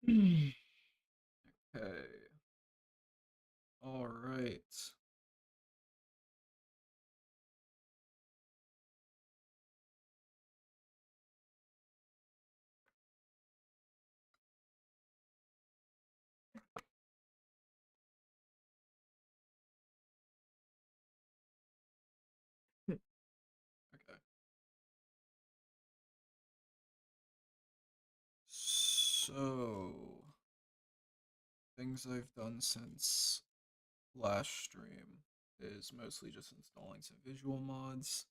Okay. All right. Okay. So, things I've done since last stream is mostly just installing some visual mods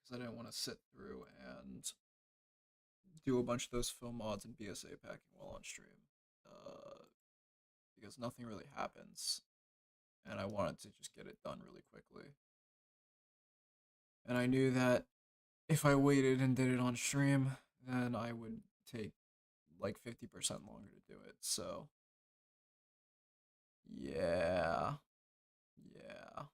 because I didn't want to sit through and do a bunch of those film mods and BSA packing while on stream. Uh, because nothing really happens, and I wanted to just get it done really quickly. And I knew that if I waited and did it on stream, then I would take like 50% longer to do it. So, yeah. Yeah.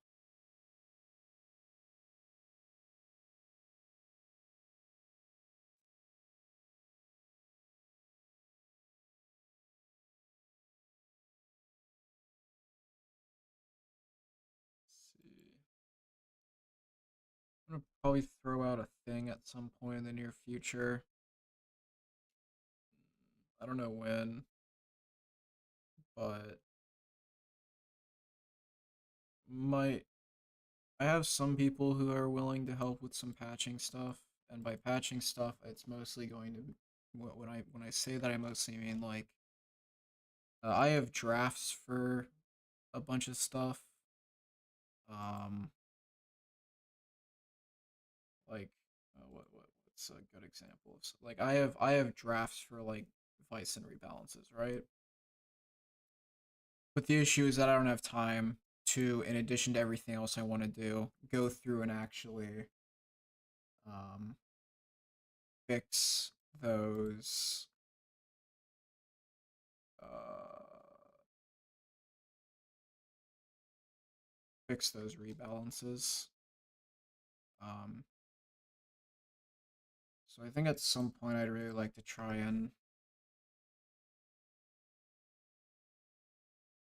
Let's see. I'm gonna probably throw out a thing at some point in the near future. I don't know when, but might I have some people who are willing to help with some patching stuff, and by patching stuff, it's mostly going to when I say that I mostly mean like I have drafts for a bunch of stuff. Um, like what's a good example of like I have drafts for like vice and rebalances, right? But the issue is that I don't have time to, in addition to everything else I want to do, go through and actually um, fix those uh, rebalances. Um, so I think at some point I'd really like to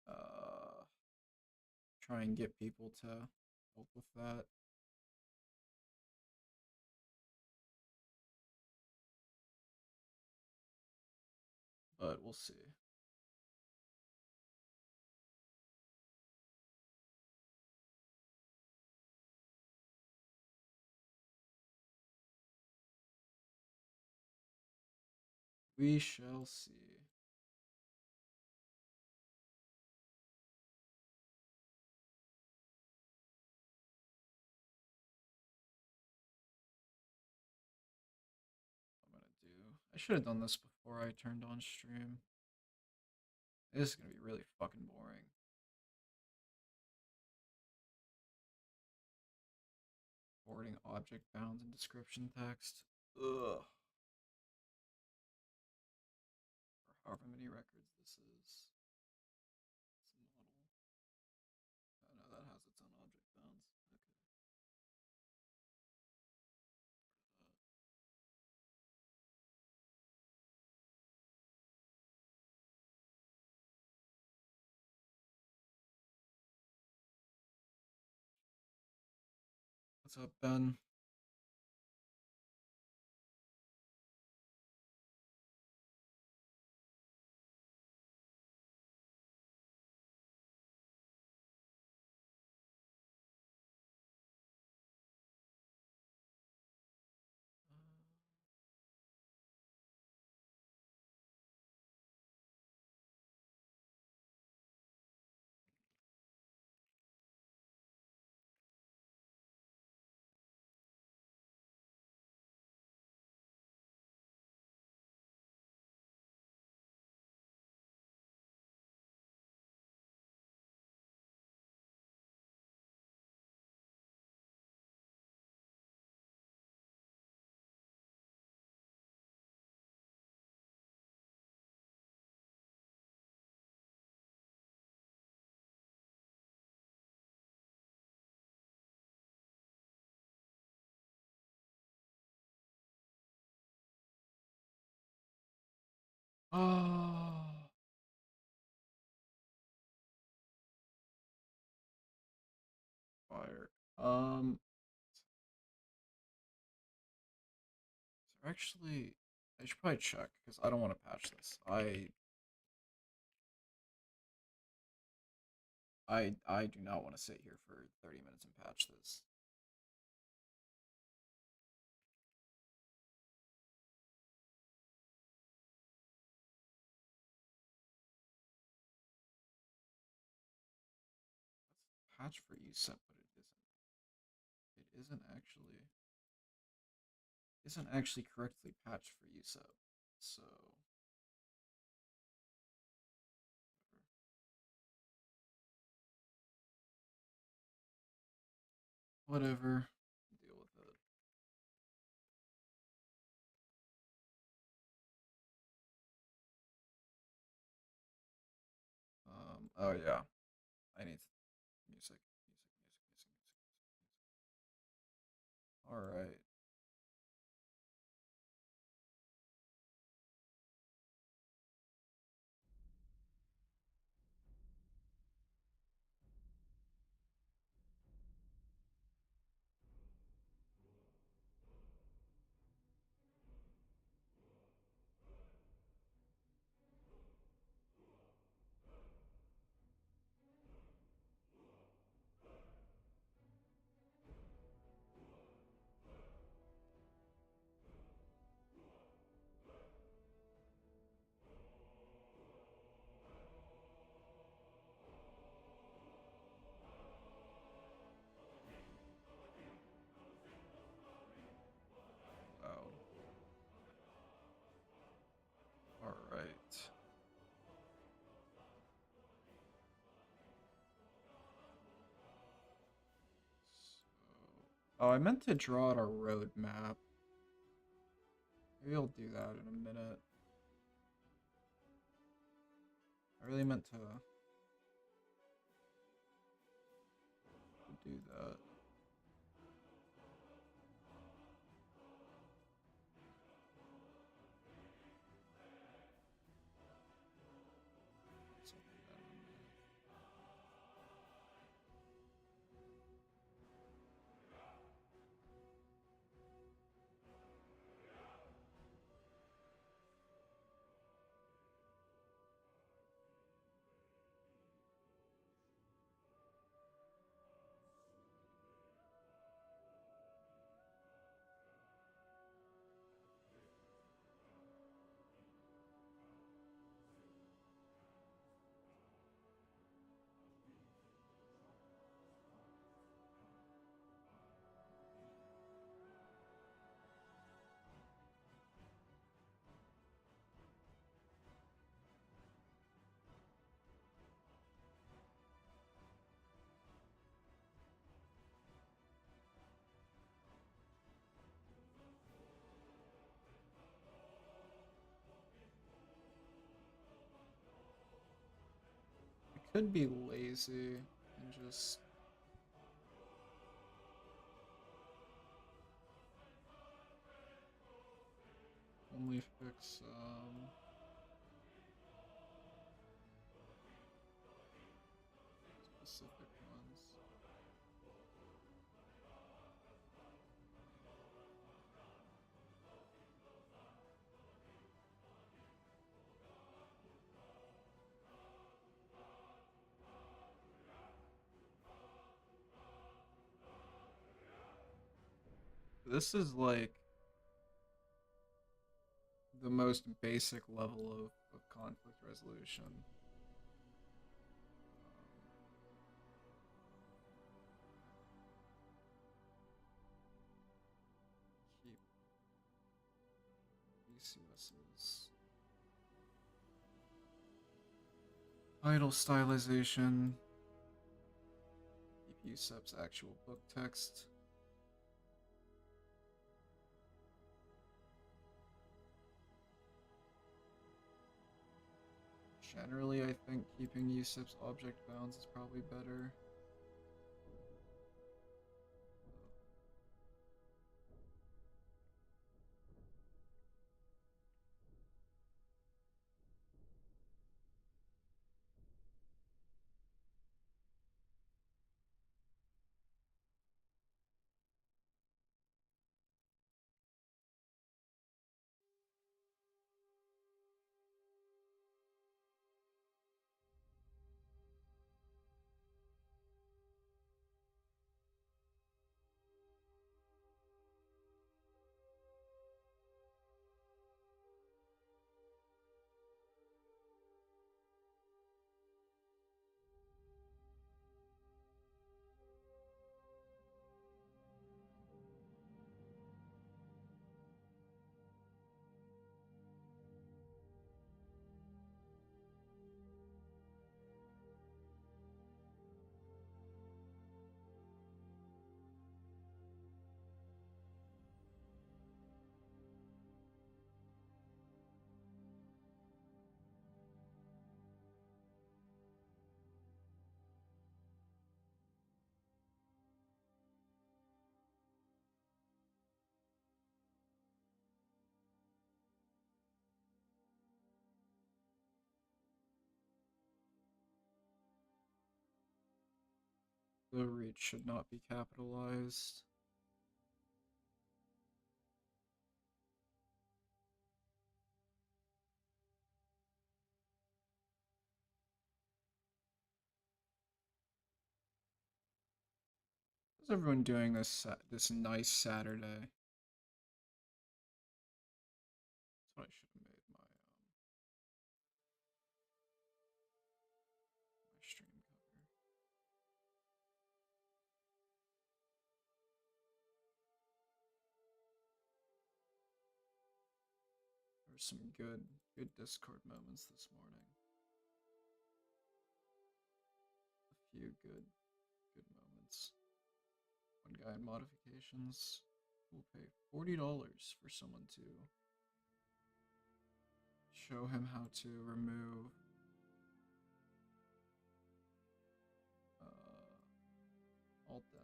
uh, try and get people to help with that. But we'll see. We shall see. I'm gonna do. I should have done this before I turned on stream. This is gonna be really fucking boring. Forwarding object bounds and description text. Ugh. For however many records this is. It's a model. Oh no, that has its own object bounds. Okay. What's up, Ben? Oh, fire. Actually, I should probably check because I don't want to patch this. I do not want to sit here for 30 minutes and patch this. Patch for USEP, but it isn't actually correctly patched for USEP. So whatever. Deal with it. Oh yeah. I need music. All right. Loud. All right. So, oh, I meant to draw out a roadmap. Maybe I'll do that in a minute. I really meant to do that. So I'll do that in a minute. I could be lazy and just only fix specific ones. This is like the most basic level of conflict resolution. Keep BCS's title stylization. Keep USEP's actual book text. Generally, I think keeping USEP's object bounds is probably better. The reach should not be capitalized. How's everyone doing this nice Saturday? That's what I should have made my stream cover. There were some good Discord moments this morning. A few good moments. One guy in modifications will pay $40 for someone to show him how to remove alt death.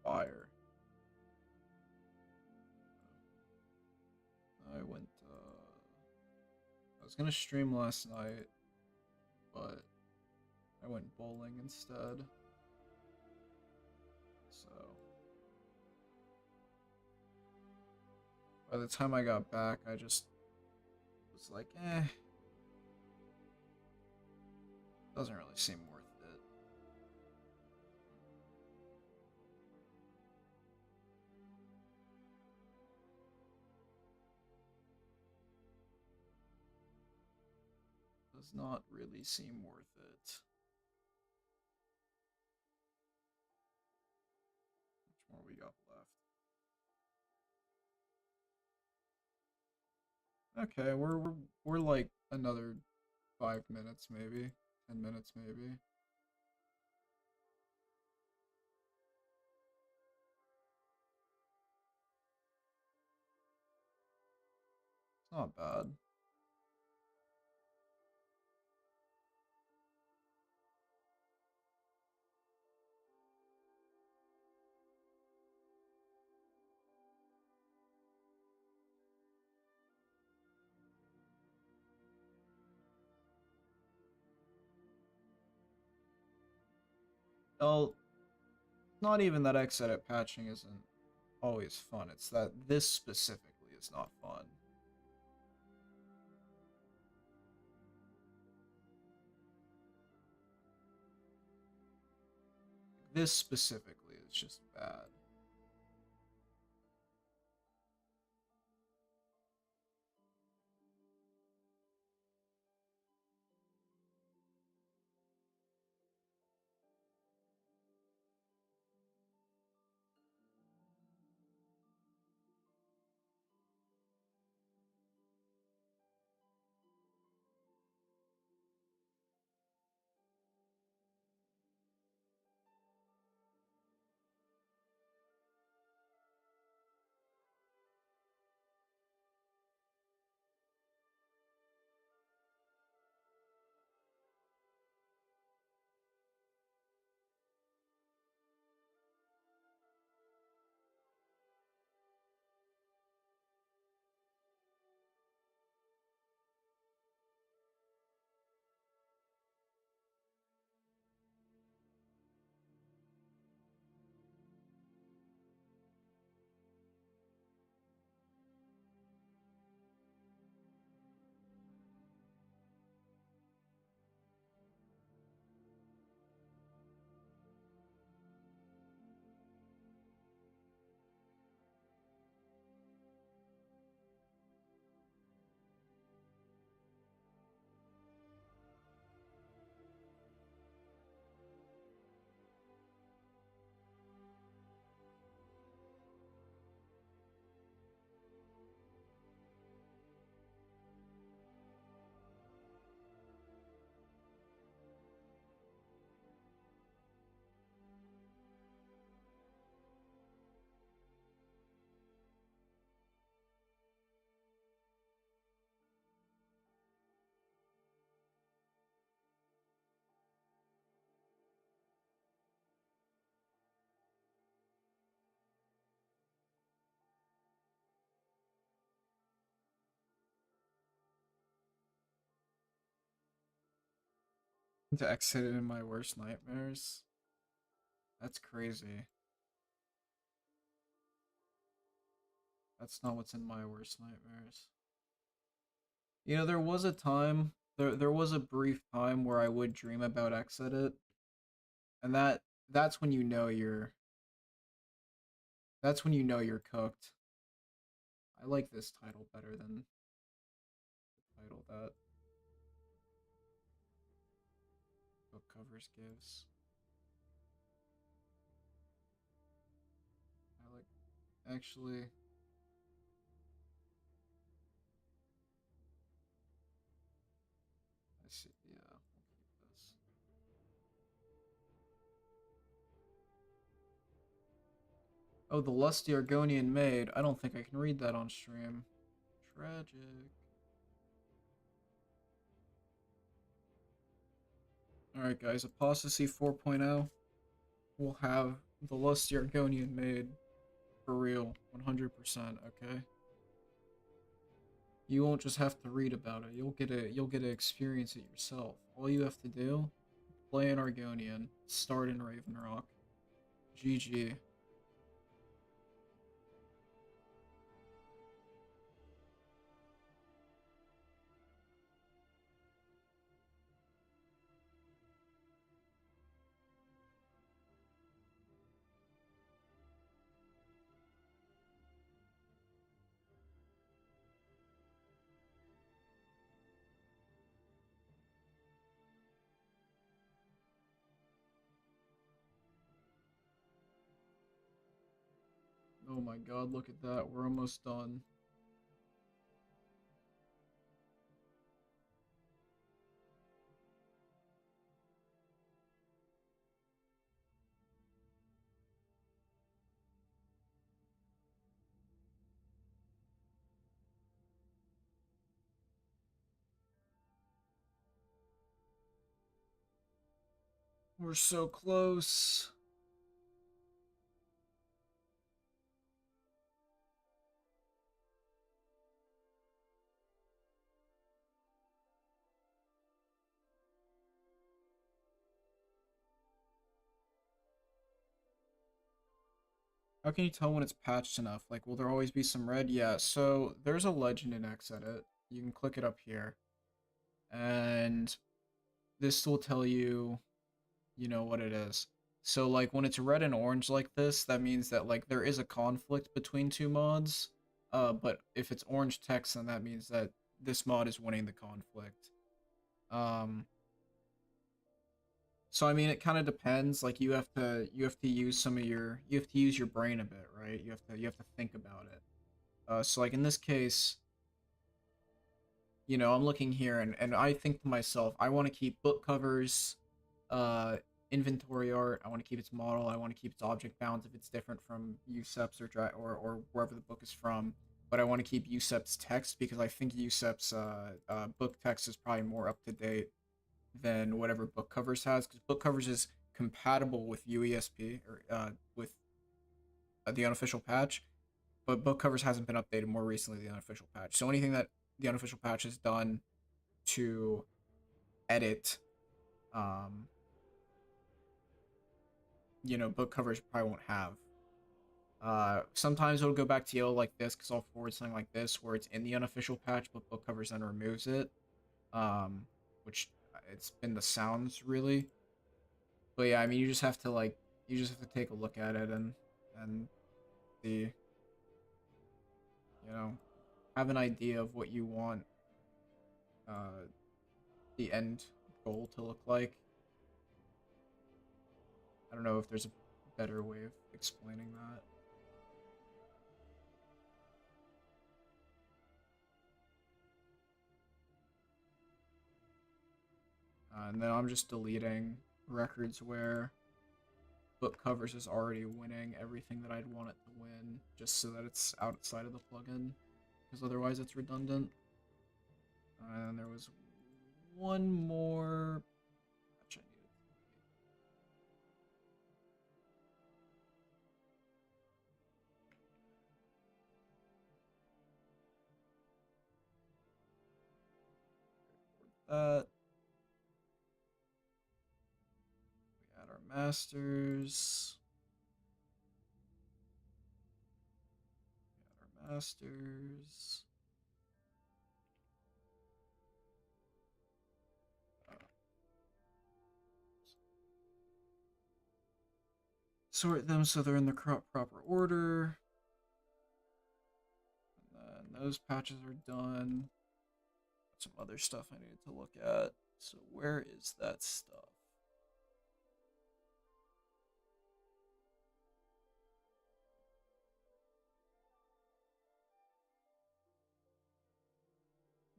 Fire. I was gonna stream last night, but I went bowling instead. So by the time I got back, I just was like, doesn't really seem worth it. Does not really seem worth it. How much more we got left? Okay, we're like another 5 minutes maybe, 10 minutes maybe. It's not bad. Well, not even that X-edit patching isn't always fun. It's that this specifically is not fun. This specifically is just bad. To exit it in my worst nightmares. That's crazy. That's not what's in my worst nightmares. You know, there was a time, there was a brief time where I would dream about Exedit, and that's when you know you're cooked. I like this title better than the title that book covers gives. I like actually I see yeah, we'll keep this. Oh, the lusty Argonian maid. I don't think I can read that on stream. Tragic. Alright guys, Apostasy 4.0 will have the lusty Argonian maid for real, 100%, okay? You won't just have to read about it. You'll get to experience it yourself. All you have to do, play an Argonian, start in Ravenrock. GG. Oh my god, look at that. We're almost done. We're so close. How can you tell when it's patched enough? Like, will there always be some red? Yeah, so there's a legend in Xedit. You can click it up here. And this will tell you, you know, what it is. So, like, when it's red and orange like this, that means that, like, there is a conflict between two mods. But if it's orange text, then that means that this mod is winning the conflict. Um, so I mean, it kind of depends. Like, you have to use you have to use your brain a bit, right? You have to think about it. So like in this case, you know, I'm looking here and I think to myself, I want to keep book covers, uh, inventory art. I want to keep its model. I want to keep its object bounds if it's different from USEP's or wherever the book is from. But I want to keep USEP's text because I think USEP's book text is probably more up to date than whatever book covers has because book covers is compatible with UESP or with the unofficial patch, but book covers hasn't been updated more recently than the unofficial patch. So anything that the unofficial patch has done to edit, um, you know, book covers probably won't have. Sometimes it'll go back to yellow like this because I'll forward something like this where it's in the unofficial patch, but book covers then removes it. Which it's been the sounds really. But yeah, I mean, you just have to take a look at it and see, you know, have an idea of what you want uh the end goal to look like. I don't know if there's a better way of explaining that. And then I'm just deleting records where book covers is already winning everything that I'd want it to win, just so that it's outside of the plugin, because otherwise it's redundant. And then there was one more patch I needed. That masters. Our masters. Sort them so they're in the proper order. And then those patches are done. Some other stuff I needed to look at. So where is that stuff?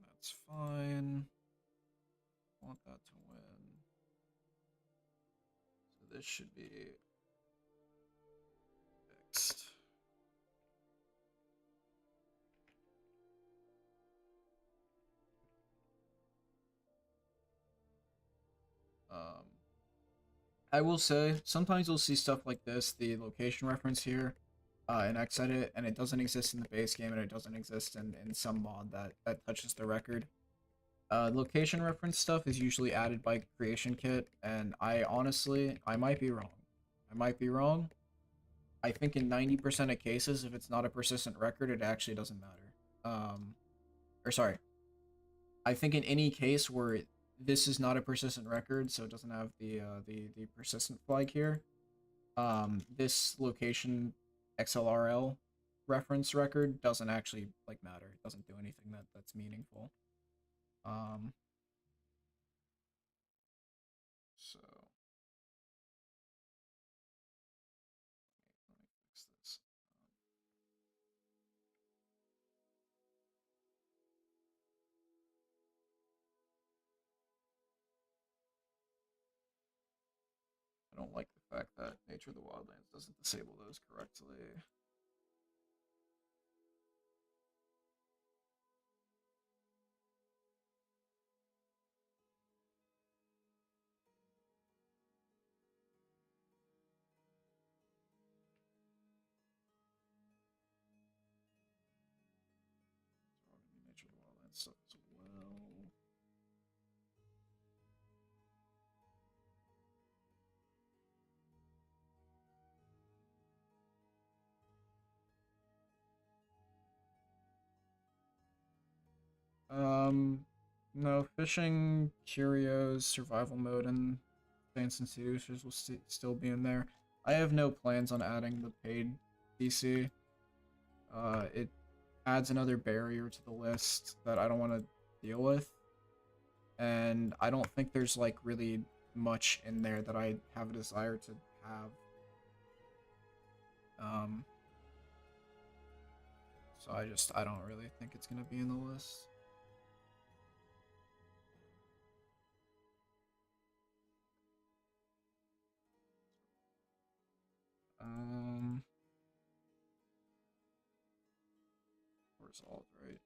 That's fine. I want that to win. So this should be fixed. I will say, sometimes you'll see stuff like this, the location reference here, in Xedit, and it doesn't exist in the base game, and it doesn't exist in some mod that touches the record. Location reference stuff is usually added by Creation Kit, and I honestly, I might be wrong. I might be wrong. I think in 90% of cases, if it's not a persistent record, it actually doesn't matter. Or sorry, I think in any case where this is not a persistent record, so it doesn't have the persistent flag here, this location XLRL reference record doesn't actually like matter. It doesn't do anything that's meaningful. So let me fix this. I don't like the fact that Nature of the Wildlands doesn't disable those correctly. Nature of the Wildlands stuff as well. No, fishing, curios, survival mode, and Dance and Seducers will still be in there. I have no plans on adding the paid DC. It adds another barrier to the list that I don't want to deal with. And I don't think there's like really much in there that I have a desire to have. So I don't really think it's gonna be in the list. Where's alt, right?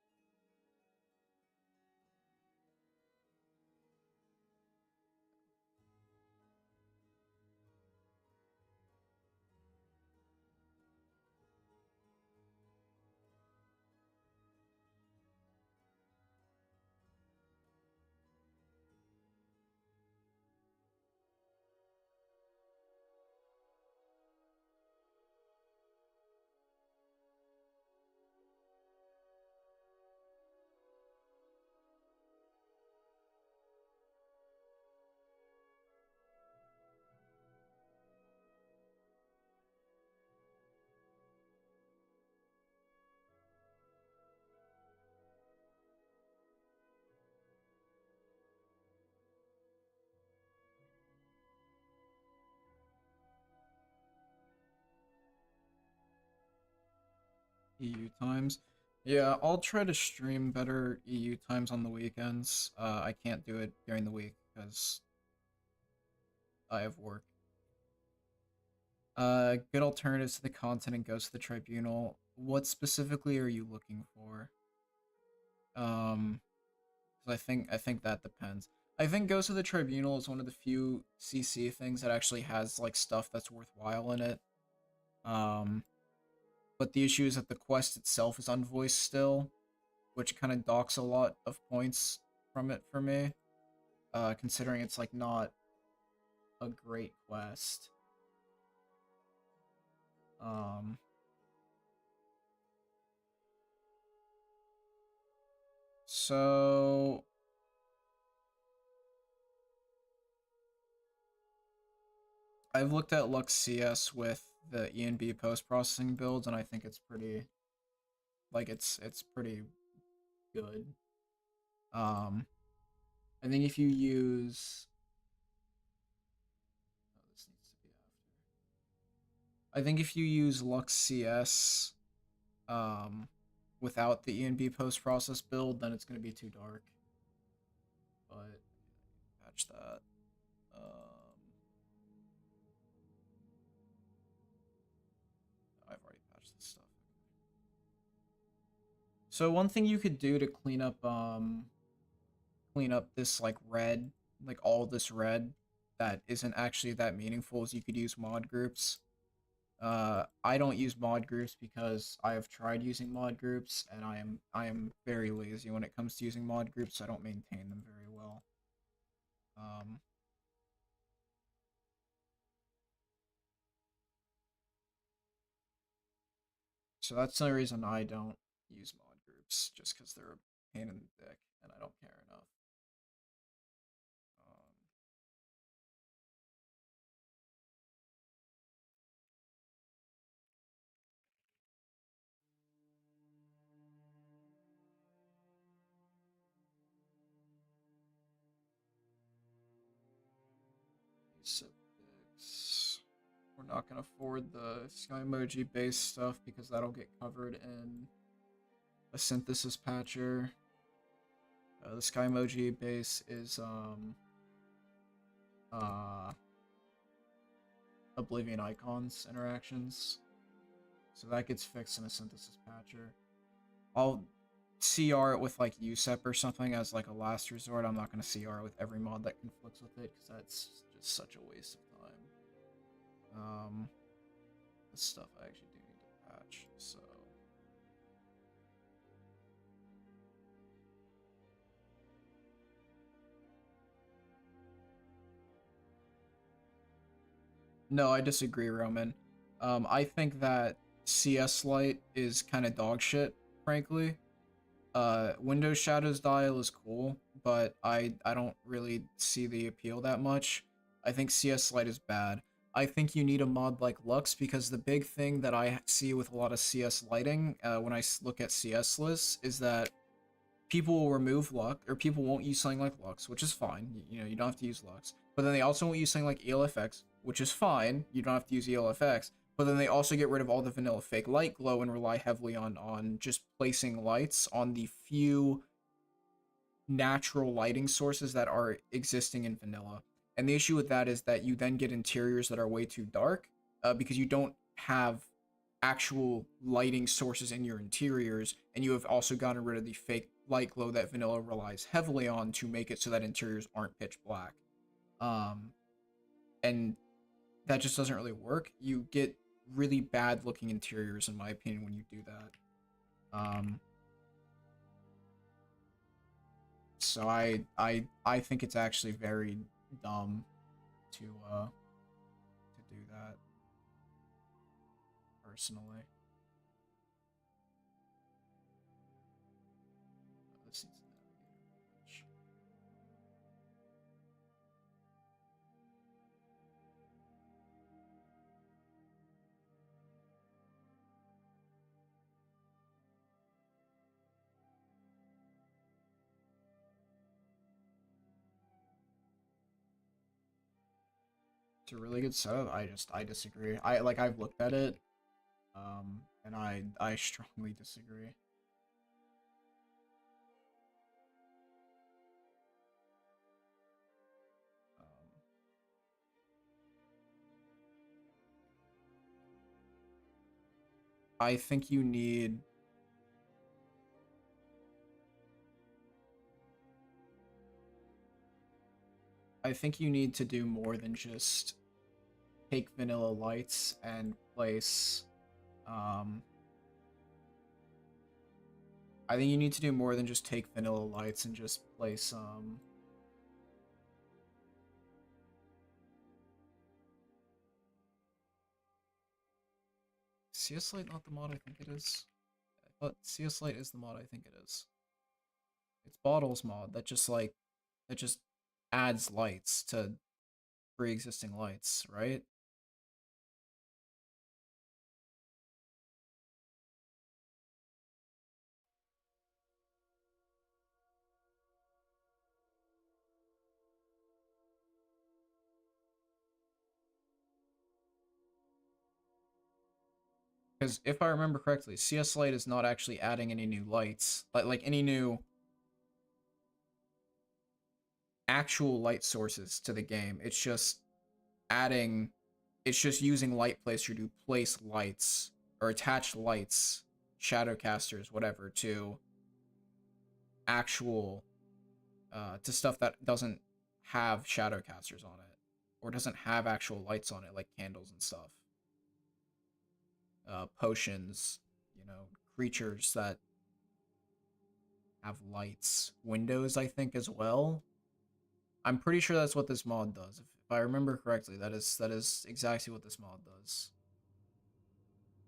EU times. Yeah, I'll try to stream better EU times on the weekends. I can't do it during the week because I have work. Good alternatives to the content goes to the tribunal. What specifically are you looking for? 'Cause I think that depends. I think goes to the tribunal is one of the few CC things that actually has like stuff that's worthwhile in it. But the issue is that the quest itself is unvoiced still, which kind of docks a lot of points from it for me. Considering it's like not a great quest. Um, so I've looked at Lux CS with the ENB post processing builds, and I think it's pretty like it's pretty good. Um, I think if you use oh, this needs to be after. I think if you use Lux CS um without the ENB post process build, then it's gonna be too dark. But patch that. I've already patched this stuff. So one thing you could do to clean up this like red, like all this red that isn't actually that meaningful is you could use mod groups. I don't use mod groups because I have tried using mod groups and I am very lazy when it comes to using mod groups. I don't maintain them very well. Um, so that's the reason I don't use mod groups, just because they're a pain in the dick and I don't care enough. Um, Septics. We're not gonna afford the Sky Emoji base stuff because that'll get covered in a synthesis patcher. The Sky Emoji base is uh Oblivion icons interactions, so that gets fixed in a synthesis patcher. I'll CR it with like USEP or something as like a last resort. I'm not gonna CR it with every mod that conflicts with it because that's just such a waste of time. This stuff I actually do need to patch, so no, I disagree, Roman. I think that CS Lite is kind of dog shit, frankly. Windows Shadows Dial is cool, but I don't really see the appeal that much. I think CS Lite is bad. I think you need a mod like Lux because the big thing that I see with a lot of CS lighting when I look at CS lists is that people will remove Lux, or people won't use something like Lux, which is fine. You know, you don't have to use Lux. But then they also won't use something like ELFX, which is fine. You don't have to use ELFX. But then they also get rid of all the vanilla fake light glow and rely heavily on just placing lights on the few natural lighting sources that are existing in vanilla. And the issue with that is that you then get interiors that are way too dark because you don't have actual lighting sources in your interiors, and you have also gotten rid of the fake light glow that vanilla relies heavily on to make it so that interiors aren't pitch black. Um, and that just doesn't really work. You get really bad looking interiors, in my opinion, when you do that. So I think it's actually very dumb to do that personally. This needs a navigator. It's a really good setup. I disagree. I've looked at it, and I strongly disagree. Um, I think you need I think you need to do more than just take vanilla lights and place um I think you need to do more than just take vanilla lights and just place CS Lite not the mod I think it is? I thought CS Lite is the mod I think it is. It's Bottle's mod that just that just adds lights to pre-existing lights, right? Because if I remember correctly, CS Lite is not actually adding any new lights, like any new actual light sources to the game. It's just adding, it's just using Light Placer to place lights or attach lights, shadow casters, whatever, to actual, to stuff that doesn't have shadow casters on it or doesn't have actual lights on it, like candles and stuff. Potions, creatures that have lights, windows, I think as well. I'm pretty sure that's what this mod does. If I remember correctly, that is exactly what this mod does.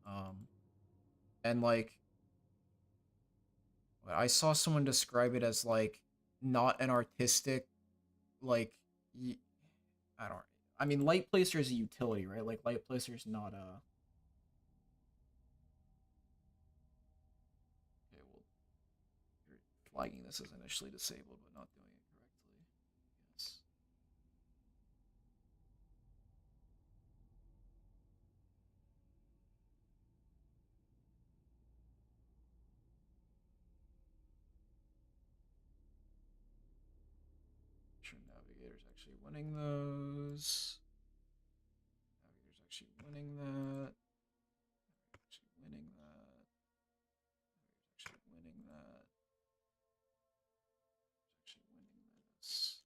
Um, and like I saw someone describe it as like not an artistic, like I don't. I mean, Light Placer is a utility, right? Like Light Placer is not a. Okay, well, you're flagging this as initially disabled, but not doing it correctly. Yes. Sure, Navigator's actually winning those. Navigator's actually winning that. Actually winning that. Actually winning that. Actually winning this.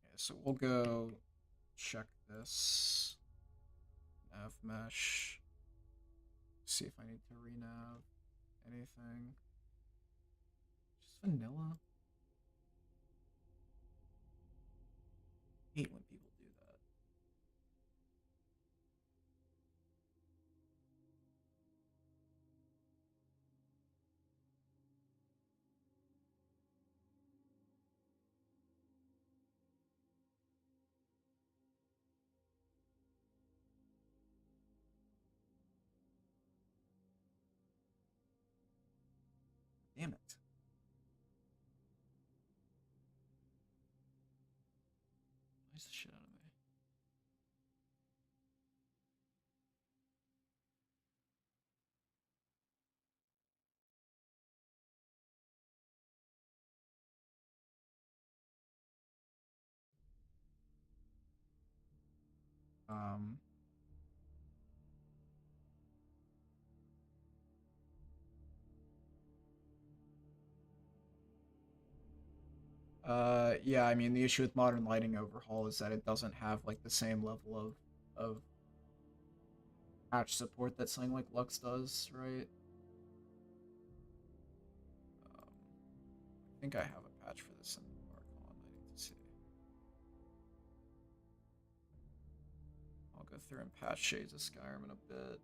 Okay, so we'll go check this. Nav mesh. See if I need to renav anything. Just vanilla. I hate when people do that. Damn it. Nice the shit out of me. Um, yeah, I mean, the issue with Modern Lighting Overhaul is that it doesn't have, like, the same level of patch support that something like Lux does, right? I think I have a patch for this in Archon. I need to see. I'll go through and patch Shades of Skyrim in a bit.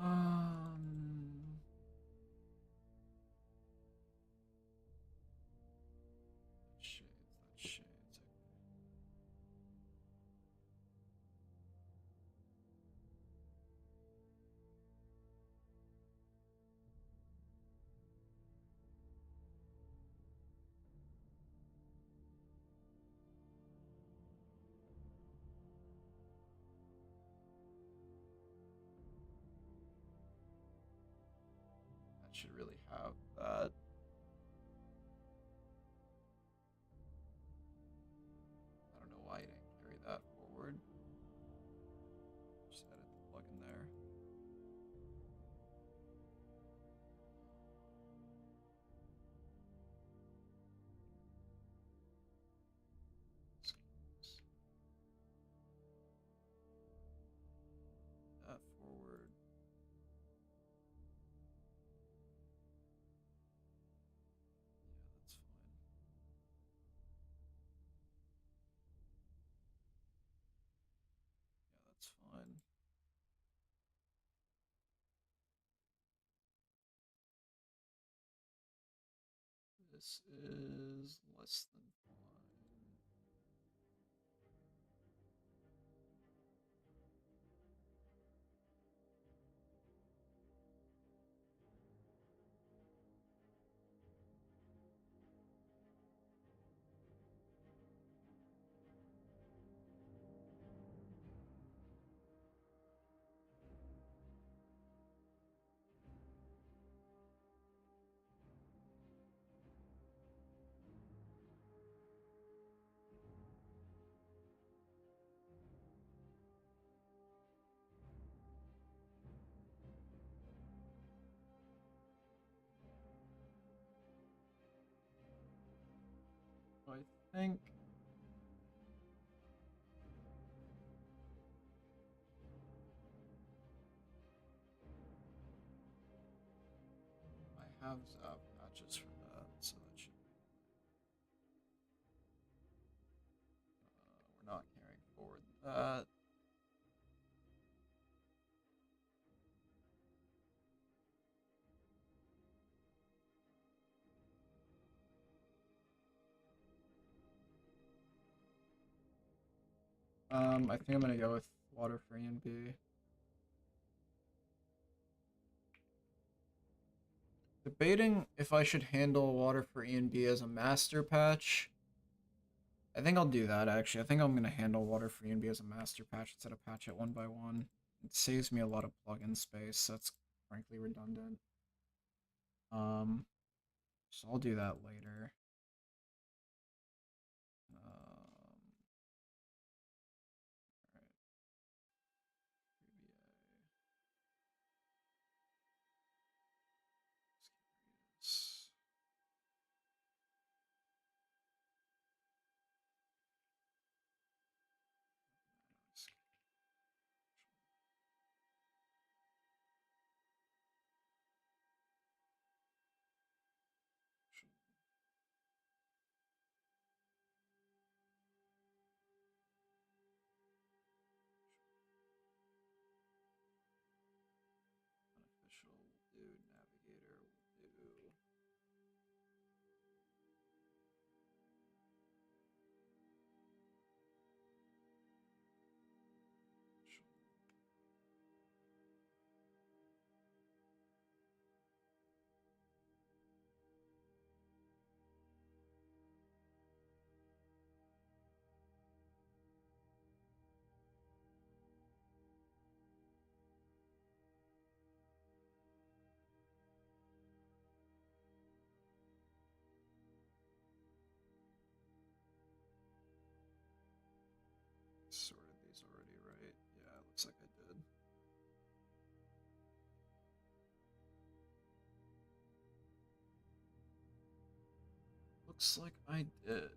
Fine. Shades. That should really have that. I don't know why you didn't carry that forward. Just edit the plugin there. This is less than 5. I think I have zap patches for that, so that should be we're not carrying forward that. I think I'm gonna go with water for E and B. Debating if I should handle water for E and B as a master patch. I think I'll do that actually. I think I'm gonna handle water for E and B as a master patch instead of patch it one by one. It saves me a lot of plugin space. That's frankly redundant. So I'll do that later. Unofficial will do. Navigator will do. Sorted these already, right? Yeah, looks like I did. Looks like I did.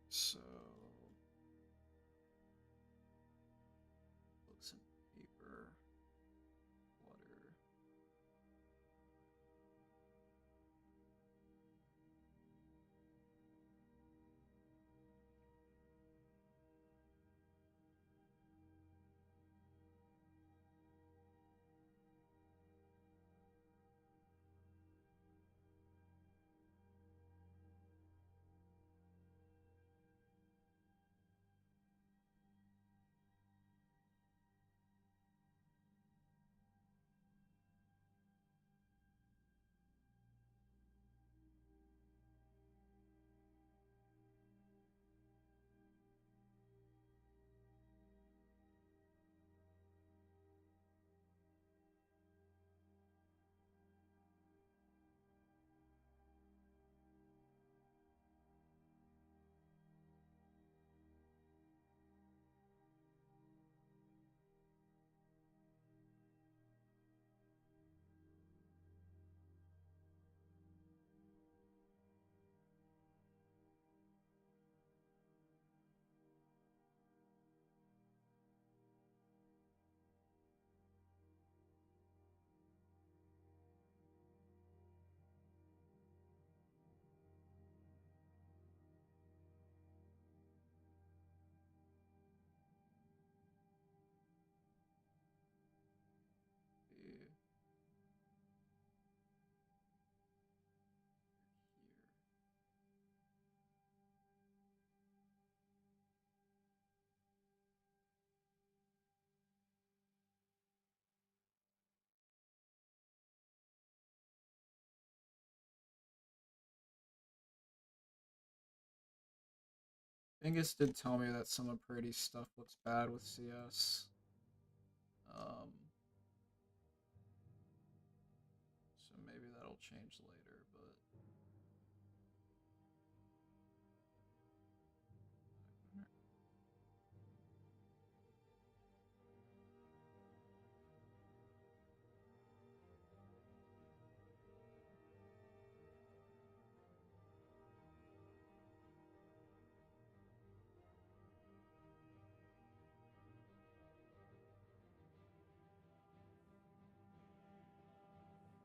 So books and paper, water. Angus did tell me that some of Prady's stuff looks bad with CS. Um, so maybe that'll change later, but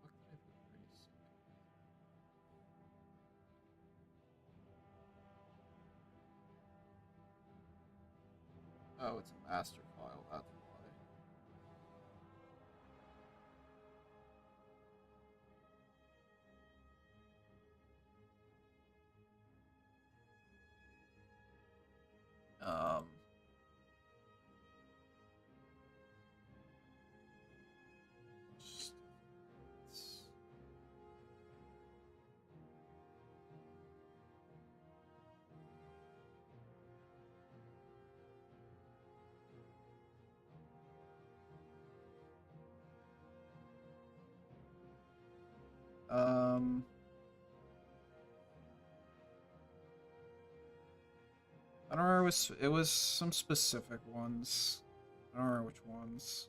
what did I put Prady's? Oh, it's a master file. That's why. Um, just- um, I don't remember. It was some specific ones. I don't remember which ones.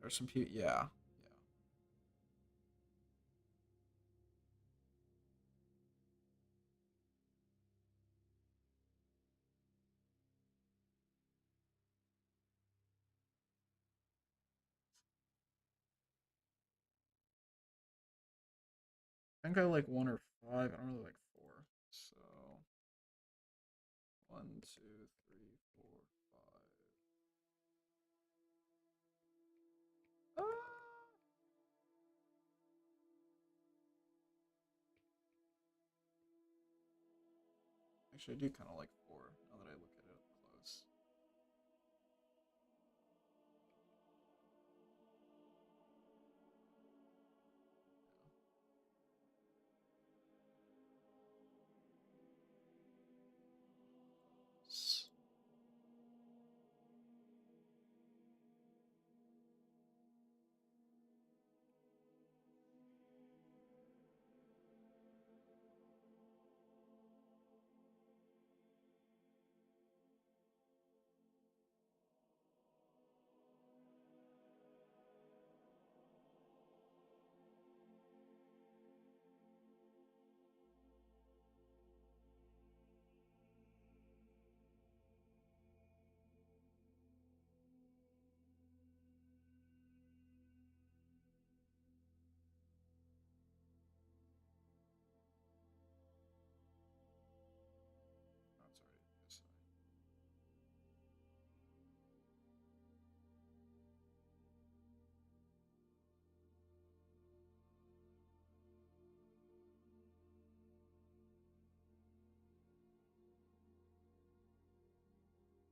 There's some people. Yeah, yeah. I think I like one or five. I don't really like four. So one, two, three, four, five. Actually, I do kind of like four now that I look at it up close. That's already this way.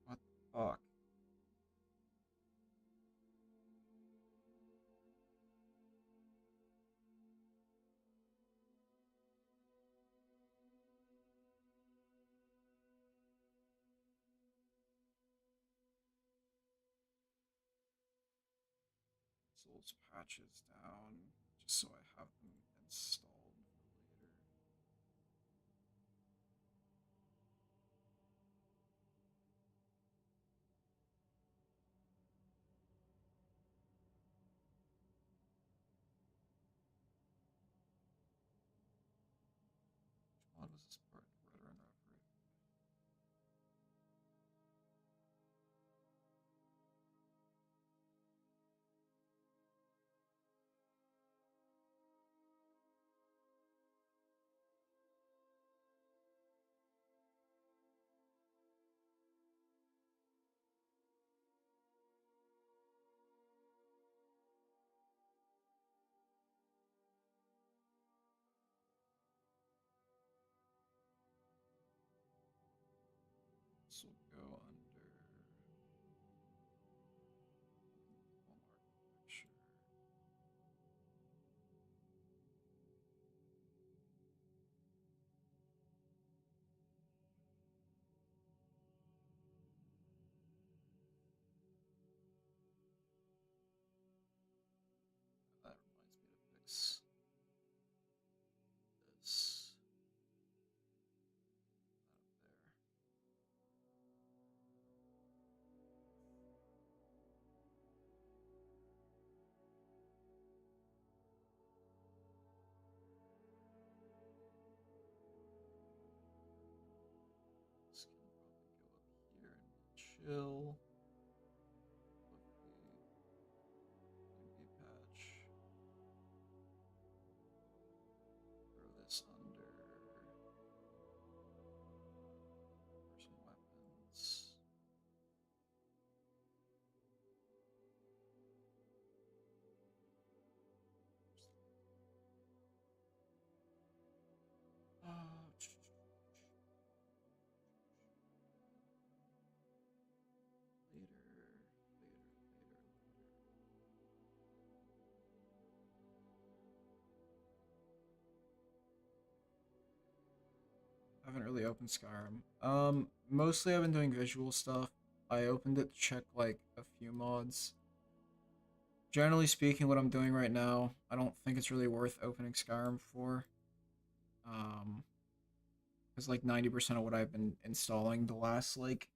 What the fuck? Those patches down just so I have them installed for later. This will go under home architecture. That reminds me to fix this up there. This can probably go up here and be chill. Would be patch. Throw this under for some weapons. Later. I haven't really opened Skyrim. Mostly I've been doing visual stuff. I opened it to check like a few mods. Generally speaking, what I'm doing right now, I don't think it's really worth opening Skyrim for. Because like 90% of what I've been installing the last like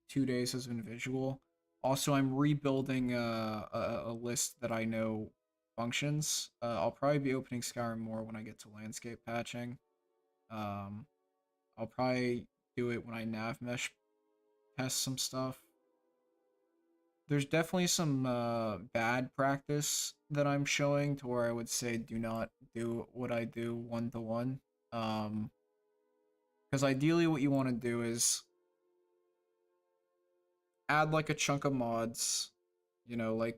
2 days has been visual. Also, I'm rebuilding a list that I know functions. I'll probably be opening Skyrim more when I get to landscape patching. Um, I'll probably do it when I nav mesh test some stuff. There's definitely some bad practice that I'm showing to where I would say do not do what I do one to one. Because ideally what you want to do is add like a chunk of mods, like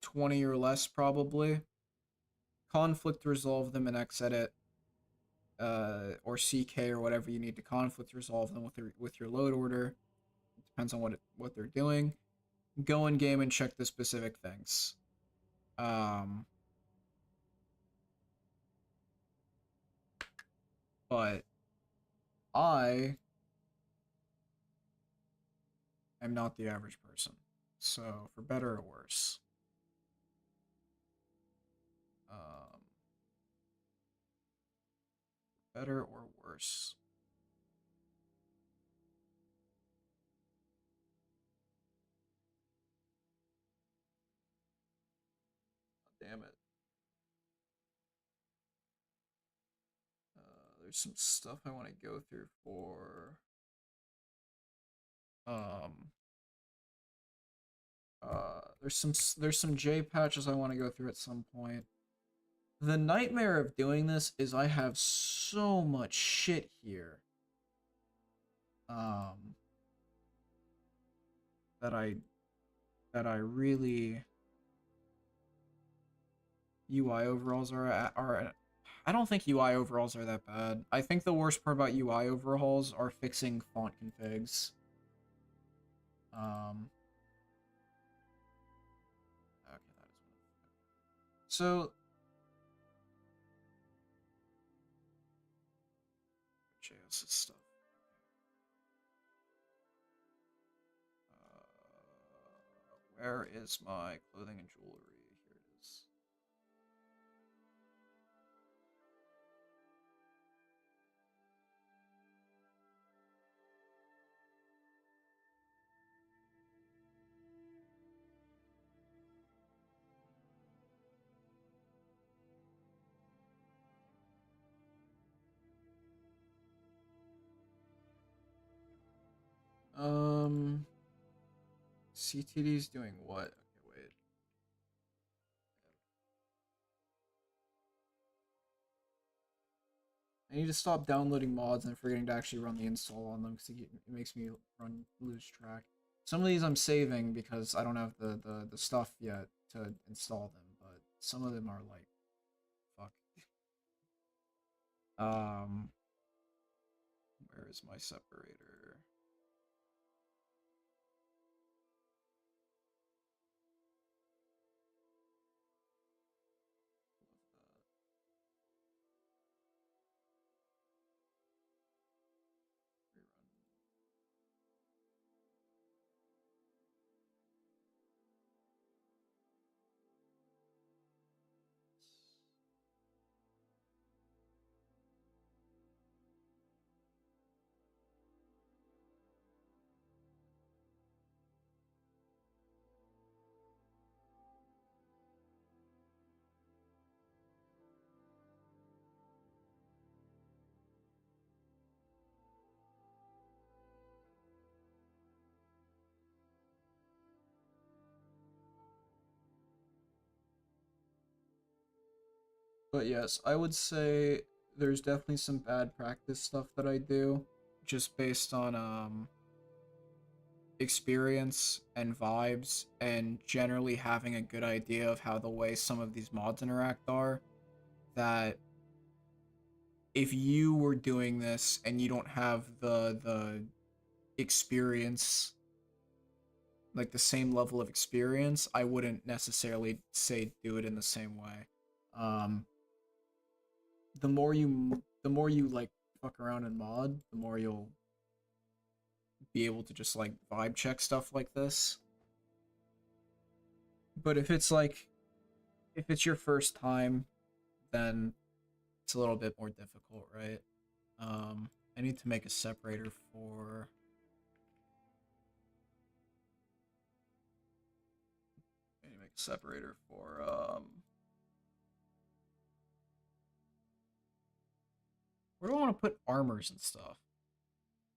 20 or less probably. Conflict resolve them in Xedit, or CK or whatever you need to conflict resolve them with your load order. It depends on what they're doing. Go in game and check the specific things. But I am not the average person. So for better or worse. Um, better or worse. Damn it. There's some stuff I want to go through for there's some J patches I want to go through at some point. The nightmare of doing this is I have so much shit here. That I really UI overalls are I don't think UI overhauls are that bad. I think the worst part about UI overhauls are fixing font configs. Okay, that is one. So JS stuff. Where is my clothing and jewelry? Here it is. CTD's doing what? Okay, wait. I need to stop downloading mods and forgetting to actually run the install on them because it makes me lose track. Some of these I'm saving because I don't have the stuff yet to install them, but some of them are like, fuck. Where is my separator? But yes, I would say there's definitely some bad practice stuff that I do just based on experience and vibes and generally having a good idea of how the way some of these mods interact are, that if you were doing this and you don't have the experience, like the same level of experience, I wouldn't necessarily say do it in the same way. um the more you like fuck around in mod, the more you'll be able to just like vibe check stuff like this. But if it's your first time, then it's a little bit more difficult, right? I need to make a separator for I need to make a separator for where do I want to put armors and stuff?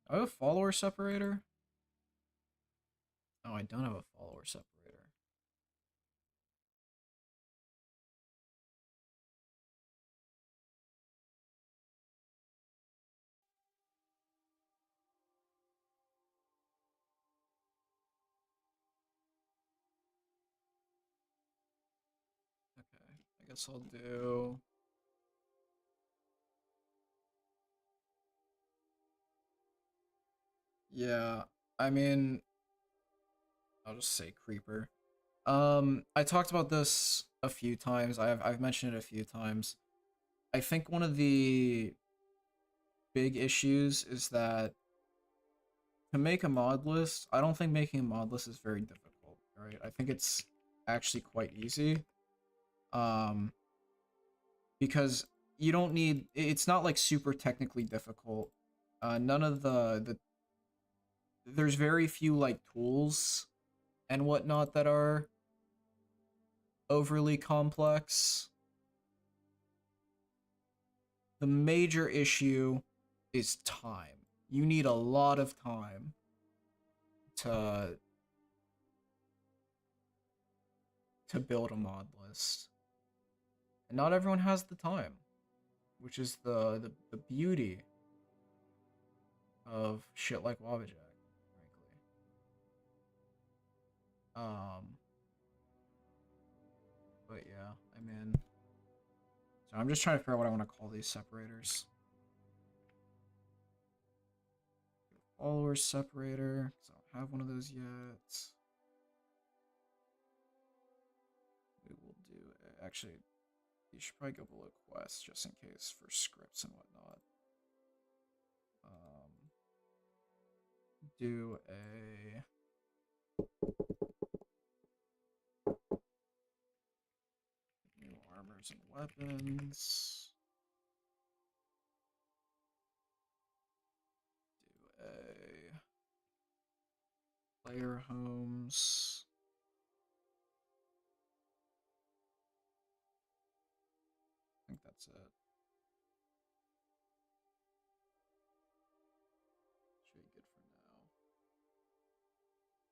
Do I have a follower separator? Oh, I don't have a follower separator. Okay, I guess I'll do. Yeah, I mean, I'll just say creeper. I talked about this a few times. I've mentioned it a few times. I think one of the big issues is that to make a mod list, I don't think making a mod list is very difficult, right? I think it's actually quite easy. Um, because you don't need it's not like super technically difficult. None of there's very few like tools and whatnot that are overly complex. The major issue is time. You need a lot of time to build a mod list. And not everyone has the time, which is the beauty of shit like Wabajack, frankly. Um, but yeah, I mean, so I'm just trying to figure out what I want to call these separators. Follower separator, because I don't have one of those yet. We will do actually. You should probably go below quests just in case for scripts and whatnot. Do a new armors and weapons. Do a player homes. I think that's it. Should be good for now.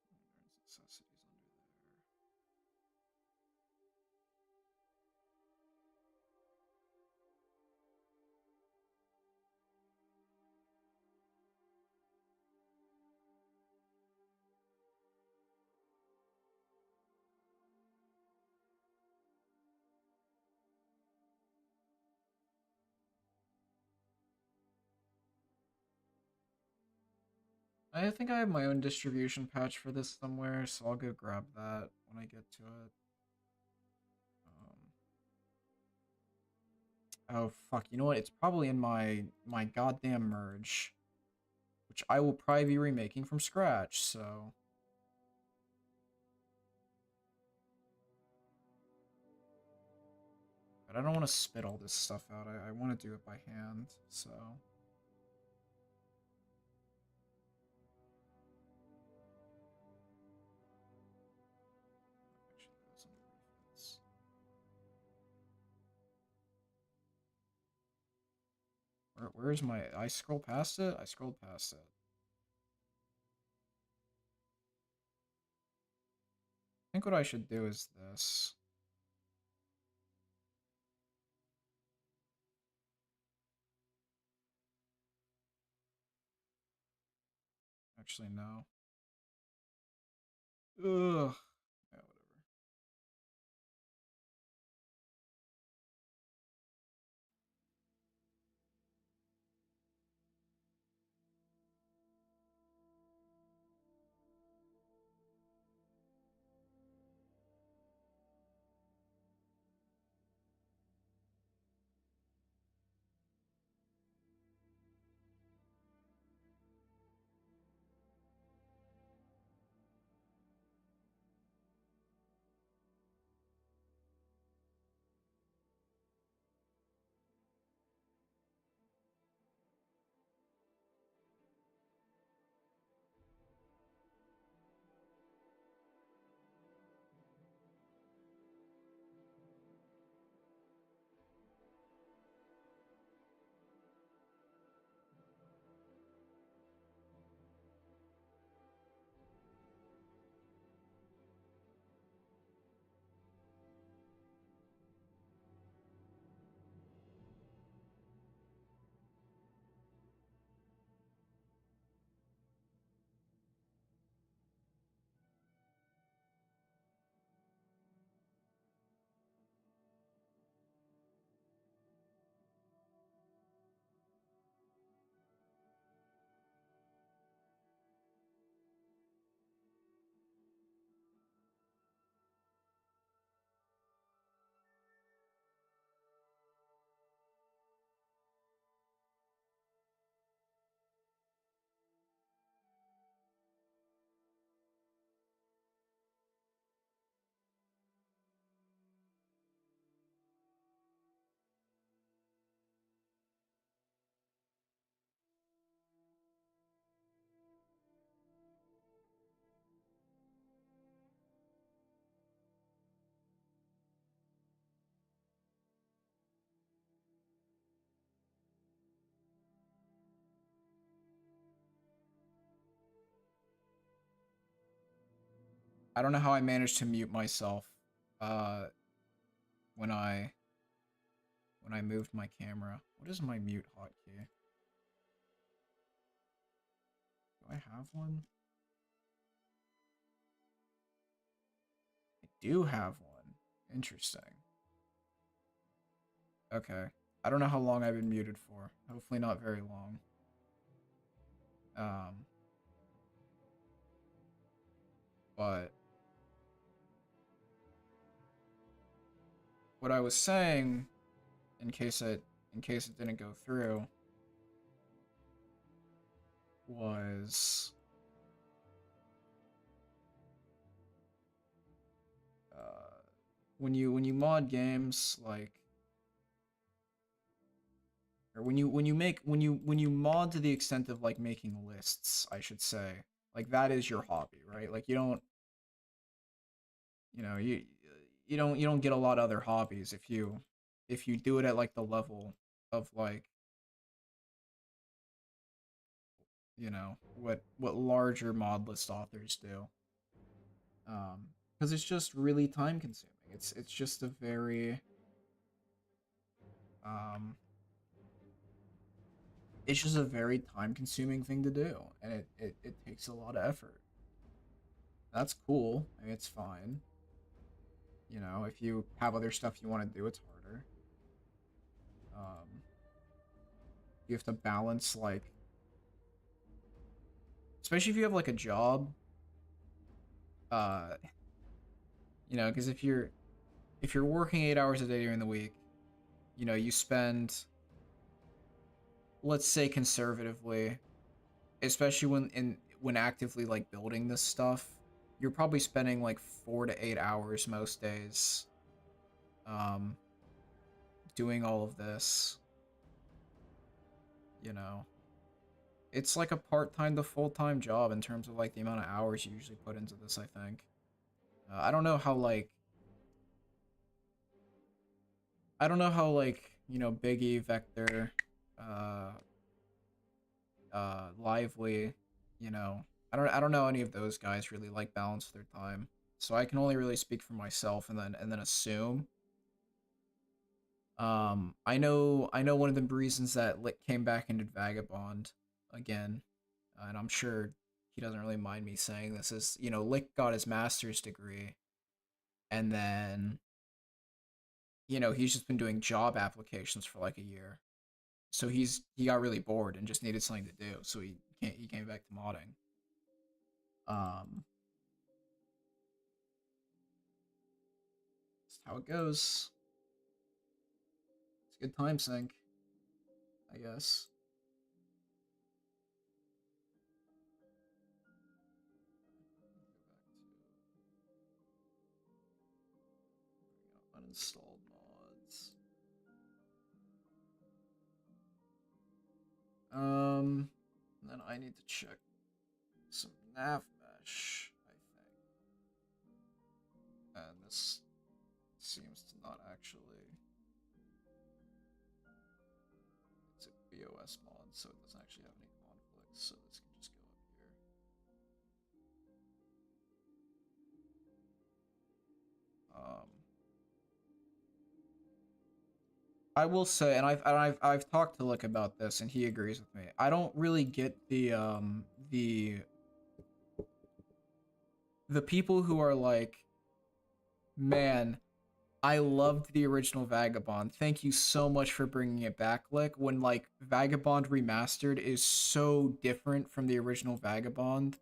There's necessities under there. I think I have my own distribution patch for this somewhere, so I'll go grab that when I get to it. Oh fuck, you know what? It's probably in my goddamn merge, which I will probably be remaking from scratch, so but I don't want to spit all this stuff out. I want to do it by hand, so actually goes in the refits. Where's my I scroll past it? I scrolled past it. I think what I should do is this. Actually, no. Ugh. Yeah, whatever. I don't know how I managed to mute myself uh when I moved my camera. What is my mute hotkey? Do I have one? I do have one. Interesting. Okay. I don't know how long I've been muted for. Hopefully not very long. Um, but what I was saying, in case it didn't go through, was when you mod games like or when you mod to the extent of like making lists, I should say, like that is your hobby, right? Like you don't you know you don't get a lot of other hobbies if you do it at like the level of like what larger mod list authors do, because it's just really time consuming. It's just a very um it's just a very time consuming thing to do, and it takes a lot of effort. That's cool. I mean, it's fine. If you have other stuff you want to do, it's harder. You have to balance like especially if you have like a job. Uh, because if you're working 8 hours a day during the week, you spend, let's say conservatively, especially when actively like building this stuff, you're probably spending like 4 to 8 hours most days, um, doing all of this. You know, it's like a part-time to full-time job in terms of like the amount of hours you usually put into this. I think. I don't know how like Biggie, Vector, uh, Lively, you know, I don't know any of those guys really like balance their time. So I can only really speak for myself and then assume. I know one of the reasons that Lick came back and did Vagabond again, and I'm sure he doesn't really mind me saying this, is Lick got his master's degree, and then he's just been doing job applications for like a year. So he got really bored and just needed something to do. So he came back to modding. Um, that's how it goes. It's a good time sink, I guess. Uninstalled mods. And then I need to check some nav mesh, I think. And this seems to not actually. It's a BOS mod, so it doesn't actually have any conflicts, so this can just go up here. I will say, and I've talked to Lick about this, and he agrees with me. I don't really get the people who are like, man, I loved the original Vagabond. Thank you so much for bringing it back, Lick. When like Vagabond Remastered is so different from the original Vagabond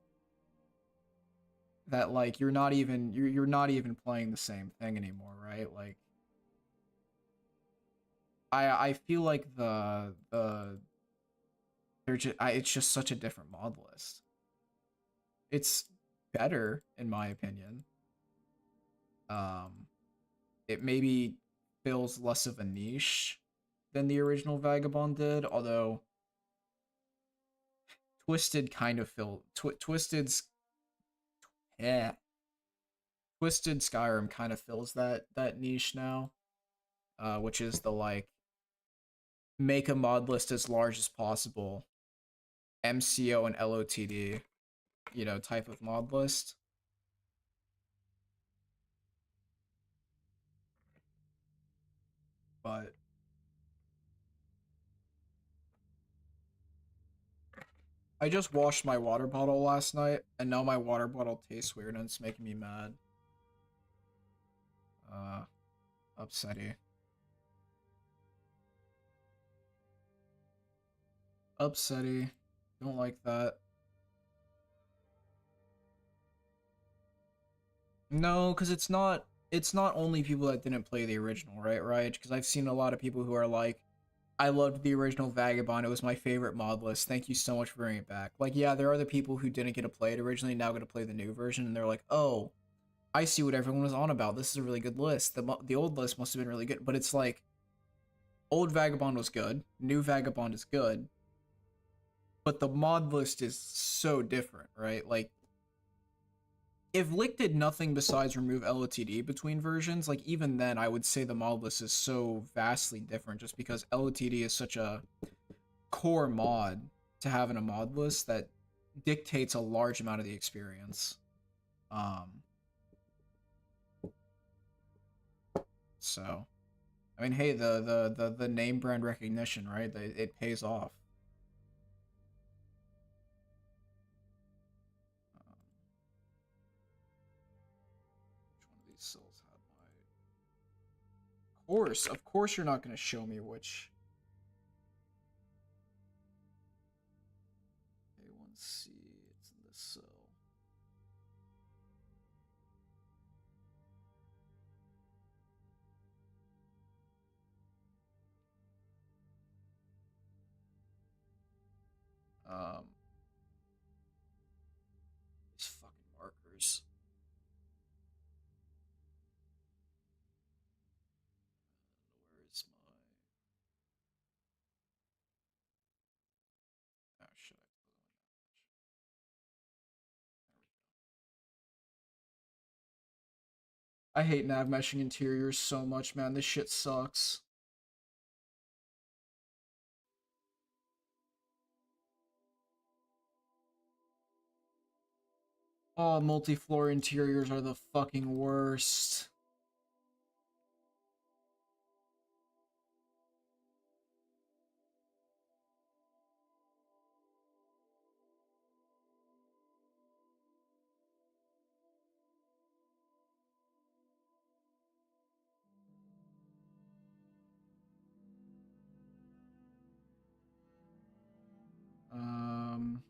that like you're not even playing the same thing anymore, right? Like I feel like it's just such a different mod list. It's better in my opinion. Um, it maybe fills less of a niche than the original Vagabond did, although Twisted kind of filled yeah, Twisted Skyrim kind of fills that niche now, which is the like make a mod list as large as possible, MCO and LOTD, type of mod list. But I just washed my water bottle last night, and now my water bottle tastes weird, and it's making me mad. Uh, Upsetty. Upsetty. Don't like that. No, because it's not only people that didn't play the original, right? Right? Because I've seen a lot of people who are like, I loved the original Vagabond. It was my favorite mod list. Thank you so much for bringing it back. Like, yeah, there are the people who didn't get to play it originally, now get to play the new version, and they're like, oh, I see what everyone was on about. This is a really good list. The old list must have been really good, but it's like old Vagabond was good, new Vagabond is good, but the mod list is so different, right? Like if Lick did nothing besides remove LOTD between versions, like even then I would say the mod list is so vastly different just because LOTD is such a core mod to have in a mod list that dictates a large amount of the experience. Um so I mean, hey, the name brand recognition, right? It pays off. Which one of these cells had my? Of course, you're not going to show me which. A1C. It's in Um, these fucking markers. Where is my? Oh shit! I hate nav meshing interiors so much, man. This shit sucks. Oh, multi-floor interiors are the fucking worst. Um,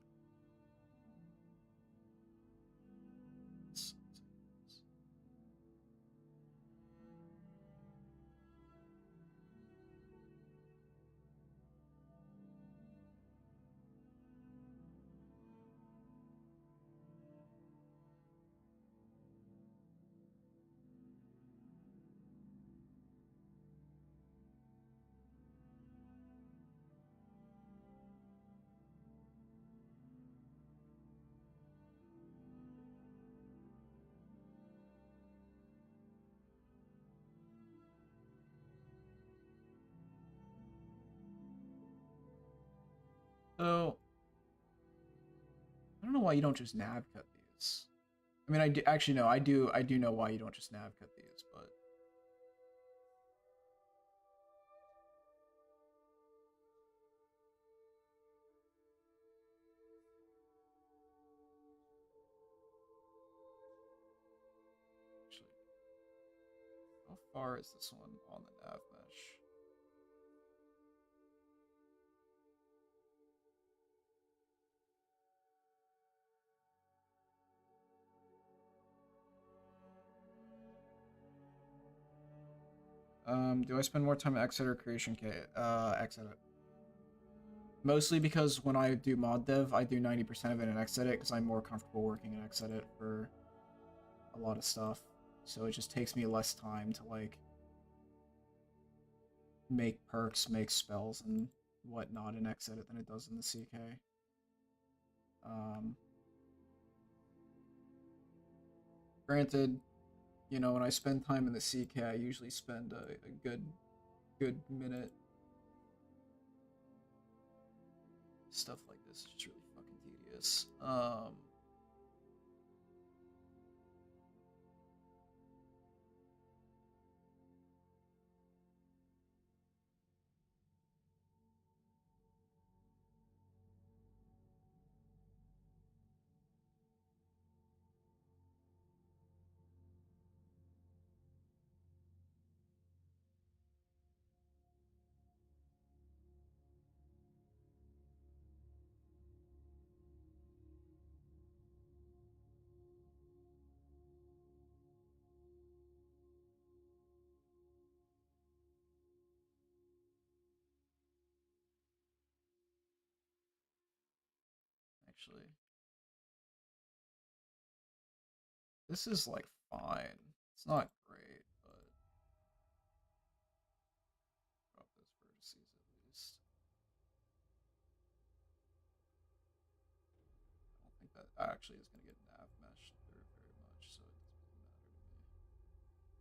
so I don't know why you don't just nav cut these. I mean, I do, actually no, I do know why you don't just nav cut these, but actually, how far is this one on the nav mesh? Do I spend more time at Exit or Creation K? Exit. Mostly because when I do mod dev, I do 90% of it in Xedit because I'm more comfortable working in Xedit for a lot of stuff. So it just takes me less time to like make perks, make spells, and whatnot in Xedit than it does in the CK. Um, Granted, you know, when I spend time in the CK, I usually spend a good minute. Stuff like this is just really fucking tedious. Actually, this is like fine. It's not great, but drop those vertices at least. I don't think that actually is going to get nav meshed through very much, so it doesn't really matter to me.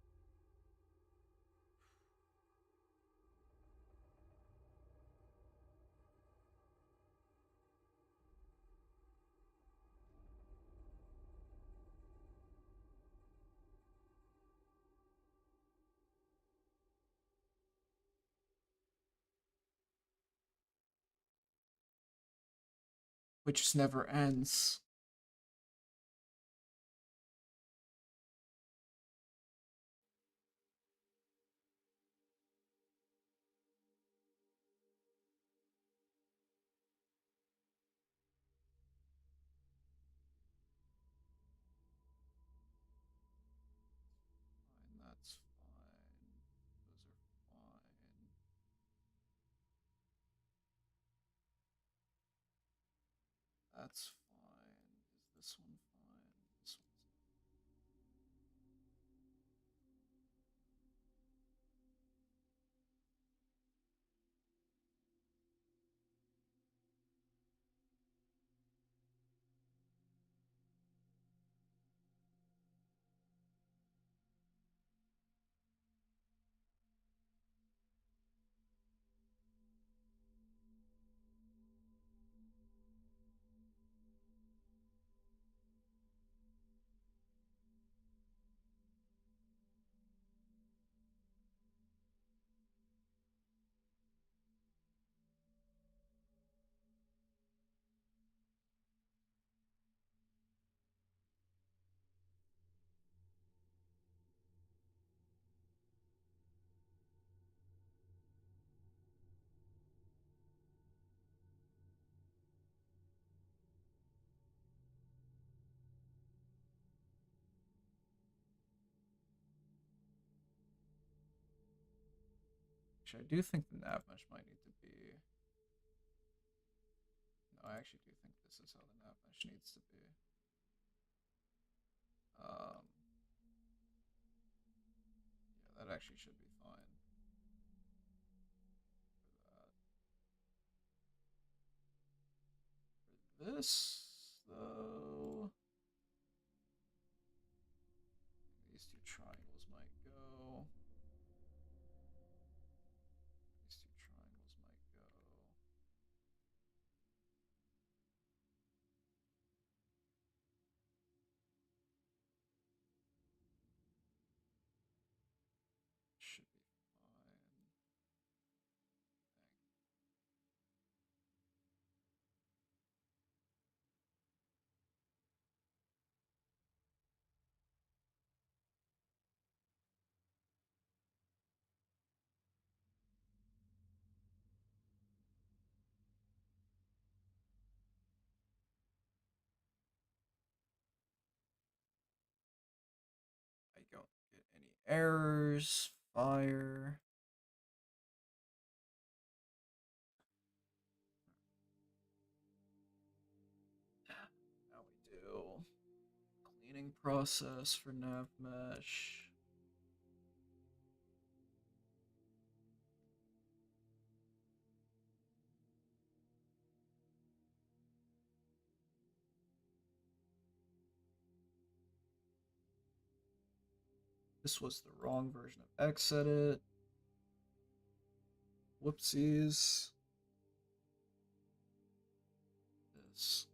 Which just never ends. Fine, that's fine. Those are fine. That's fine. Is this one fine? This one's actually, I do think the nav mesh might need to be. No, I actually do think this is how the nav mesh needs to be. Yeah, that actually should be fine for that. For this, though, these two triangles might go. These two triangles might go. Should be fine. I don't get any errors. Fire. Now we do cleaning process for nav mesh. This was the wrong version of Xedit. Whoopsies. This.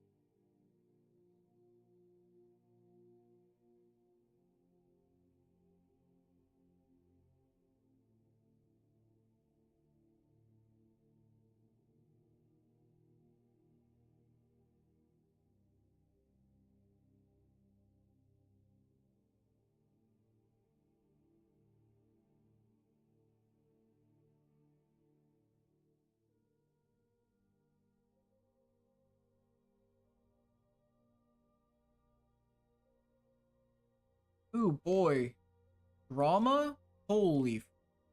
Ooh, boy. Drama? Holy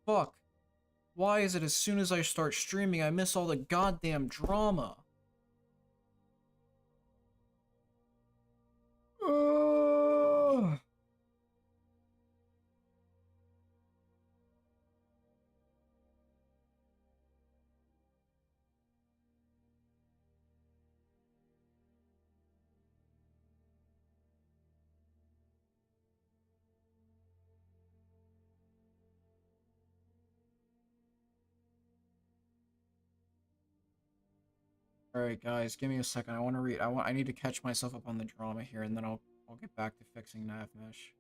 fuck. Why is it as soon as I start streaming, I miss all the goddamn drama? Ugh. Alright, guys, give me a second. I want to read. I need to catch myself up on the drama here, and then I'll get back to fixing nav mesh.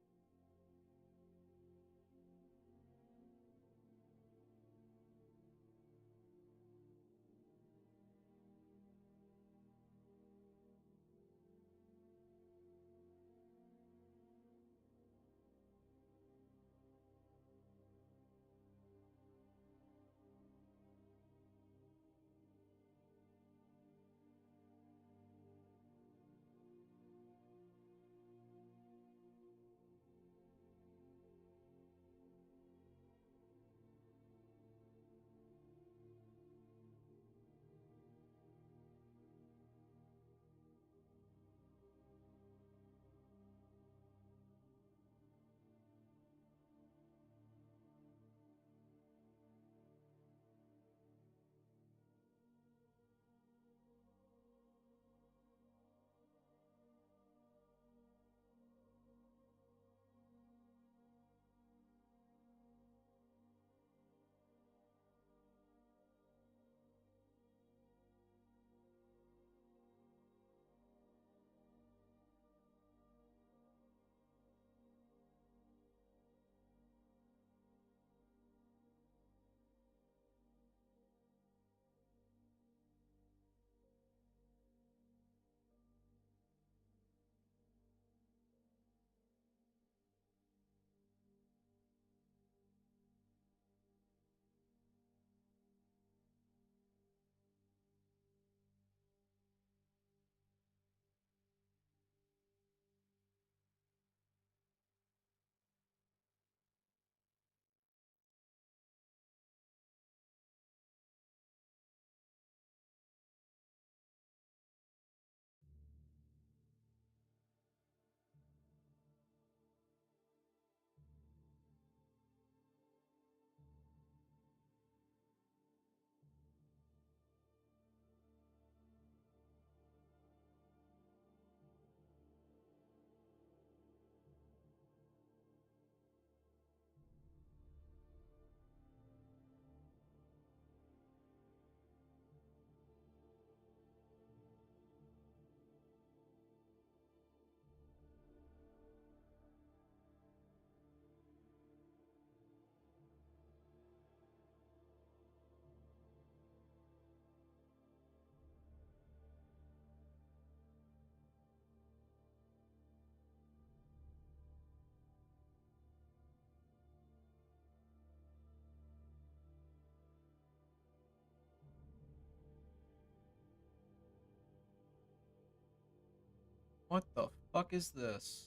What the fuck is this?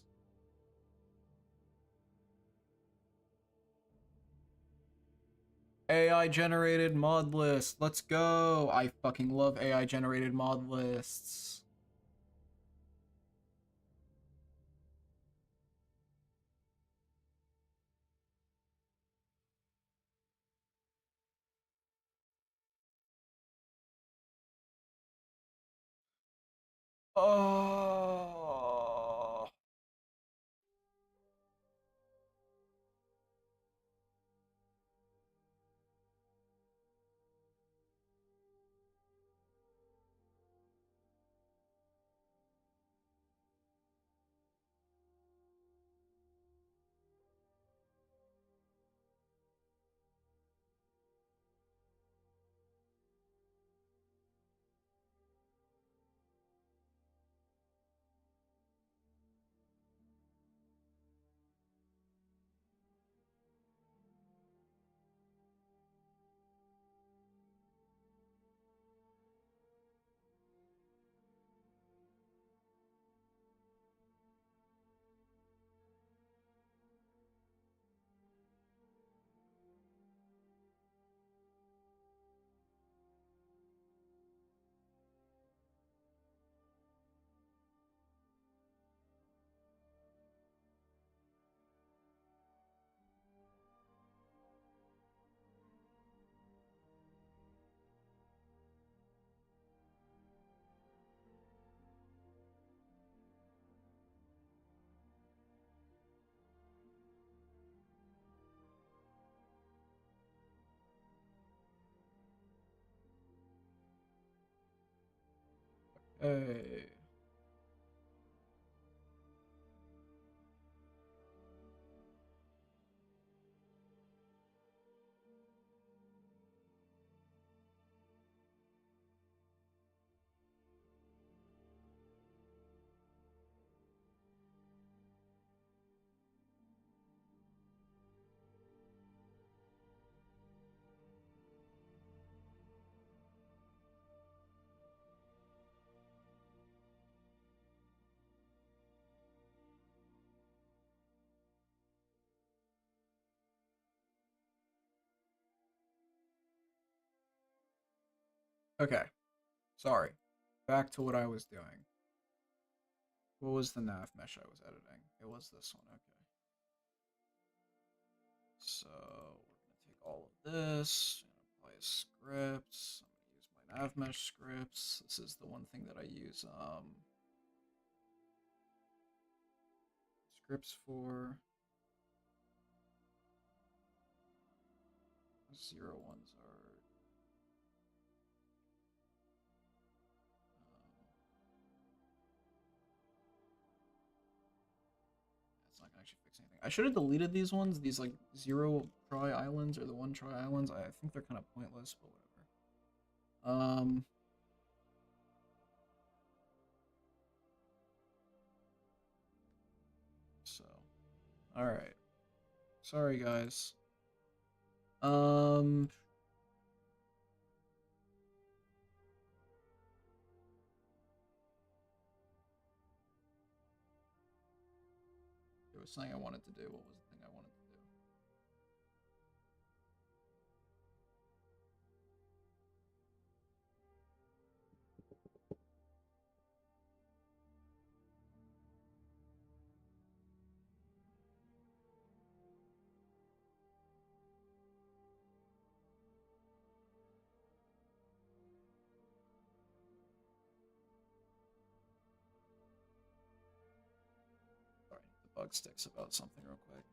AI generated mod list. Let's go. I fucking love AI generated mod lists. Oh. Hey. Okay. Sorry. Back to what I was doing. What was the nav mesh I was editing? It was this one. Okay. So we're gonna take all of this and apply a script. I'm gonna use my nav mesh scripts. This is the one thing that I use scripts for. 0 1s are that's not gonna actually fix anything. I should have deleted these ones. These like 0 try islands or the 1 try islands. I think they're kind of pointless, but whatever. So, all right. Sorry, guys. Um, there was something I wanted to do. What was the thing I wanted to do? Sorry, the bug sticks about something real quick.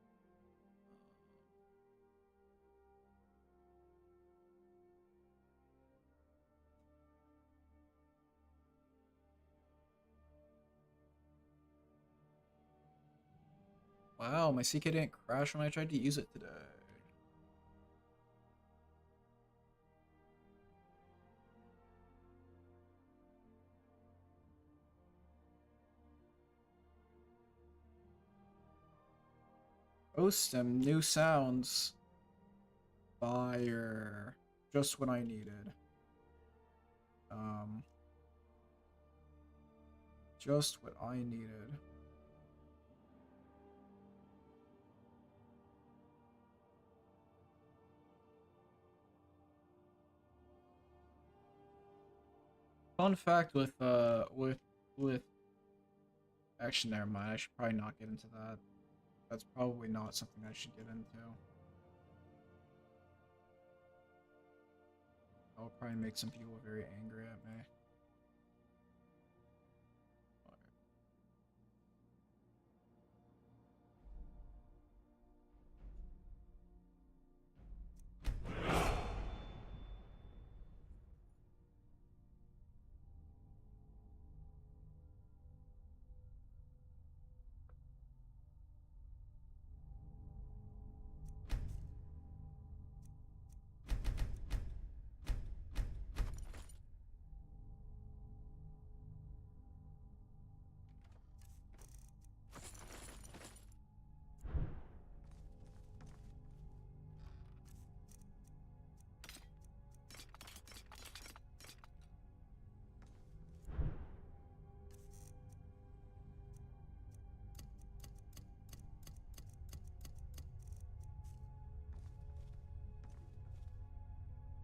Wow, my CK didn't crash when I tried to use it today. Ostem, new sounds. Fire. Just what I needed. just what I needed. Fun fact with actually never mind, I should probably not get into that. That's probably not something I should get into. That will probably make some people very angry at me.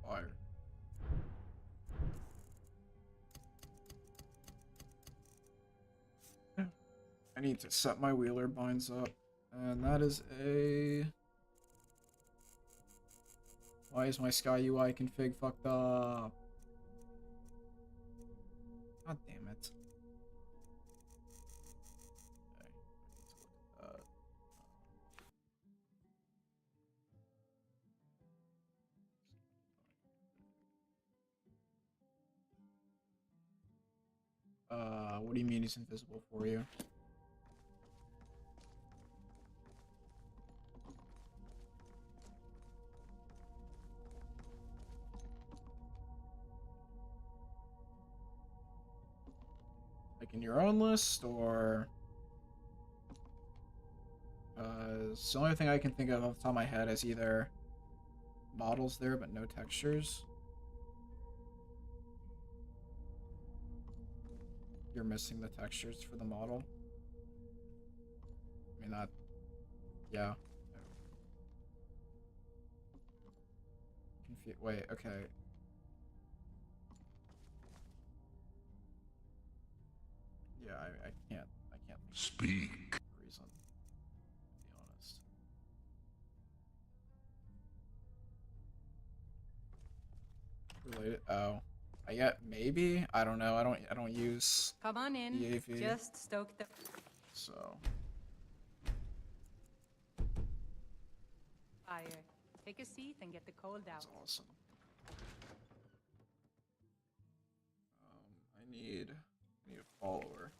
Fire. I need to set my wheeler binds up, and that is a... Why is my Sky UI config fucked up? God damn it. Okay, I need to look at that. What do you mean he's invisible for you? Like in your own list, or... it's the only thing I can think of off the top of my head is either models there but no textures. You're missing the textures for the model. I mean that... Yeah. Wait, okay. Yeah, I can't Speak. Reason, to be honest. Related? Oh, I get maybe. I don't know. I don't use. Come on in. EAV, Just stoke the. So. Fire. Take a seat and get the cold out. That's awesome. I need a follower.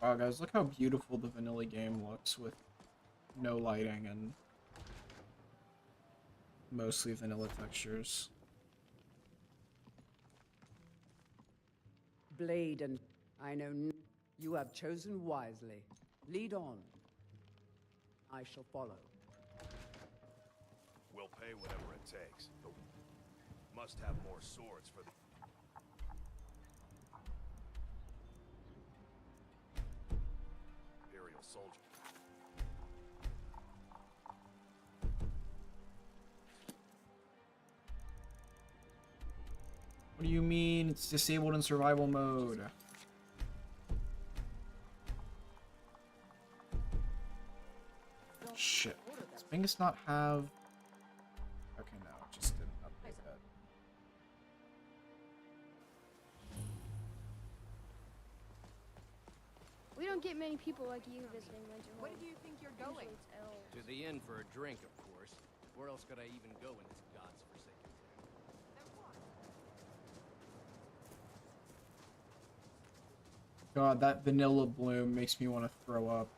Wow, guys, look how beautiful the vanilla game looks with no lighting and mostly vanilla textures. Blade and I know you have chosen wisely. Lead on. I shall follow. We'll pay whatever it takes, but must have more swords for the Imperial soldier. What do you mean it's disabled in survival mode? Shit. Does Bingus not have... Okay, no, it just didn't update that. We don't get many people like you visiting Winterhold. Where do you think you're going? Usually it's elves. To the inn for a drink, of course. Where else could I even go in this god's forsaken town? God, that vanilla bloom makes me want to throw up.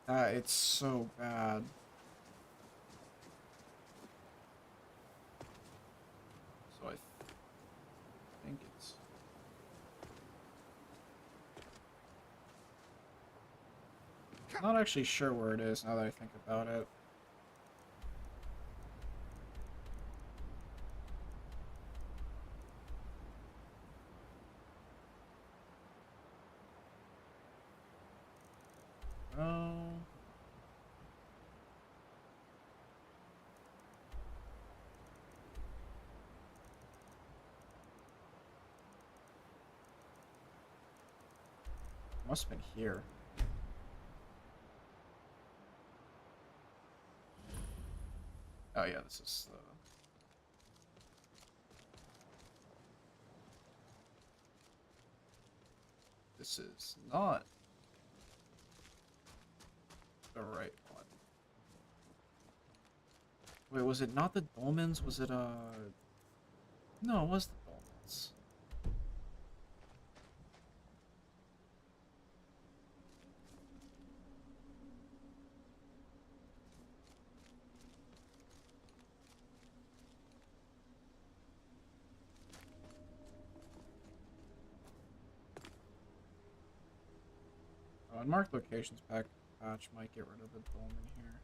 It's so bad. So I think it's... Not actually sure where it is now that I think about it. Oh. Must have been here. Oh yeah, this is the... This is not the right one. Wait, was it not the dolmens? Was it, No, it was the dolmens. Oh, unmarked locations patch might get rid of the dolmen here.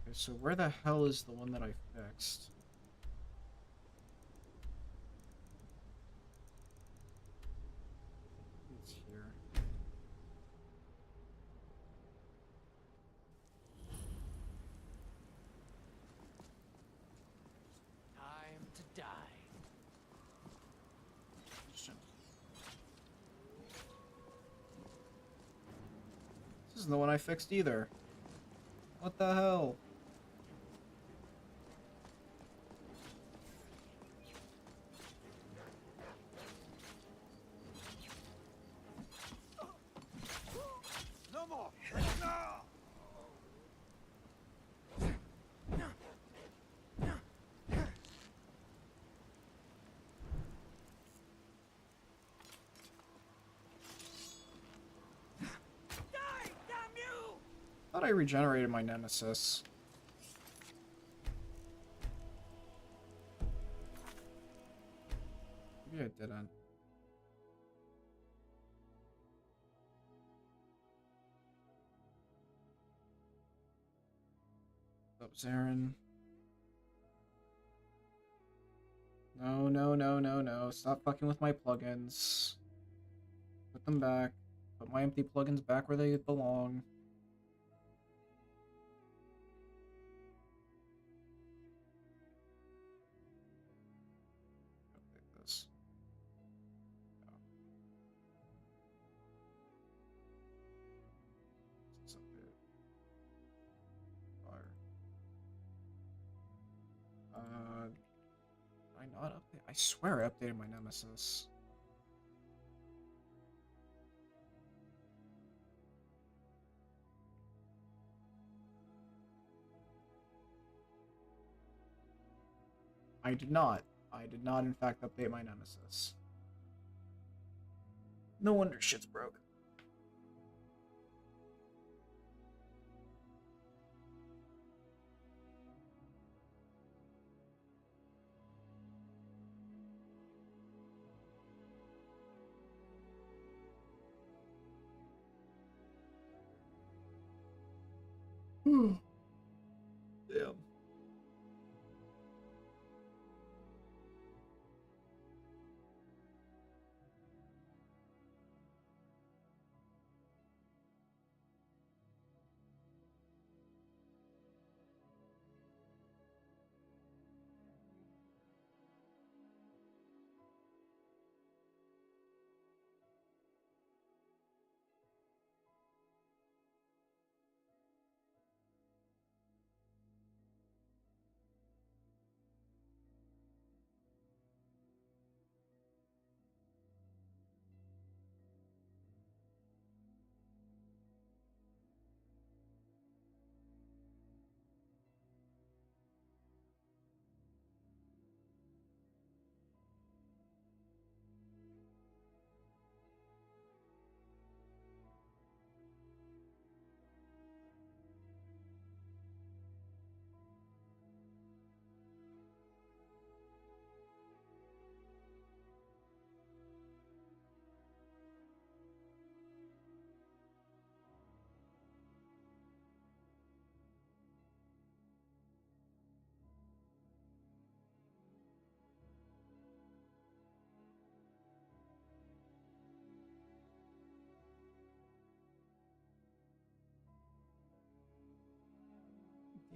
Okay, so where the hell is the one that I fixed? It's here. Time to die. This isn't the one I fixed either. What the hell? No more! No! Die, damn you! Thought I regenerated my nemesis. Maybe I didn't. What's up, Zarin? No, no, no, no, no. Stop fucking with my plugins. Put them back. Put my empty plugins back where they belong. Update this. No. Let's update. Fire. Did I not update? I swear I updated my nemesis. I did not. I did not, in fact, update my nemesis. No wonder shit's broke. Damn.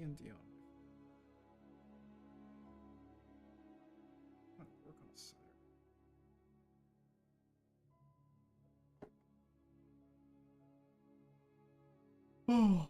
D&D on my phone. I'm gonna work on a Saturday. Oh.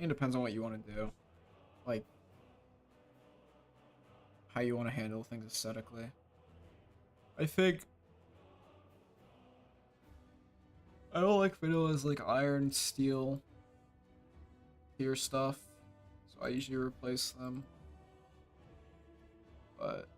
It depends on what you want to do. Like, how you want to handle things aesthetically. I think I don't like vanillas like iron, steel, tier stuff, so I usually replace them. But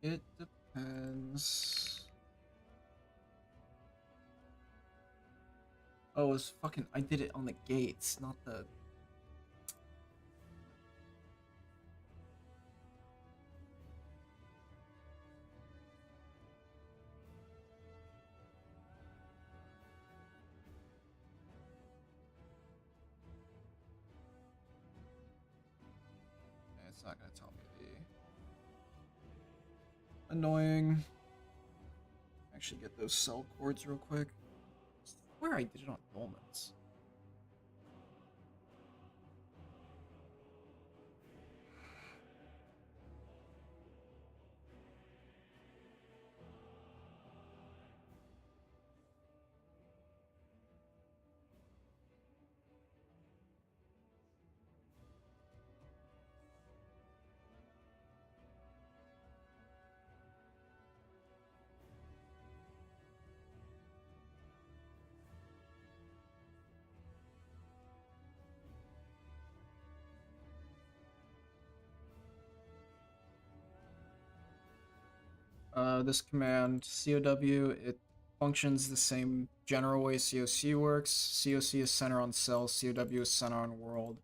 it depends. Oh, it's fucking. I did it on the gates, not the. It's not gonna tell me the. Annoying. Actually, get those cell cords real quick. Where I did it on Dolmens. This command, COW, it functions the same general way COC works. COC is center on cell, COW is center on world.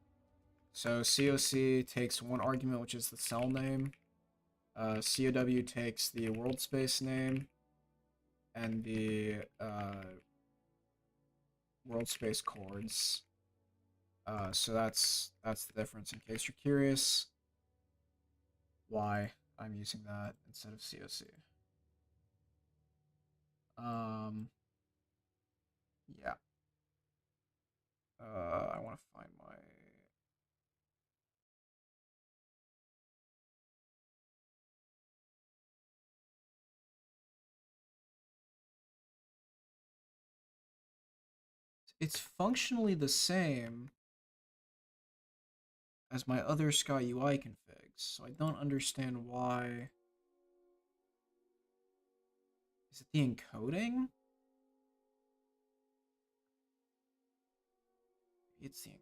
So COC takes one argument, which is the cell name. COW takes the world space name and the world space chords. So that's the difference. In case you're curious, why I'm using that instead of COC. Yeah. I want to find my. It's functionally the same as my other Sky UI configs, so I don't understand why. Is it the encoding? It's the encoding.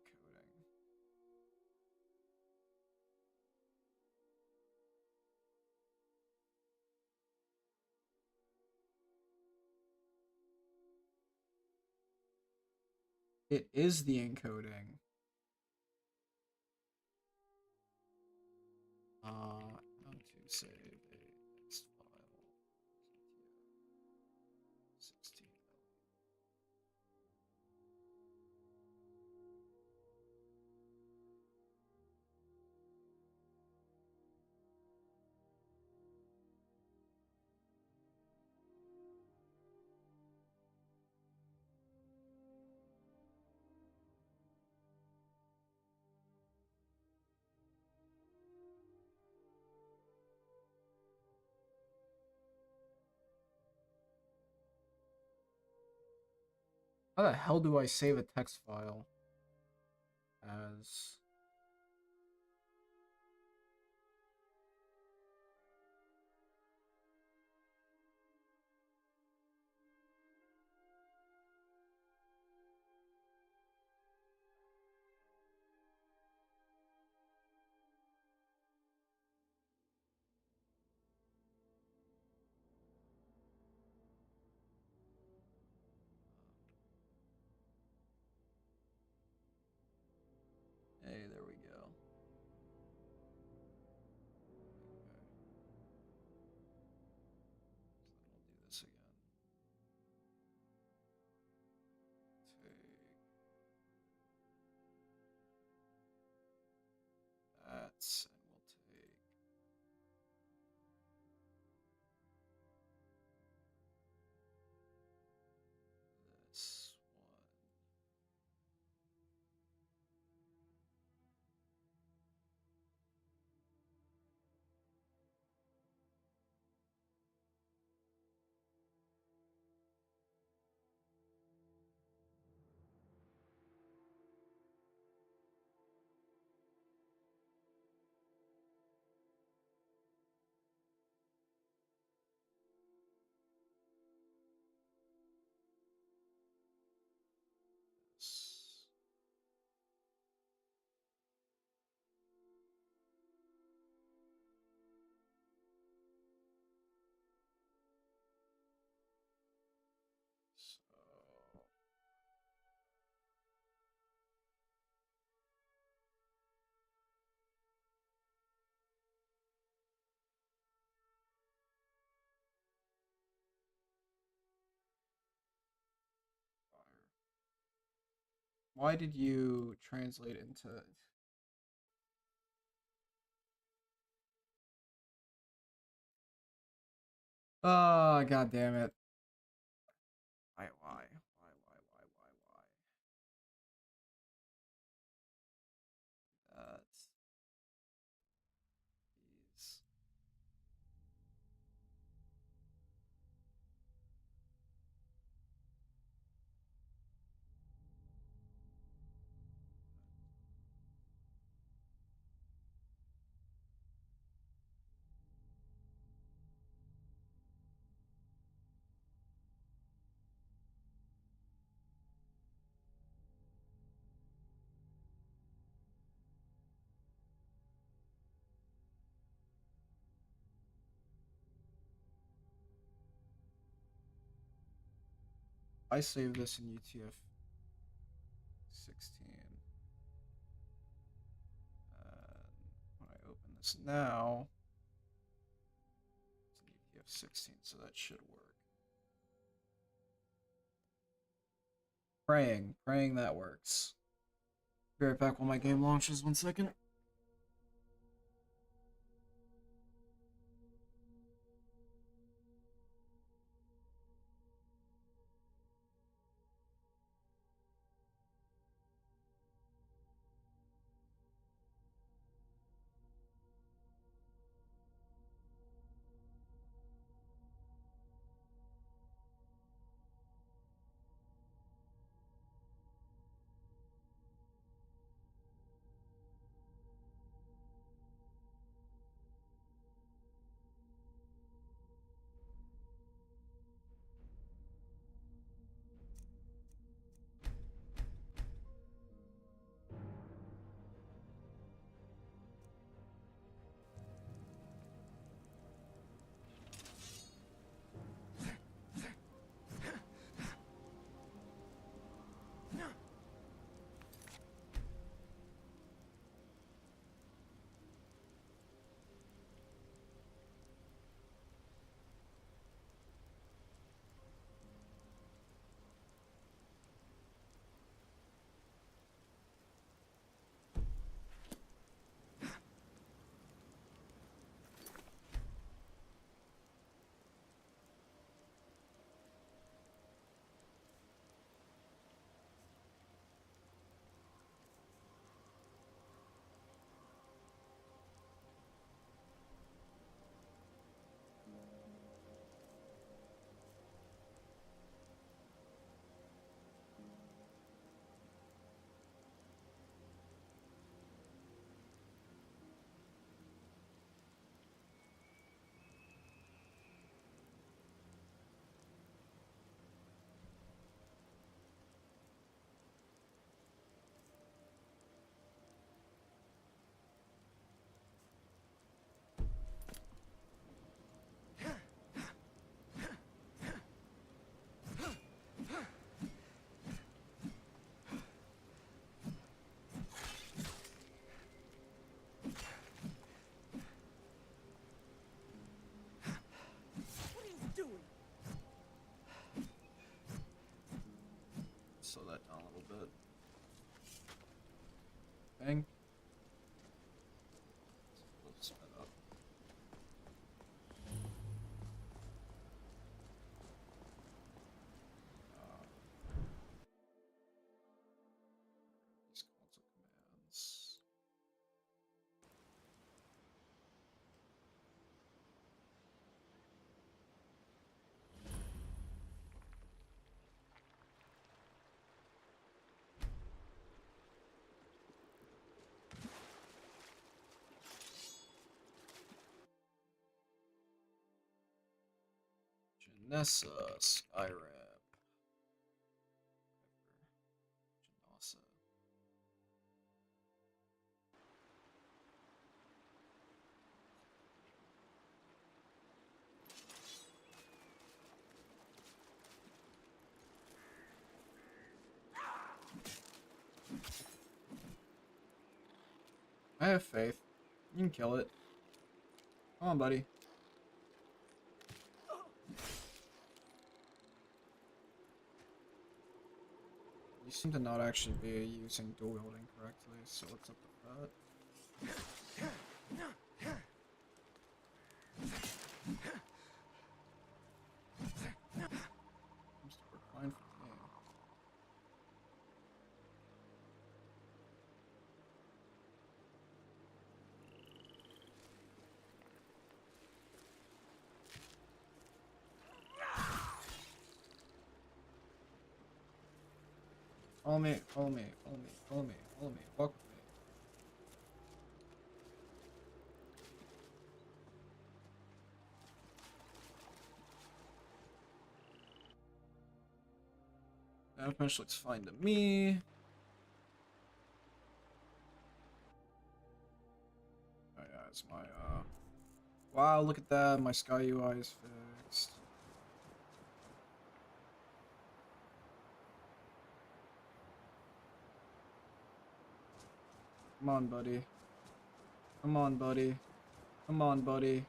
It is the encoding. How to save a text file. 16. How the hell do I save a text file as... Hey, there we go. Okay. So then we'll do this again. Take that, and we'll take this one. This. So fire. Why did you translate into... Oh, god damn it. Why? That's these. I saved this in UTF 16. When I open this now, it's an UTF 16, so that should work. Praying that works. Be right back while my game launches. 1 second. slow that down a little bit. Bang. Sped up. These console commands. Janessa, Skyrim. Janassa. I have faith. You can kill it. Come on, buddy. You seem to not actually be using dual wielding correctly, so what's up with that? Seems to work fine for me. Follow me, follow me, follow me, follow me, follow me, walk with me. That bench looks fine to me. Oh yeah, it's my wow, look at that, my Sky UI is fixed. Come on, buddy. Come on, buddy. Come on, buddy.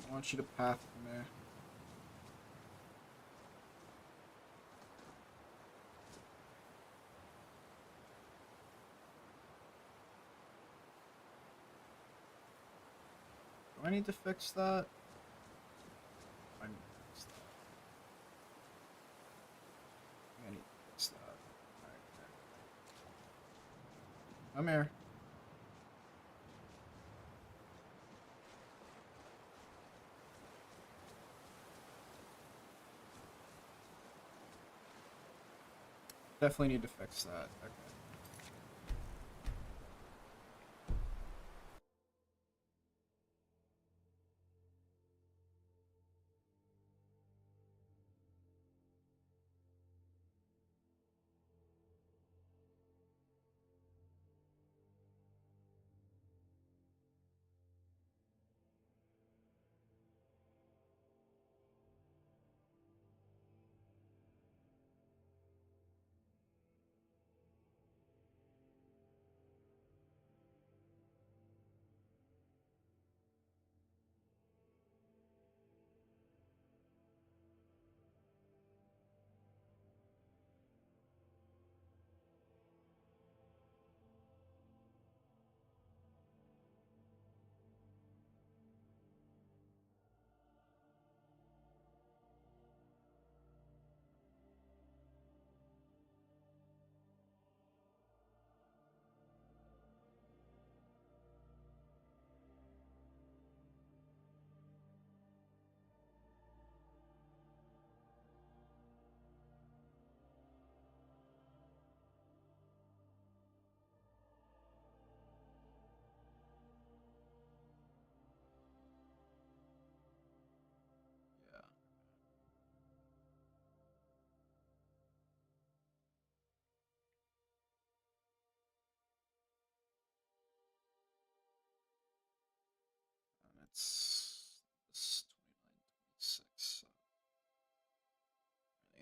I want you to path for me. Do I need to fix that? I need to fix that. I need to fix that. Alright, okay. Come here. Definitely need to fix that. Okay.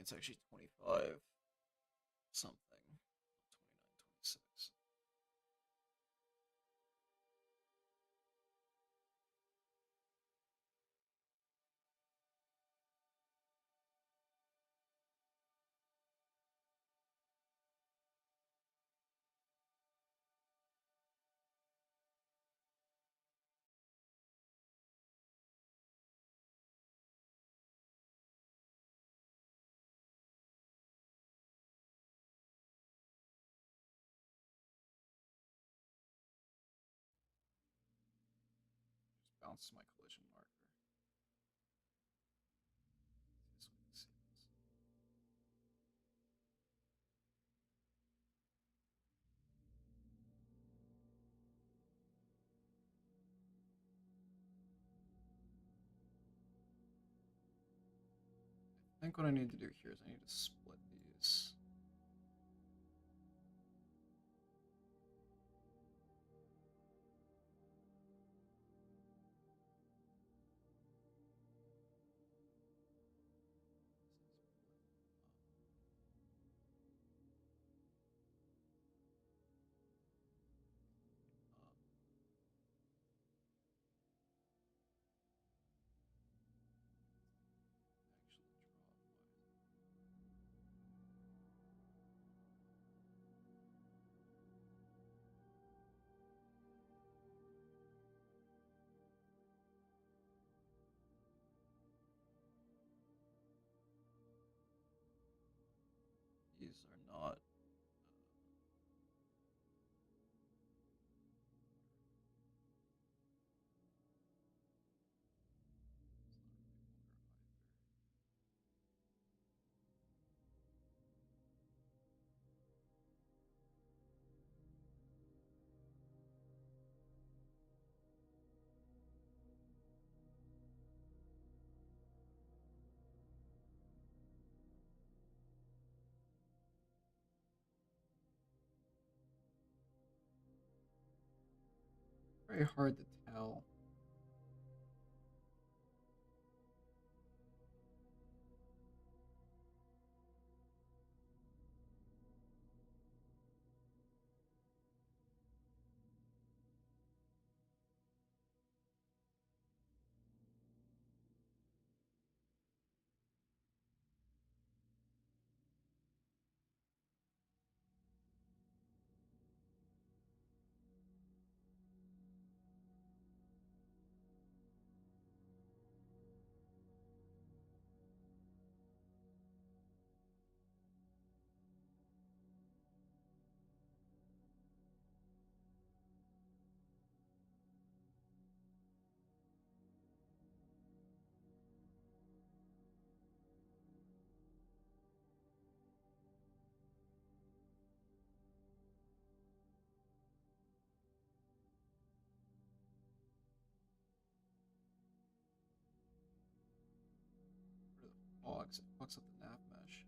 it's actually 25 something. 29, 26. Just bounces my collision marker. Easiest way to see this. I think what I need to do here is I need to split these. Actually draw. These are not. Very hard to tell. What are the fogs? It fucks up the nav mesh.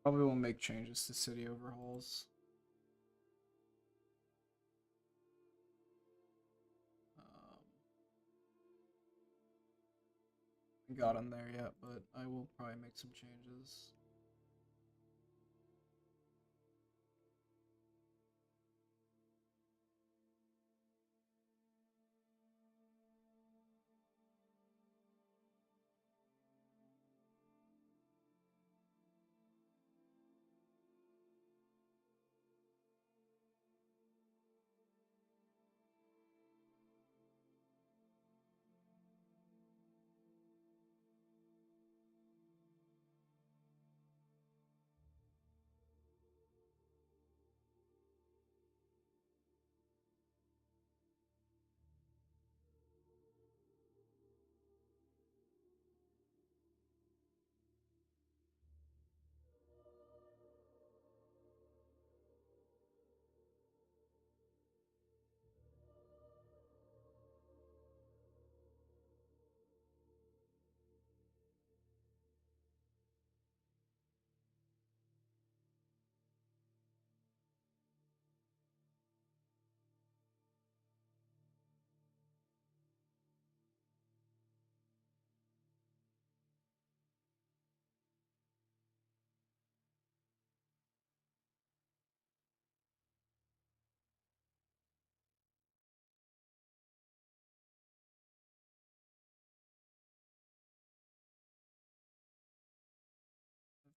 Probably will make changes to city overhauls. Got him there yet, but I will probably make some changes.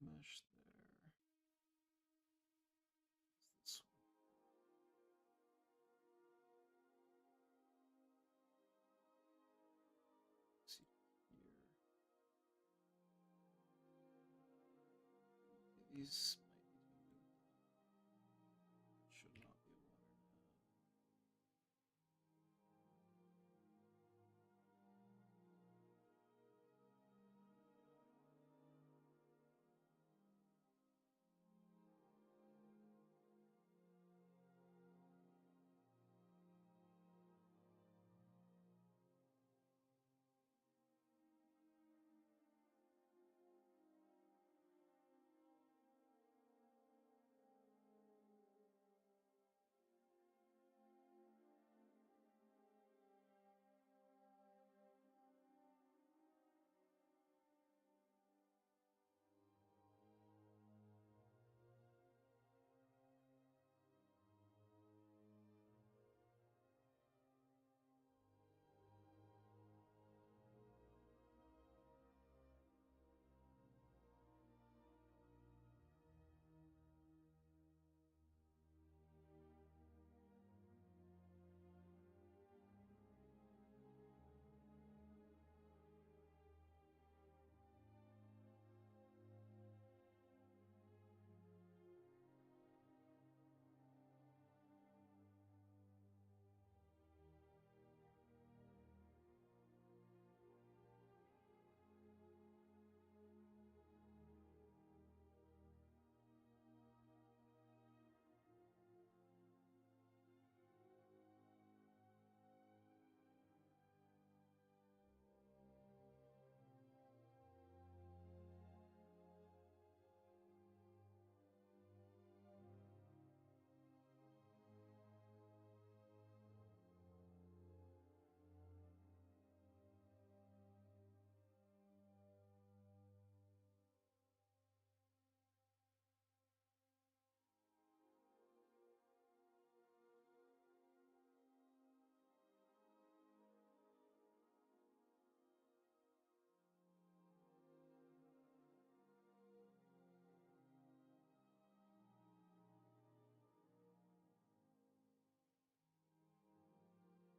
Mesh there. This one. See here. These should not be water now.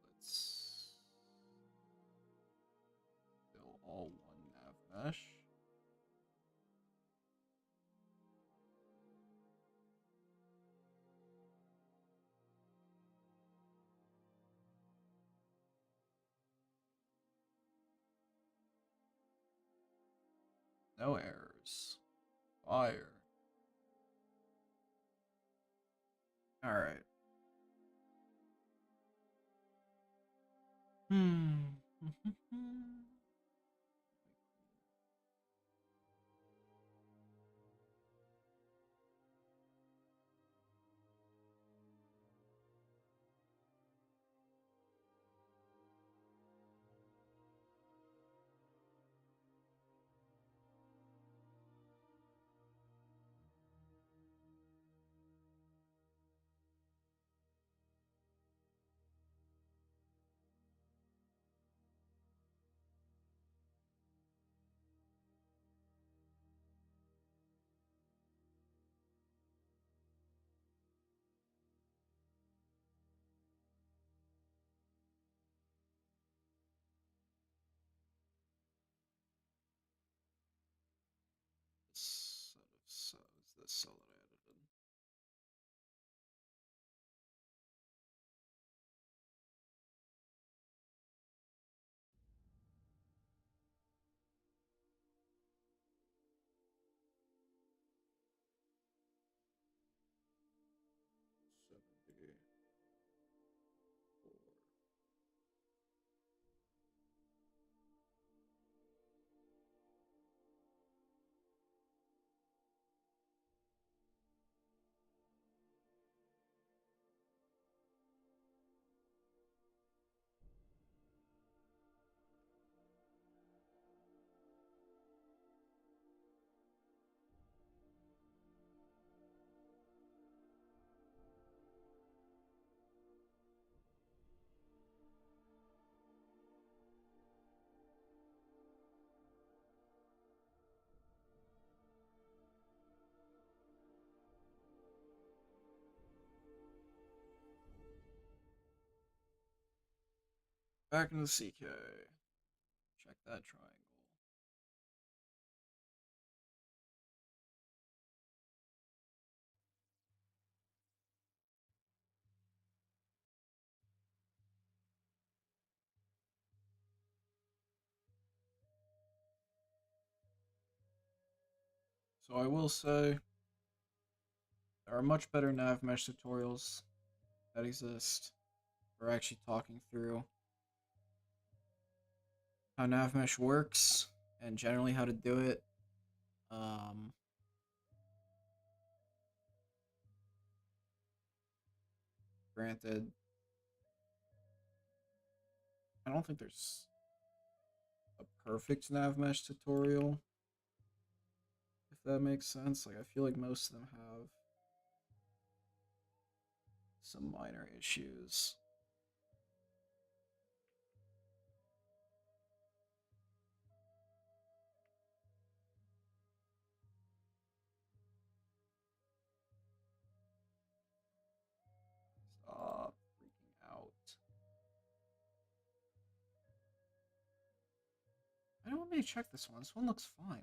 Let's fill all one nav mesh. No errors. Fire. Alright. Back into the CK. Check that triangle. So I will say there are much better nav mesh tutorials that exist for actually talking through how nav mesh works and generally how to do it. Granted, I don't think there's a perfect nav mesh tutorial, if that makes sense. Like, I feel like most of them have some minor issues. Stop freaking out. I don't want me to check this one. This one looks fine.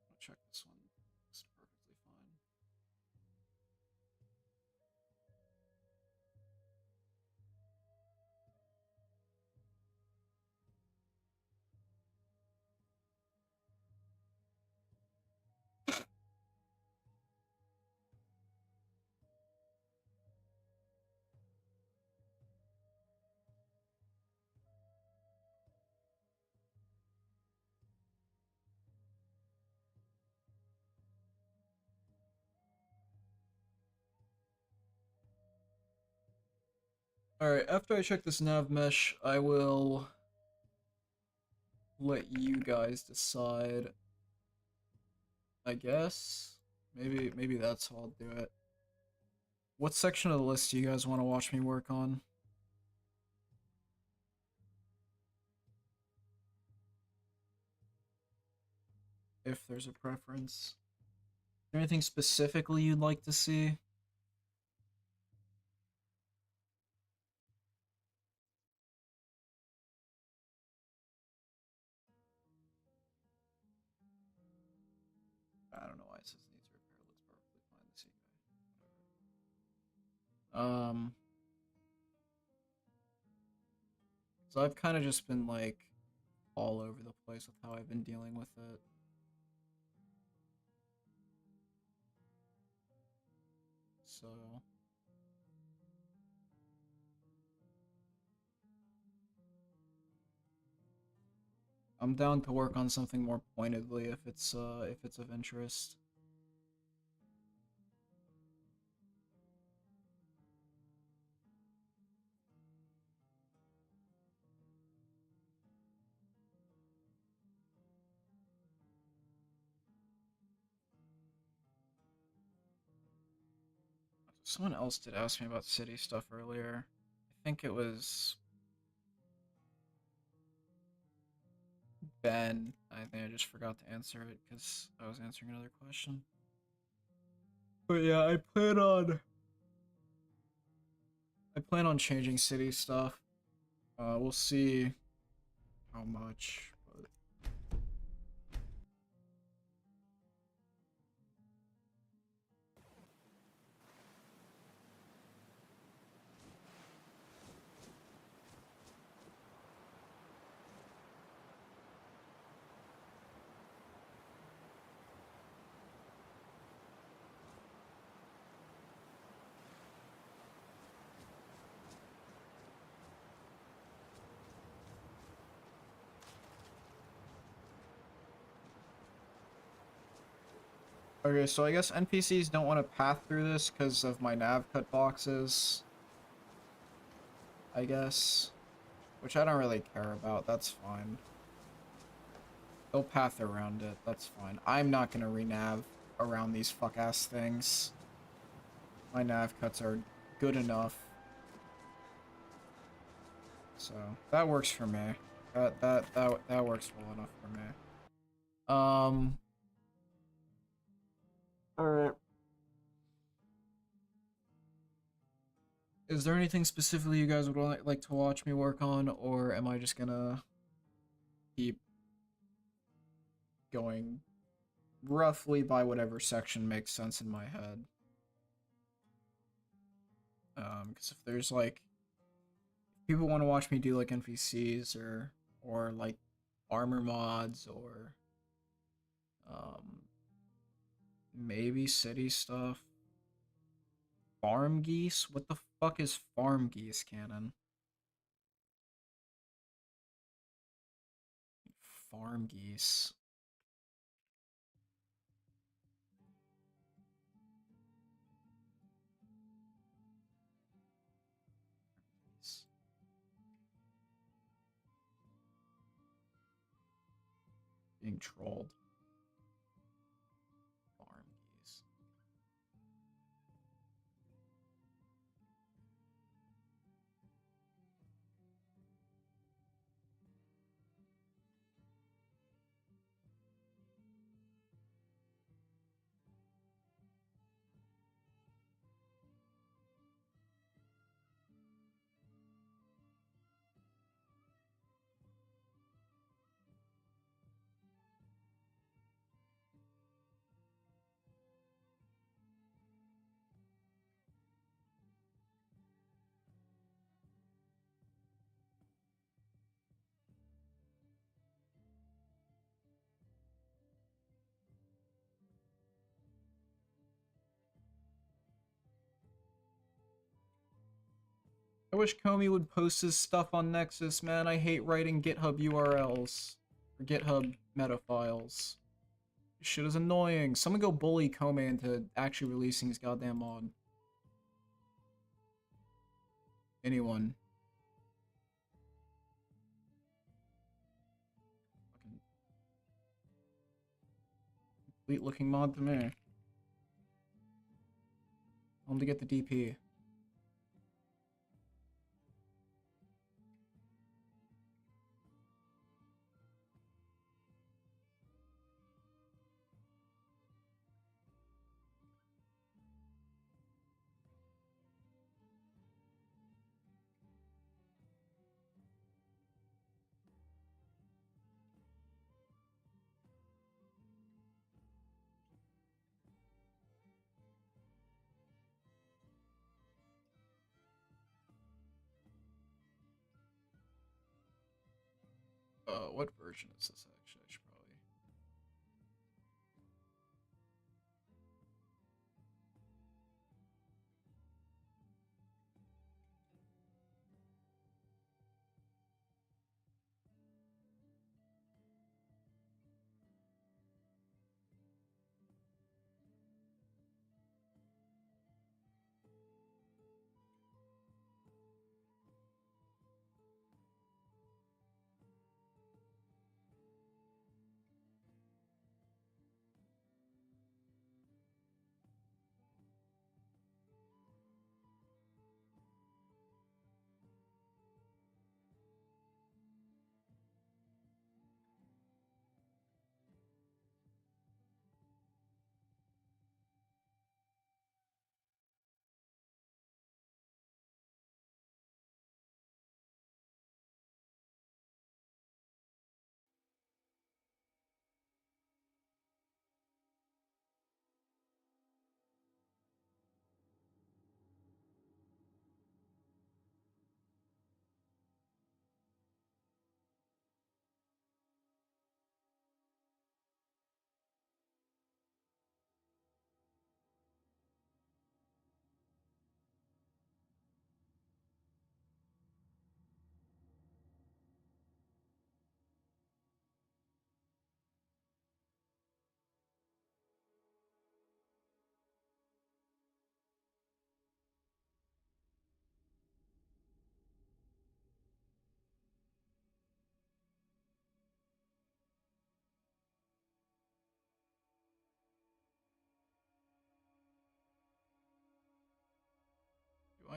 I'll check this one. It's perfectly fine. Alright, after I check this nav mesh, I will let you guys decide. I guess. Maybe that's how I'll do it. What section of the list do you guys want to watch me work on? If there's a preference. Is there anything specifically you'd like to see? I don't know why it says needs repair. Looks perfectly fine. The CK. Whatever. So I've kind of just been like all over the place with how I've been dealing with it. So I'm down to work on something more pointedly if it's of interest. Someone else did ask me about city stuff earlier. I think it was Ben. I think I just forgot to answer it because I was answering another question. But yeah, I plan on changing city stuff. We'll see how much, but Okay, so I guess NPCs don't want to path through this because of my nav cut boxes. I guess. Which I don't really care about, that's fine. They'll path around it, that's fine. I'm not gonna re-nav around these fuck-ass things. My nav cuts are good enough. So, that works for me. That works well enough for me. Alright. Is there anything specifically you guys would like to watch me work on, or am I just gonna keep going roughly by whatever section makes sense in my head? Because if there's like, if people want to watch me do like NPCs or like armor mods or maybe city stuff. Farm geese? What the fuck is farm geese canon? Farm geese. Being trolled. Farm geese. I wish Comey would post his stuff on Nexus, man. I hate writing GitHub URLs. Or GitHub meta files. This shit is annoying. Someone go bully Comey into actually releasing his goddamn mod. Anyone. Fucking complete looking mod to me. Home to get the DP. What version is this actually? I should probably...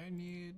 I need.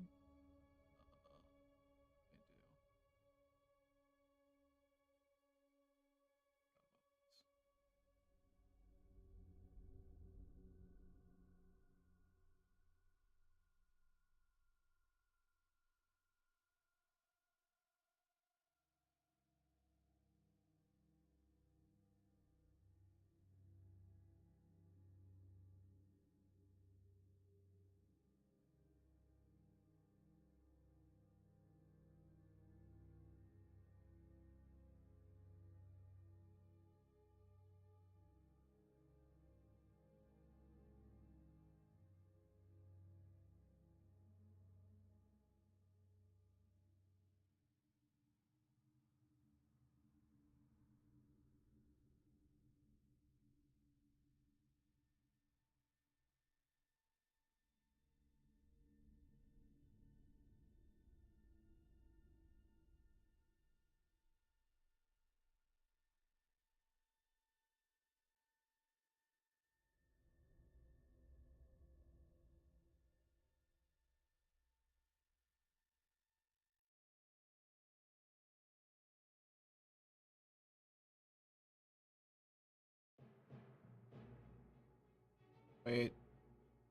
I do. Wait,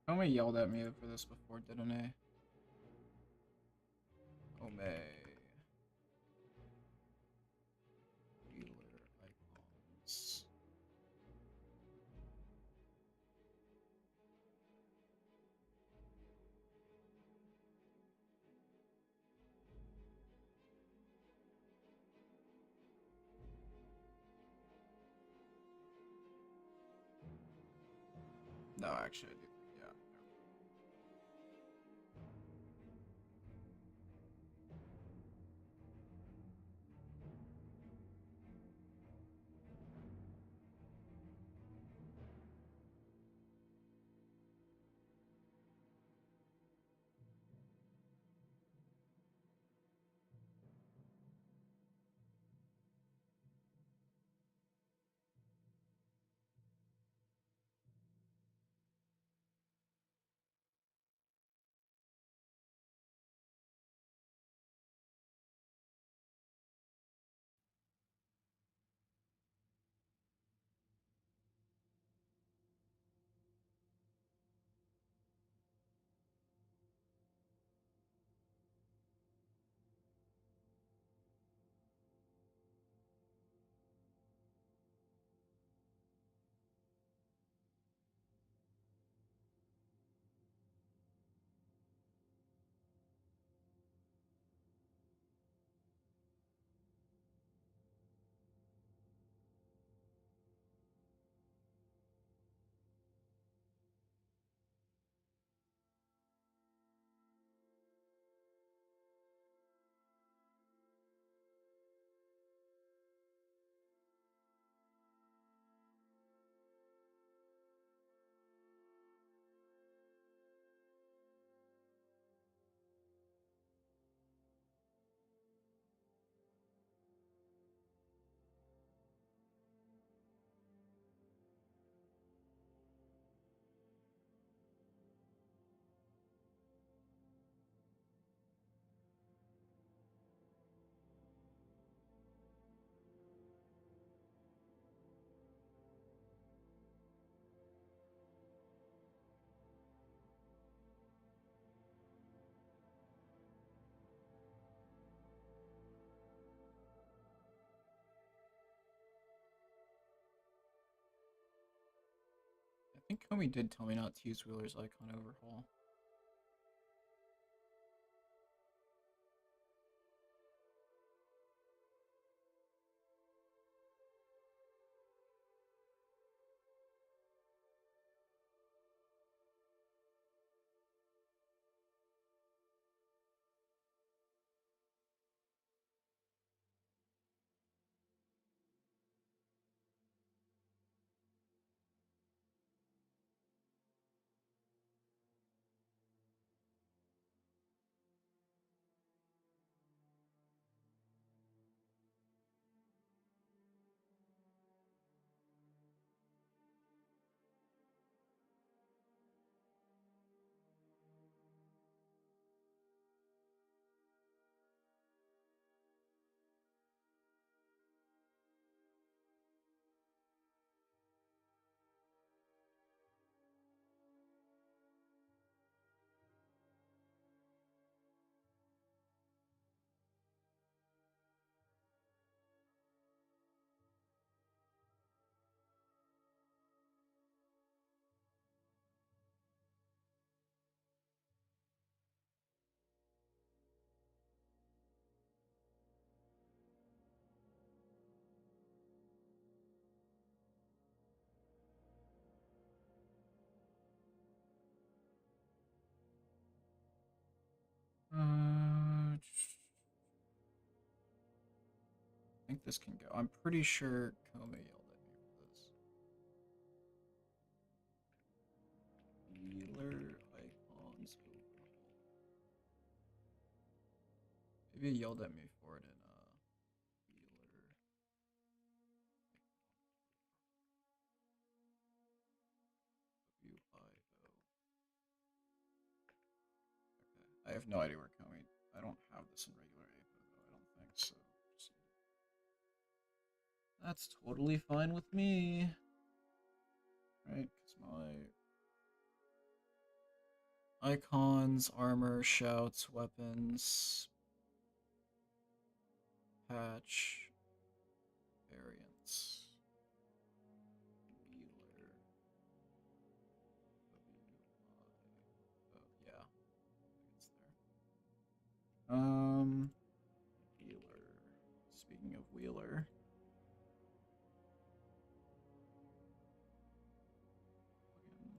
someone yelled at me for this before, didn't they? Oh, May. Wheeler icons. No, actually, I do. Yeah. I think Comey did tell me not to use Wheeler's icon overhaul. think this can go. I'm pretty sure Koma yelled at me for this. Healer icons overhaul. Maybe he yelled at me for it in healer. WIO. Okay. I have no idea where Koma. I don't have this in regular APO though. I don't think so. That's totally fine with me. Right? Because my icons, armor, shouts, weapons, patch, variants, healer, oh yeah, it's there. Wheeler. Speaking of Wheeler. Plugins, menu.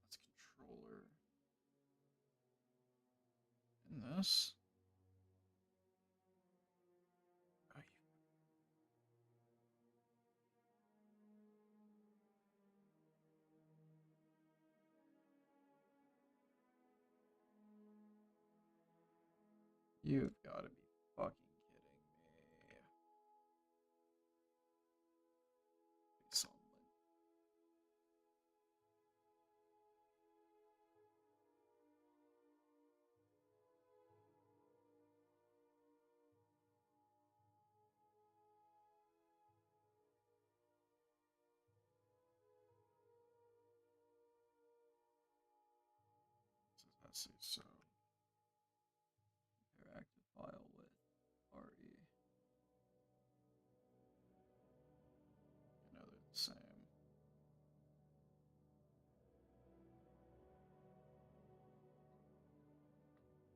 That's controller. In this. Oh, you've got to be fucking kidding me. Face on lint. Let's see, so interactive file with RE. I know they're the same.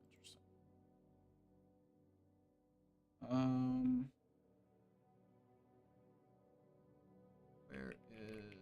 Interesting. Where is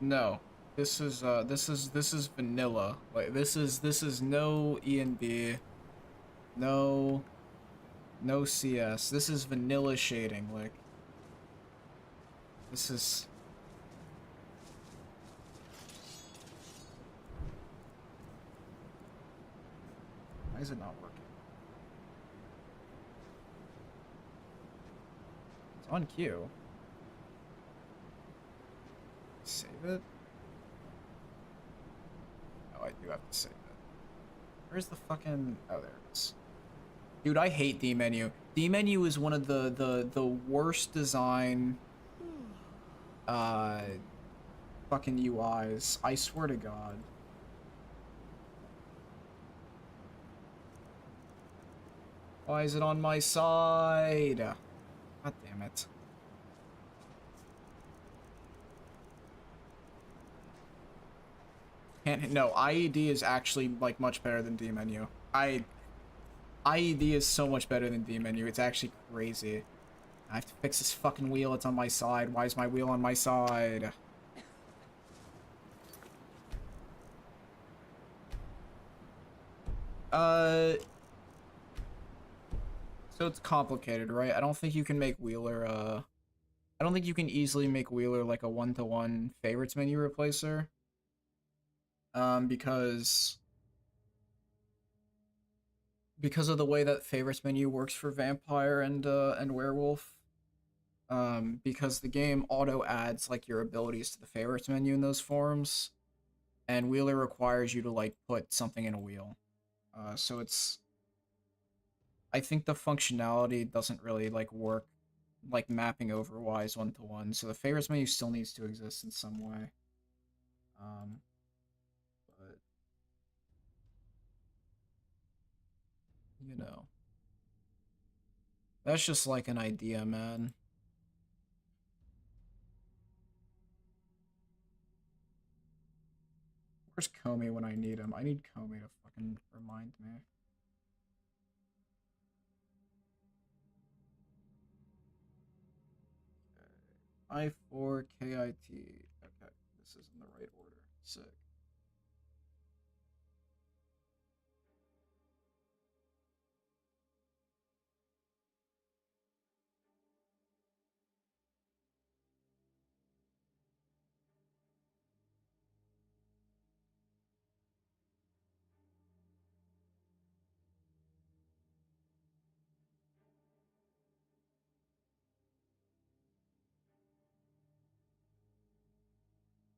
No. This is vanilla. Like this is no E&D. No CS. This is vanilla shading, like this is why is it not working? It's on cue. Save it? Oh, I do have to save it. Where's the fucking oh there it is. Dude, I hate D menu. D menu is one of the worst design fucking UIs. I swear to God. Why is it on my side? God damn it. No, IED is actually like much better than D menu. IED is so much better than D menu. It's actually crazy. I have to fix this fucking wheel. It's on my side. Why is my wheel on my side? So it's complicated, right? I don't think you can make Wheeler, I don't think you can easily make Wheeler like a one-to-one favorites menu replacer. Because of the way that favorites menu works for vampire and werewolf. Because the game auto adds like your abilities to the favorites menu in those forms, and Wheeler requires you to like put something in a wheel. So it's I think the functionality doesn't really like work like mapping overwise one-to-one. So the favorites menu still needs to exist in some way. But you know, that's just like an idea, man. Where's Comey when I need him? I need Comey to fucking remind me. I4 KIT. Okay, this is in the right order. Sick.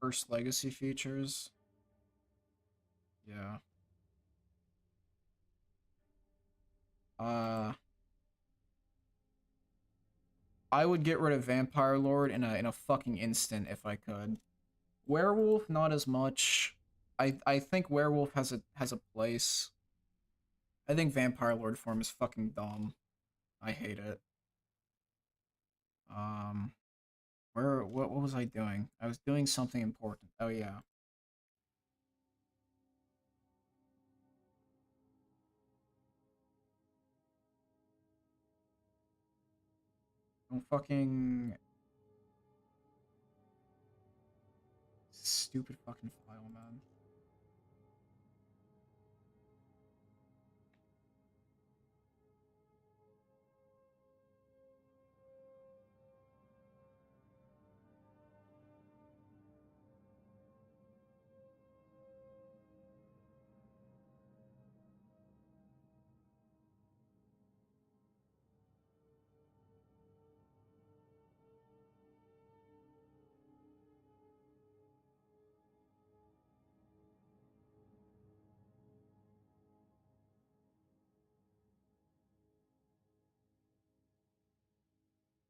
First legacy features. Yeah. Uh I would get rid of Vampire Lord in a fucking instant if I could. Werewolf, not as much. I think Werewolf has a place. I think Vampire Lord form is fucking dumb. I hate it. Um what was I doing? I was doing something important. Oh yeah. Don't fucking stupid fucking file, man.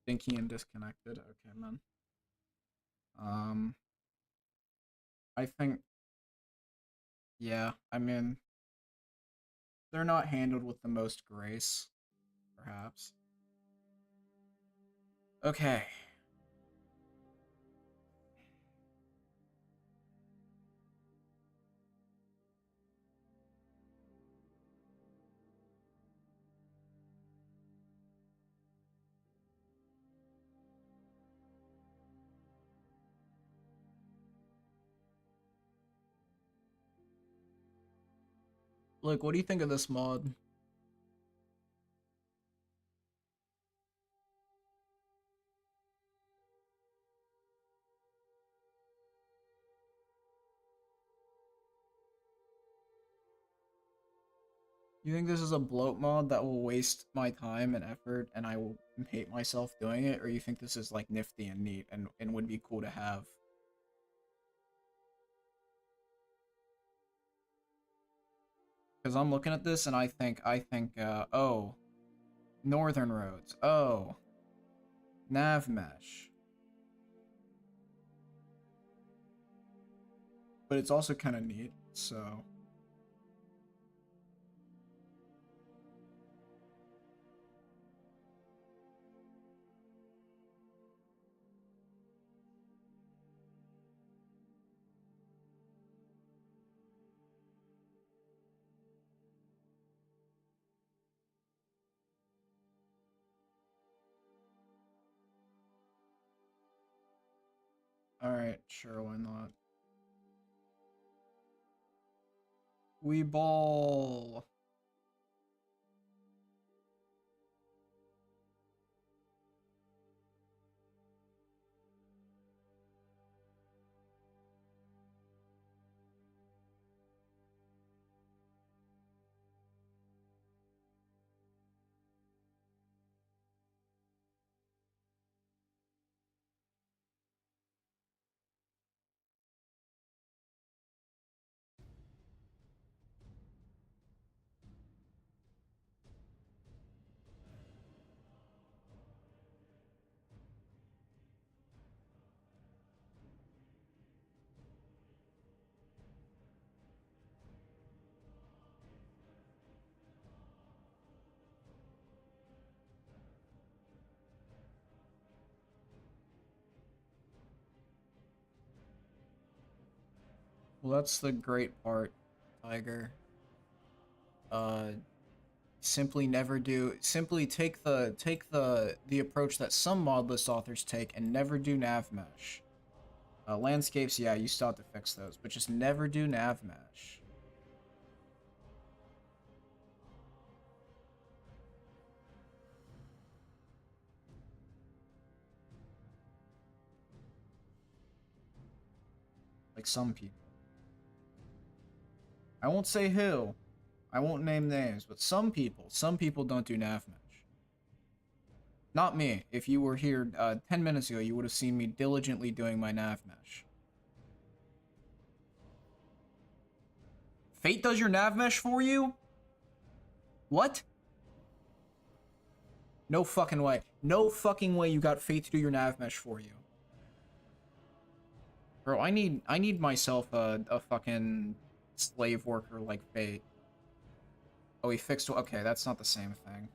Thinking and disconnected. Okay, man. Um I think yeah, I mean they're not handled with the most grace, perhaps. Okay. Look, what do you think of this mod? You think this is a bloat mod that will waste my time and effort and I will hate myself doing it, or you think this is like nifty and neat and would be cool to have? Because I'm looking at this and I think, oh, Northern Roads, oh, nav mesh. But it's also kind of neat, so... Alright, sure, why not? We ball! Well, that's the great part, Tiger. Simply never do. Simply take the approach that some Modlist authors take and never do nav mesh. Landscapes, yeah, you still have to fix those, but just never do nav mesh. Like some people. I won't say who. I won't name names, but some people don't do nav mesh. Not me. If you were here 10 minutes ago, you would have seen me diligently doing my nav mesh. Fate does your nav mesh for you? What? No fucking way. No fucking way you got Fate to do your nav mesh for you. Bro, I need myself a fucking slave worker like Fate. Oh, he fixed... Okay, that's not the same thing.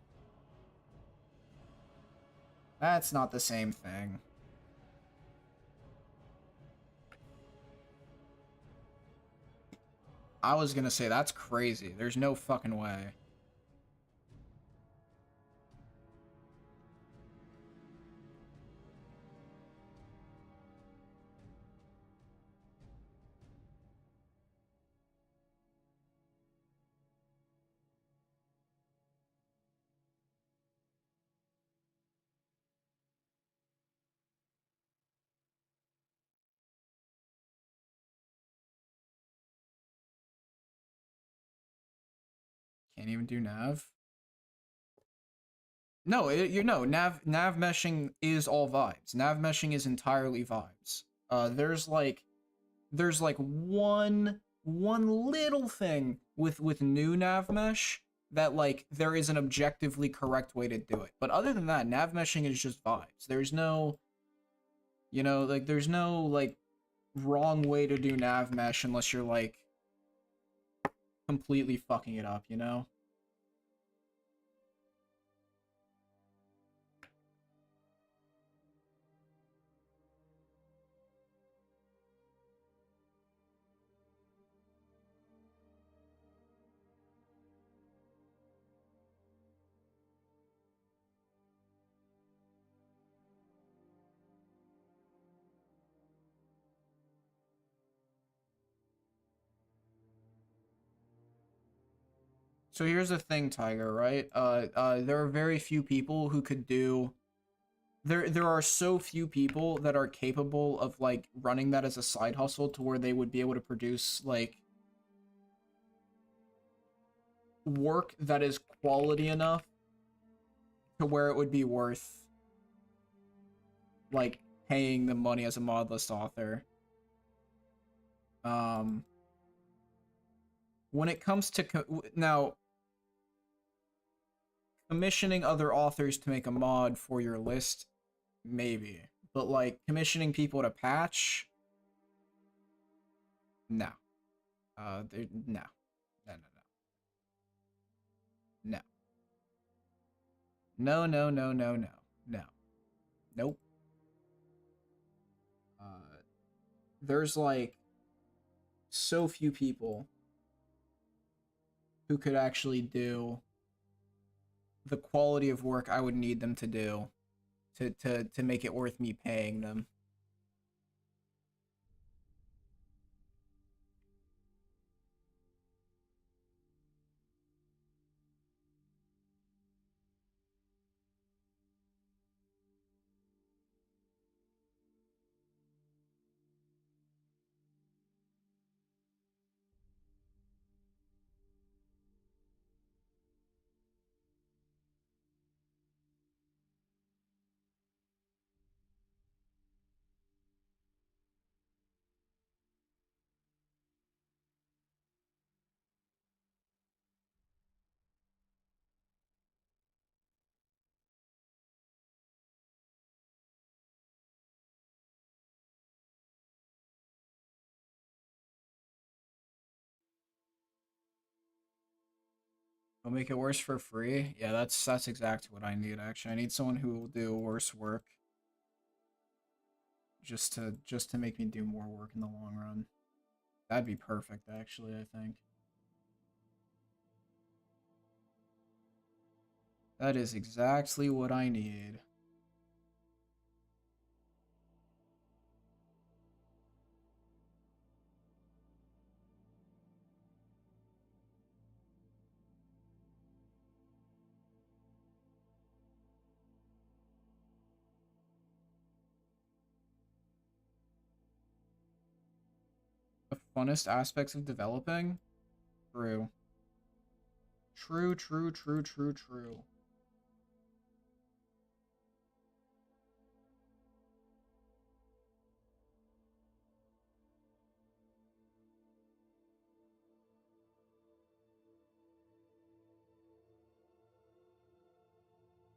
That's not the same thing. I was gonna say, that's crazy. There's no fucking way. Can't even do nav? No, nav meshing is all vibes. Nav meshing is entirely vibes. There's like one little thing with new nav mesh that like there is an objectively correct way to do it. But other than that, nav meshing is just vibes. There's no, like there's no like wrong way to do nav mesh unless you're like completely fucking it up, you know? So here's the thing, Tiger, right? There are very few people who could do. There are so few people that are capable of like running that as a side hustle to where they would be able to produce like work that is quality enough to where it would be worth like paying the money as a Modlist author. When it comes to now commissioning other authors to make a mod for your list, maybe, but like commissioning people to patch, no. No, no, no, no, no, no, no, no, no, nope. There's like so few people who could actually do the quality of work I would need them to do to make it worth me paying them. I'll make it worse for free. Yeah, that's exactly what I need. Actually, I need someone who will do worse work, just to make me do more work in the long run. That'd be perfect. Actually, I think that is exactly what I need. The funnest aspects of developing? True. True, true, true, true, true.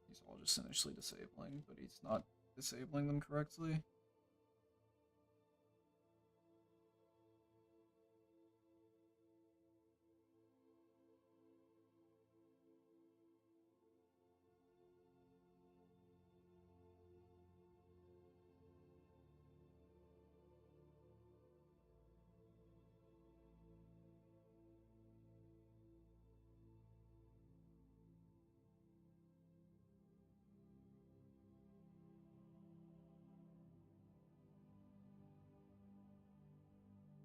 He's all just initially disabling, but he's not disabling them correctly.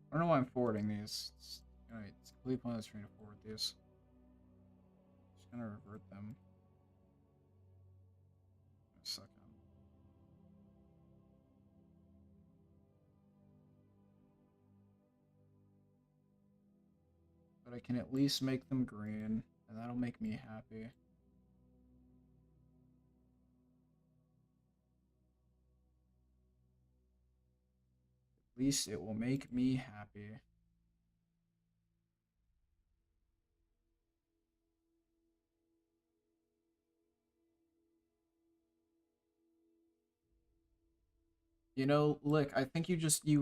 I don't know why I'm forwarding these. Alright, it's completely pointless for me to forward these. Just gonna revert them. In a second. But I can at least make them green, and that'll make me happy. At least it will make me happy. You know, look, I think you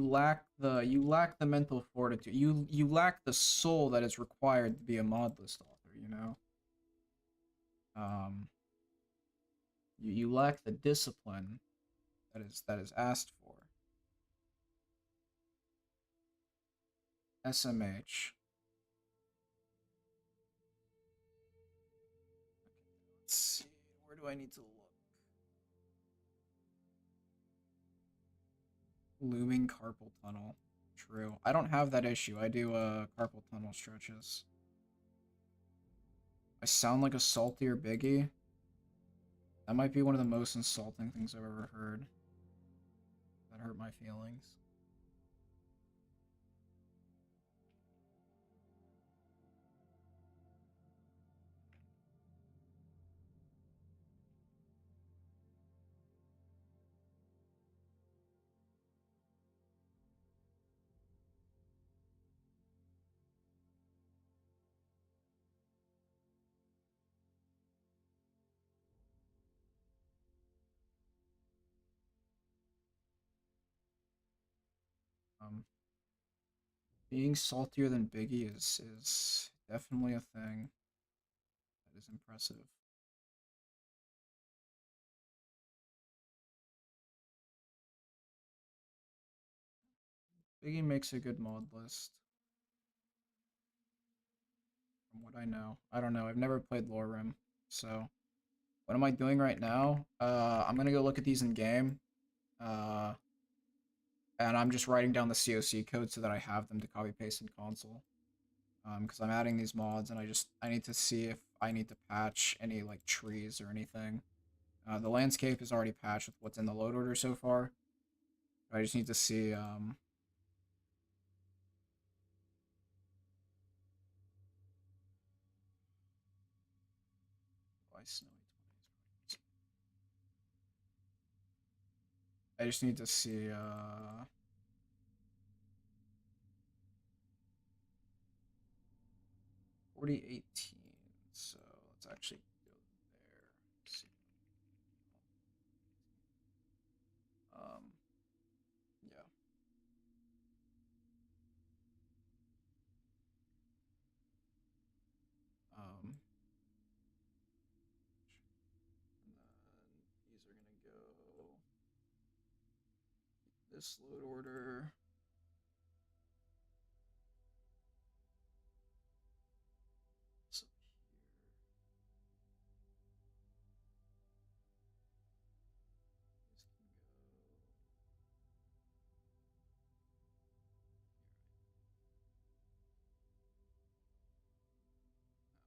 lack the mental fortitude. You lack the soul that is required to be a Modlist author, you know? Um you lack the discipline that is asked for. SMH. Let's see, where do I need to look? Looming carpal tunnel. True. I don't have that issue. I do carpal tunnel stretches. I sound like a saltier Biggie. That might be one of the most insulting things I've ever heard. That hurt my feelings. Being saltier than Biggie is definitely a thing that is impressive. Biggie makes a good mod list. From what I know. I don't know. I've never played Lore Rim. So, what am I doing right now? I'm gonna go look at these in game. Uh, and I'm just writing down the COC code so that I have them to copy paste in console. Because I'm adding these mods and I need to see if I need to patch any like trees or anything. The landscape is already patched with what's in the load order so far. I just need to see why snowy 20s. I just need to see 4018. So let's actually go there. See. Yeah. Um, and then these are gonna go this load order. This up here. This can go.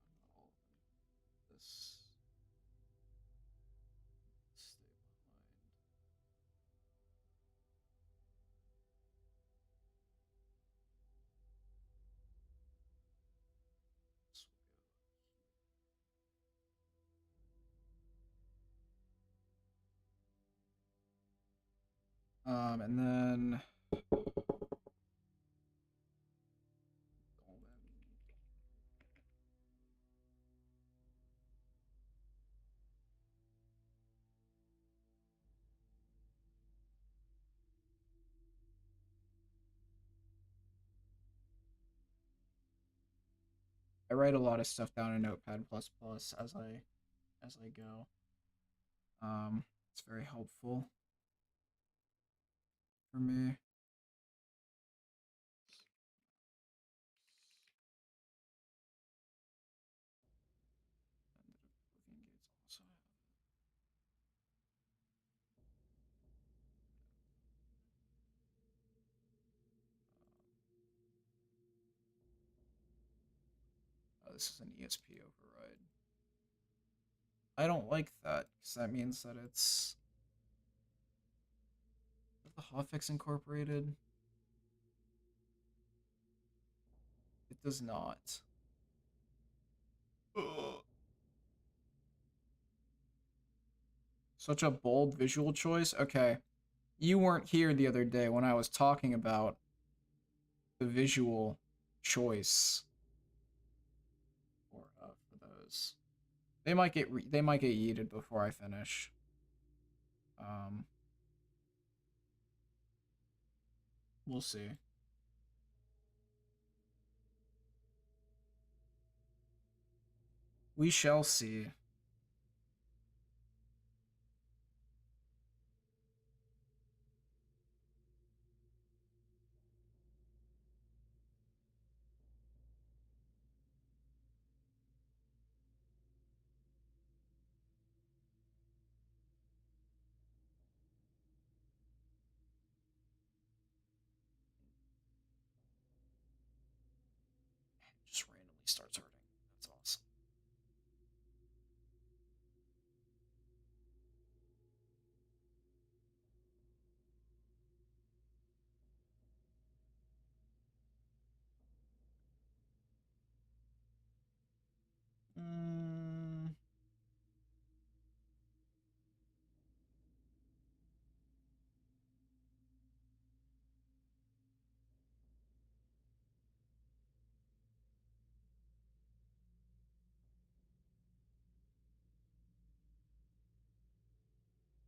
No, not all of them. This stay behind. This will go. And then Golden. I write a lot of stuff down in Notepad++ as I go. It's very helpful for me. And the gates also have. Oh, this is an ESP override. I don't like that because that means that it's the hotfix incorporated. It does not. Ugh. Such a bold visual choice. Okay, you weren't here the other day when I was talking about the visual choice for those. They might get yeeted before I finish. Um, we'll see. We shall see. It just randomly starts hurting. That's awesome.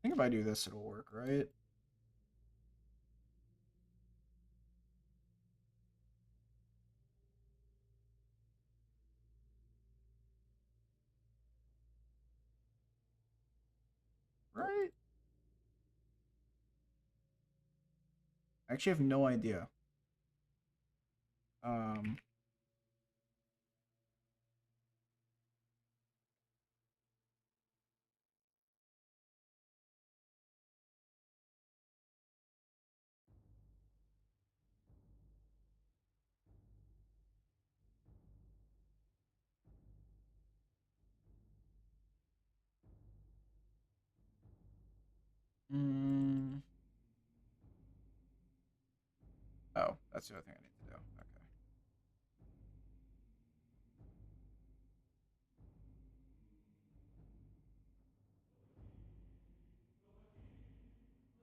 think if I do this, it'll work, right? Right? I actually have no idea. Um, mm, oh, that's the other thing I need to do. Okay.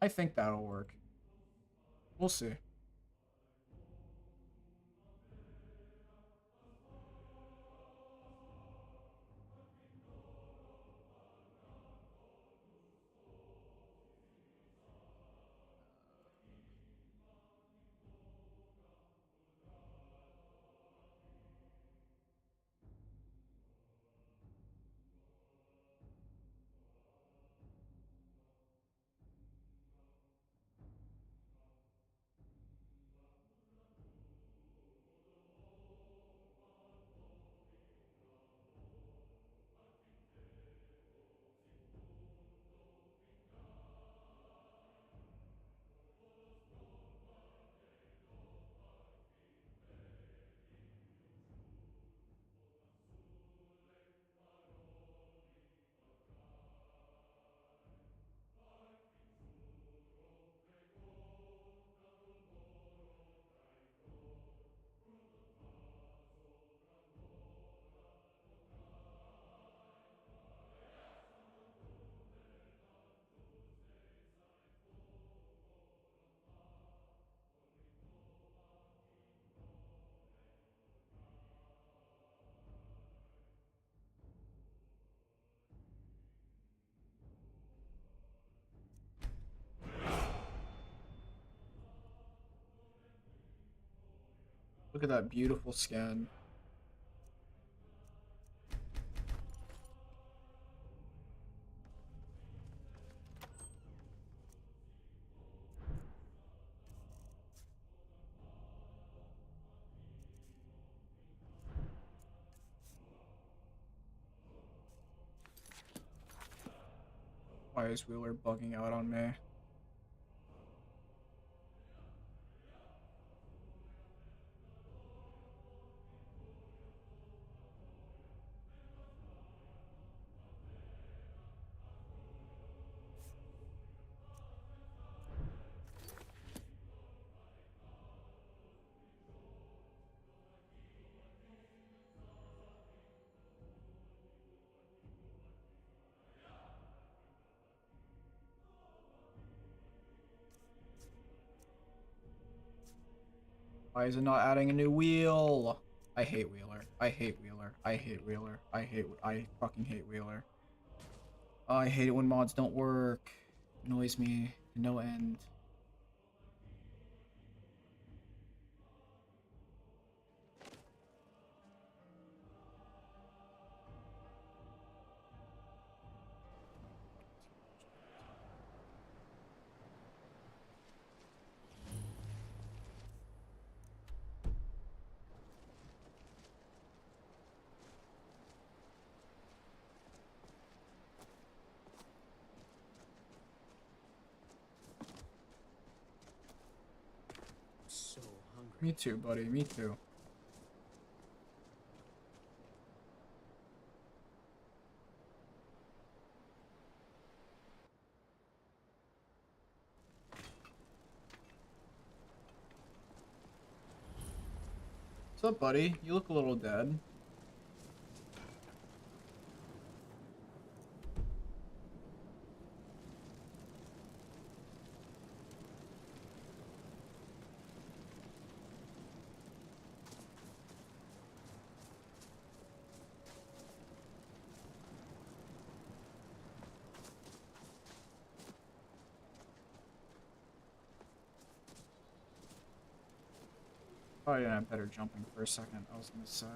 I think that'll work. We'll see. Look at that beautiful skin. Why is Wheeler bugging out on me? Why is it not adding a new wheel? I hate Wheeler. I hate Wheeler. I hate Wheeler. I fucking hate Wheeler. Oh, I hate it when mods don't work. It annoys me to no end. So hungry. Me too, buddy. Me too. What's up, buddy? You look a little dead. Oh yeah, I better jumping for a second. I was gonna say.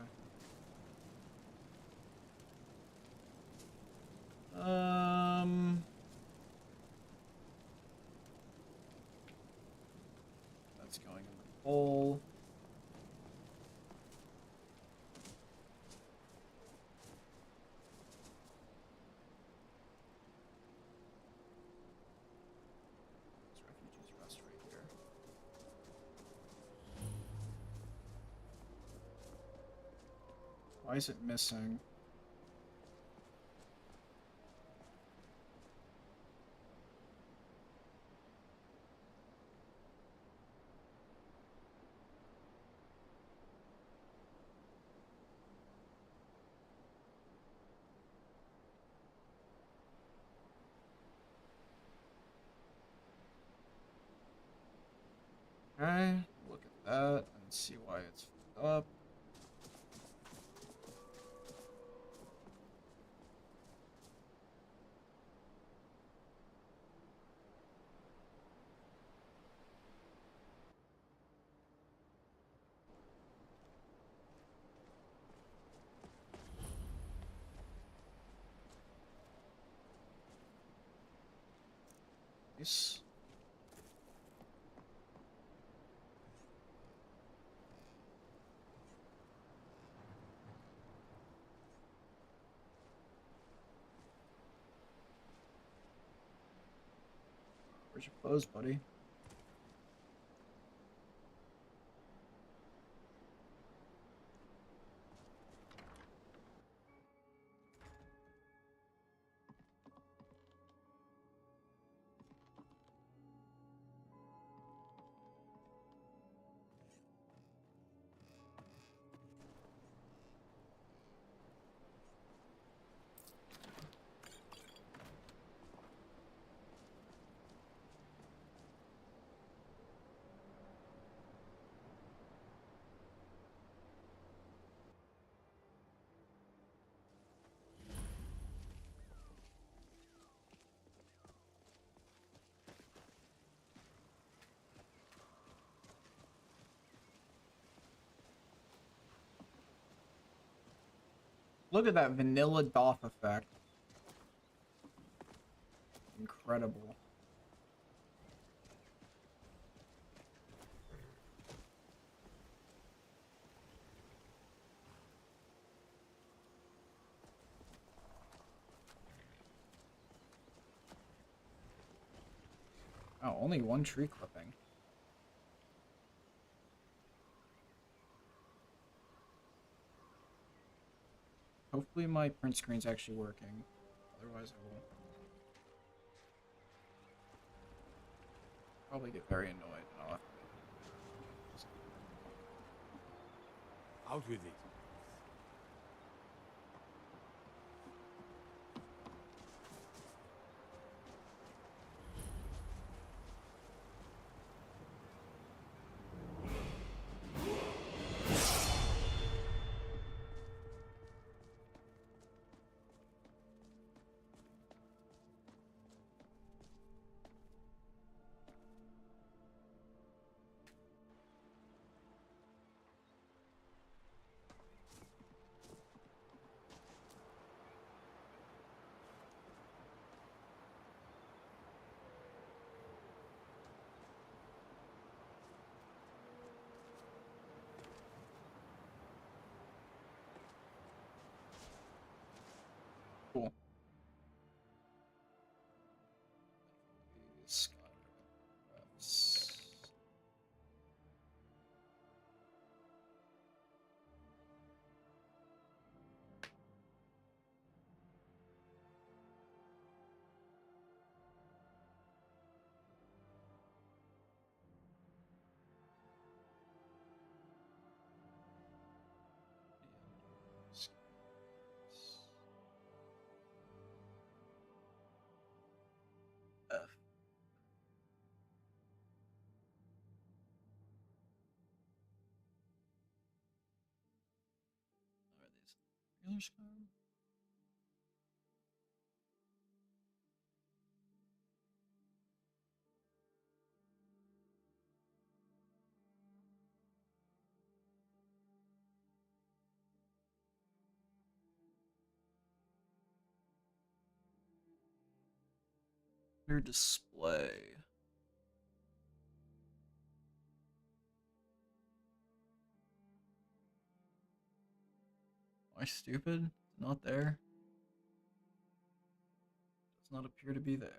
That's going in the bowl. There's refugees rest right here. Why is it missing? Okay, look at that and see why it's fucked up. Nice. Where's your clothes, buddy? Look at that vanilla doff effect. Incredible. Oh, only one tree clipping. Hopefully my print screen's actually working. Otherwise I will probably get very annoyed and I'll have to Out with it. cool. Skyrim refs. F. Are these regular Skyrim? Under display. Am I stupid? It's not there. Does not appear to be there.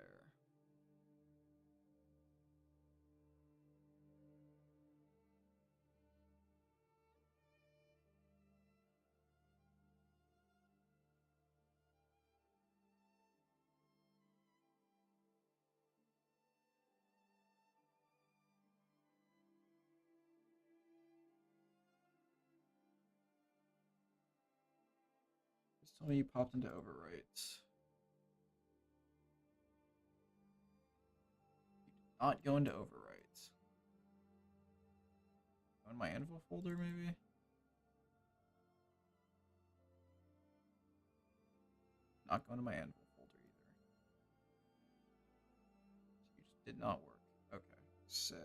Just tell me you popped into overwrite. Not go into overwrite. Go in my anvil folder, maybe? Not going to my anvil folder either. So you just did not work. Okay, sick.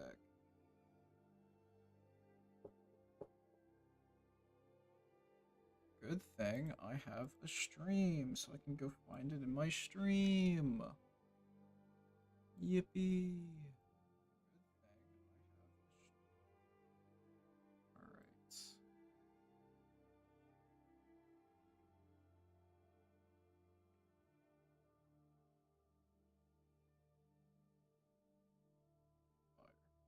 Good thing I have a stream, so I can go find it in my stream. Yippee. Good thing I have a stream. Alright. Fire. Fire.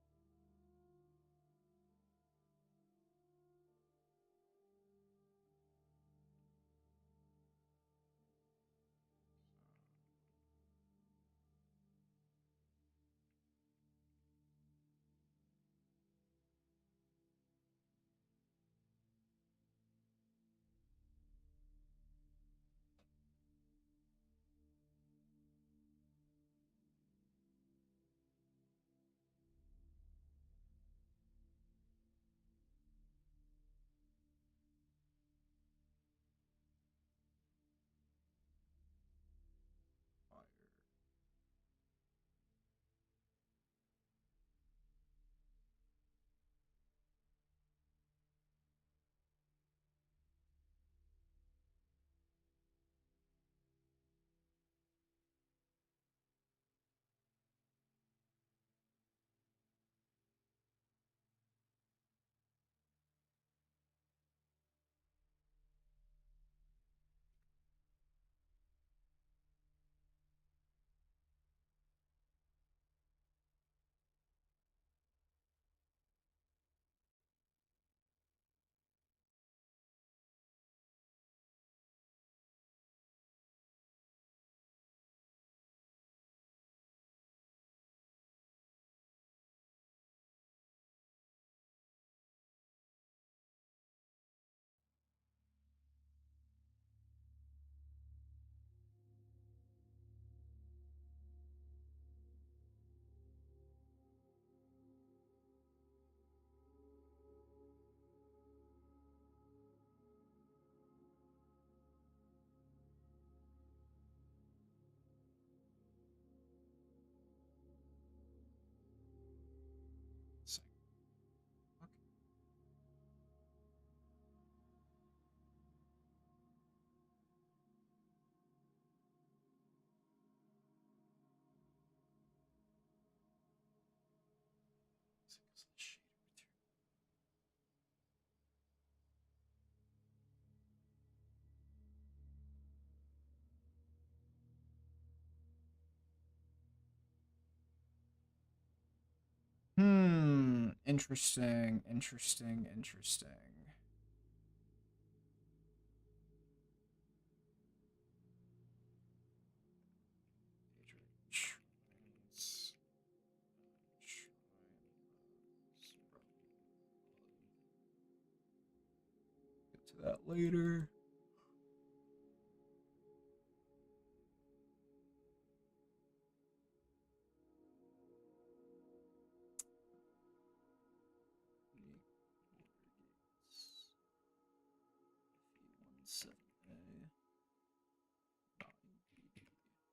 Sick. Okay. Sick as the shader material. Interesting, interesting, interesting. Shrines, get to that later. Unique border gates. Defeat 1-7A. 9B. What's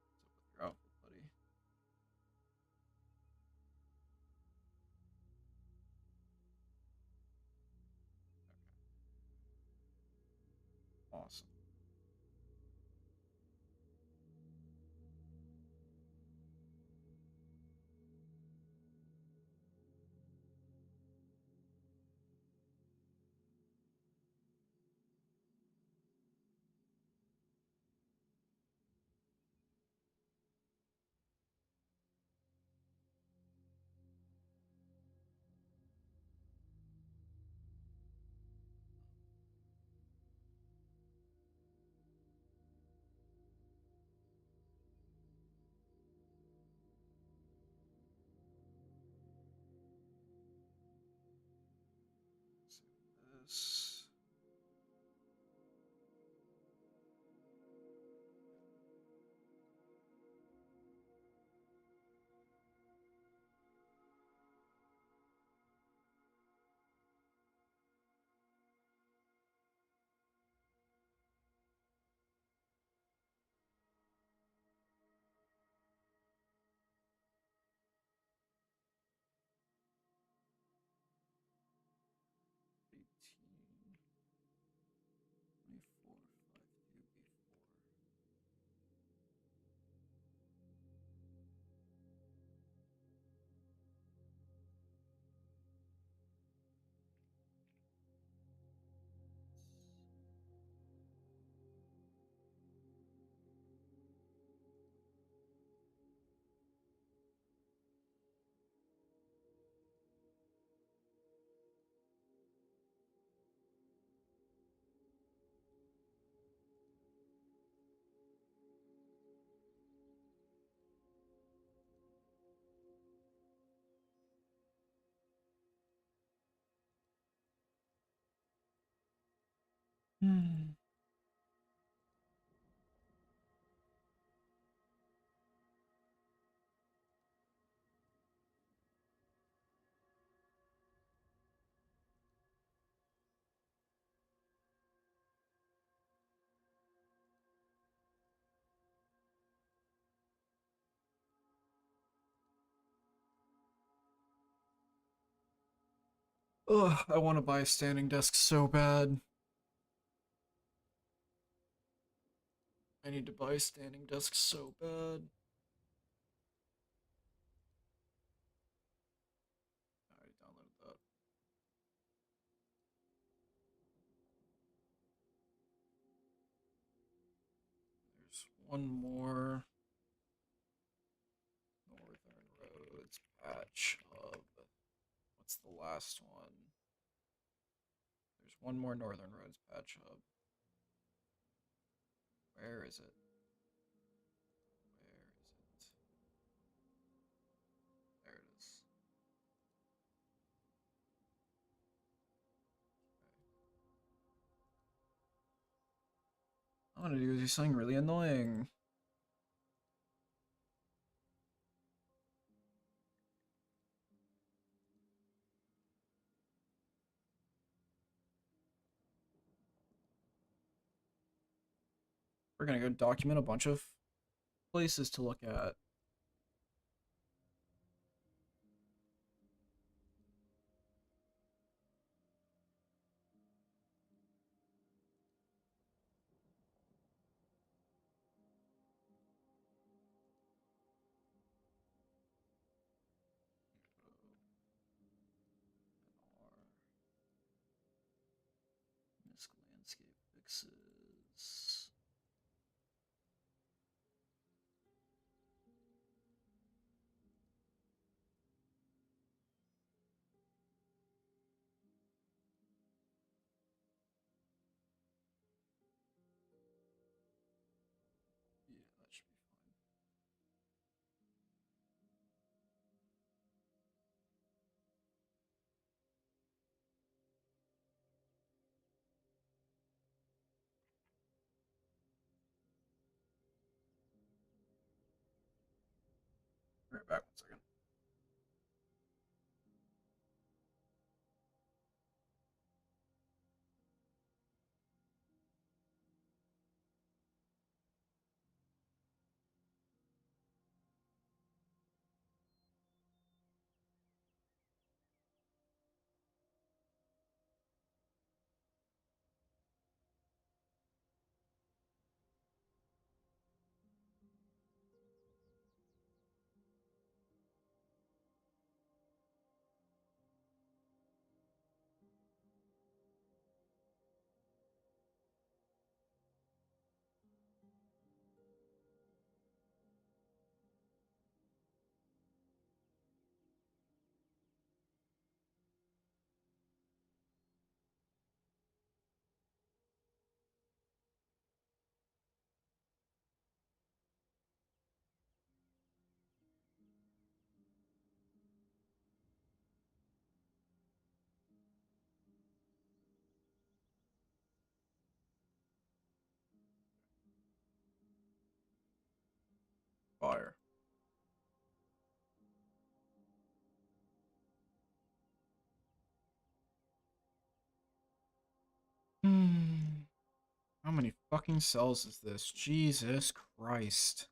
up with your outfit, buddy? Okay. Awesome. Hmm. Ugh, I want to buy a standing desk so bad. I need to buy a standing desk so bad. I already downloaded that. There's one more. Northern Roads Patch Hub. What's the last one? There's one more Northern Roads Patch Hub. Where is it? Where is it? There it is. I'm gonna do something really annoying. We're gonna go document a bunch of places to look at. Misc landscape fixes. Yeah, that should be fine. Right back 1 second. Fire. Hmm. How many fucking cells is this? Jesus Christ.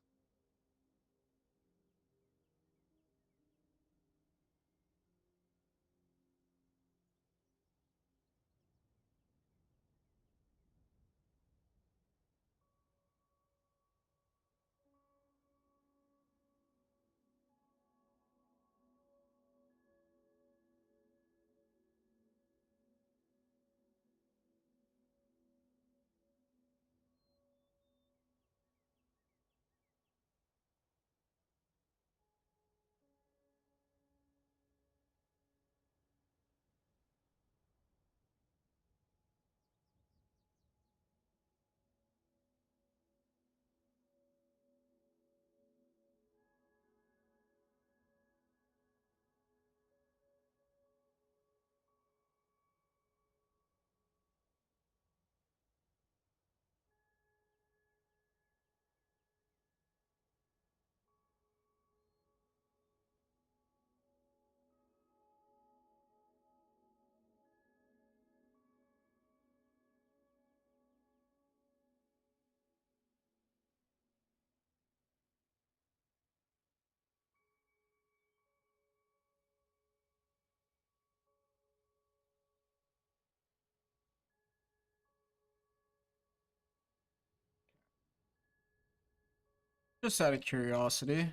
Just out of curiosity.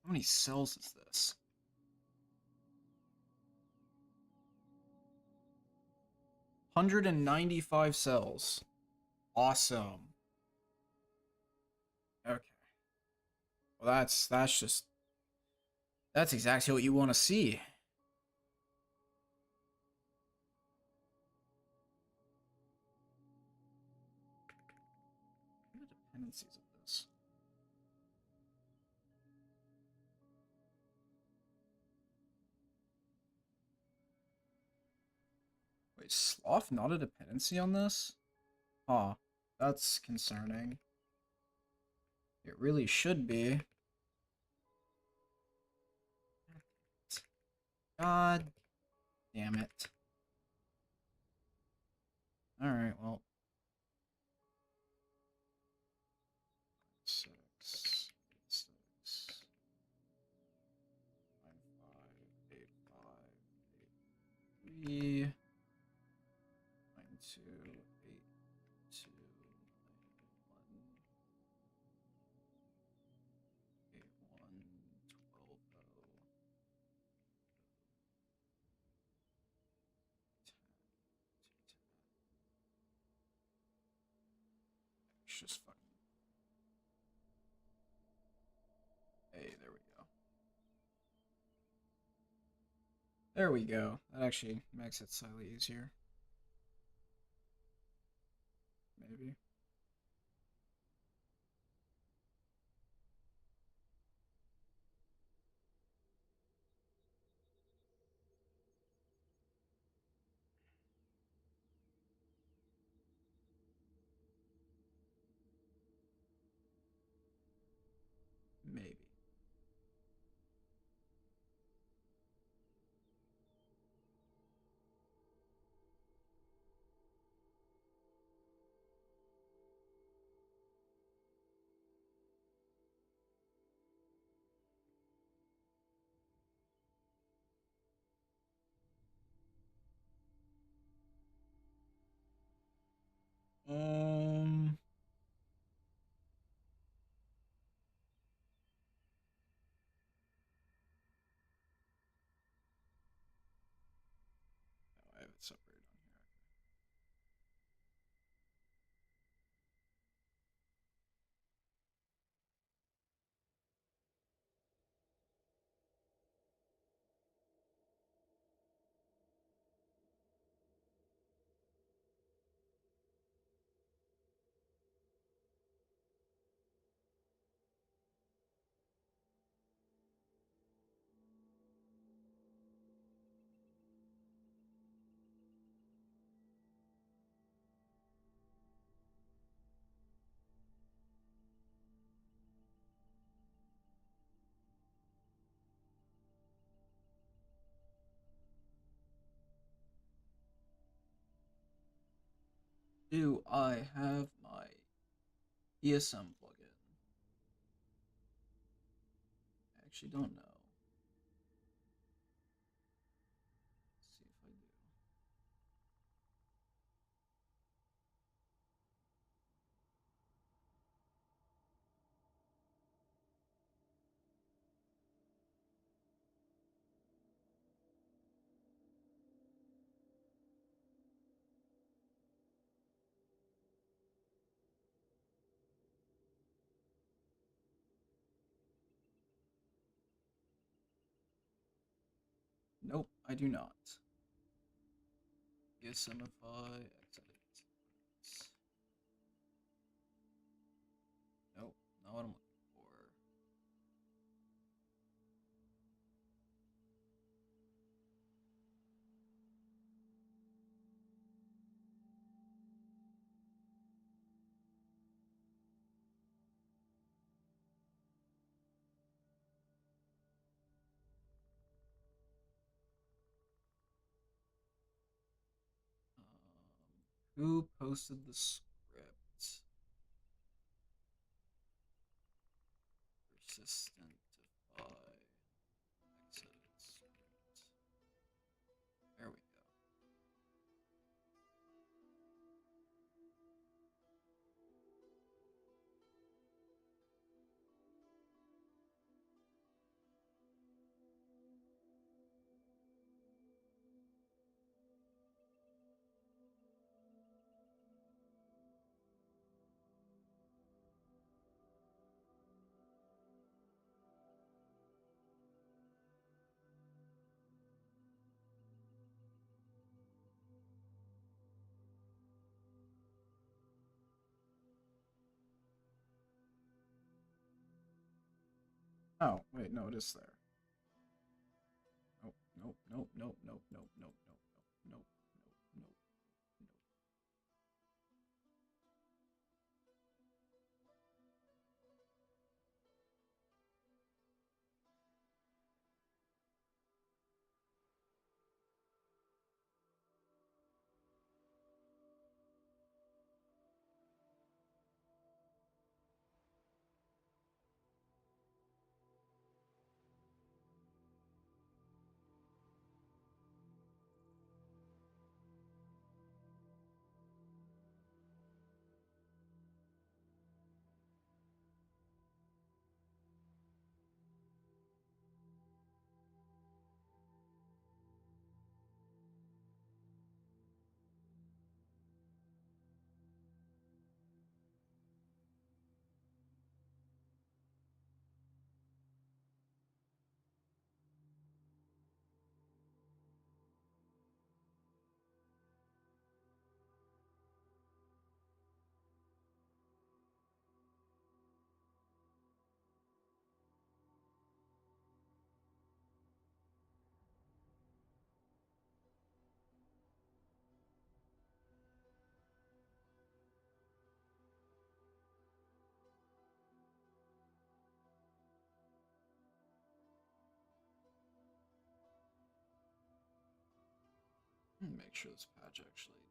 How many cells is this? $195 cells. Awesome. Okay. Well, that's exactly what you want to see. What are the dependencies of this? Wait, sloth not a dependency on this? Huh. That's concerning. It really should be. God damn it. Alright, well. 6, 6, 9, 5, 8, 5, 8, 3, 9, 2, 8, 2, 9, 1, 8, 1, 12, 0, 10. It's just fucking. Hey, there we go. There we go. That actually makes it slightly easier. Maybe. Maybe. Um. No, I have it separated on here. Do I have my ESM plugin? I actually don't know. Let's see if I do. Nope, I do not. ESMify, exit. Nope, not what I'm looking for. Who posted the script? Persistentify, exit script. There we go. Oh, wait, no, it is there. Nope, nope, nope, nope, nope, nope, nope, nope, nope, nope, nope, nope. Make sure this patch actually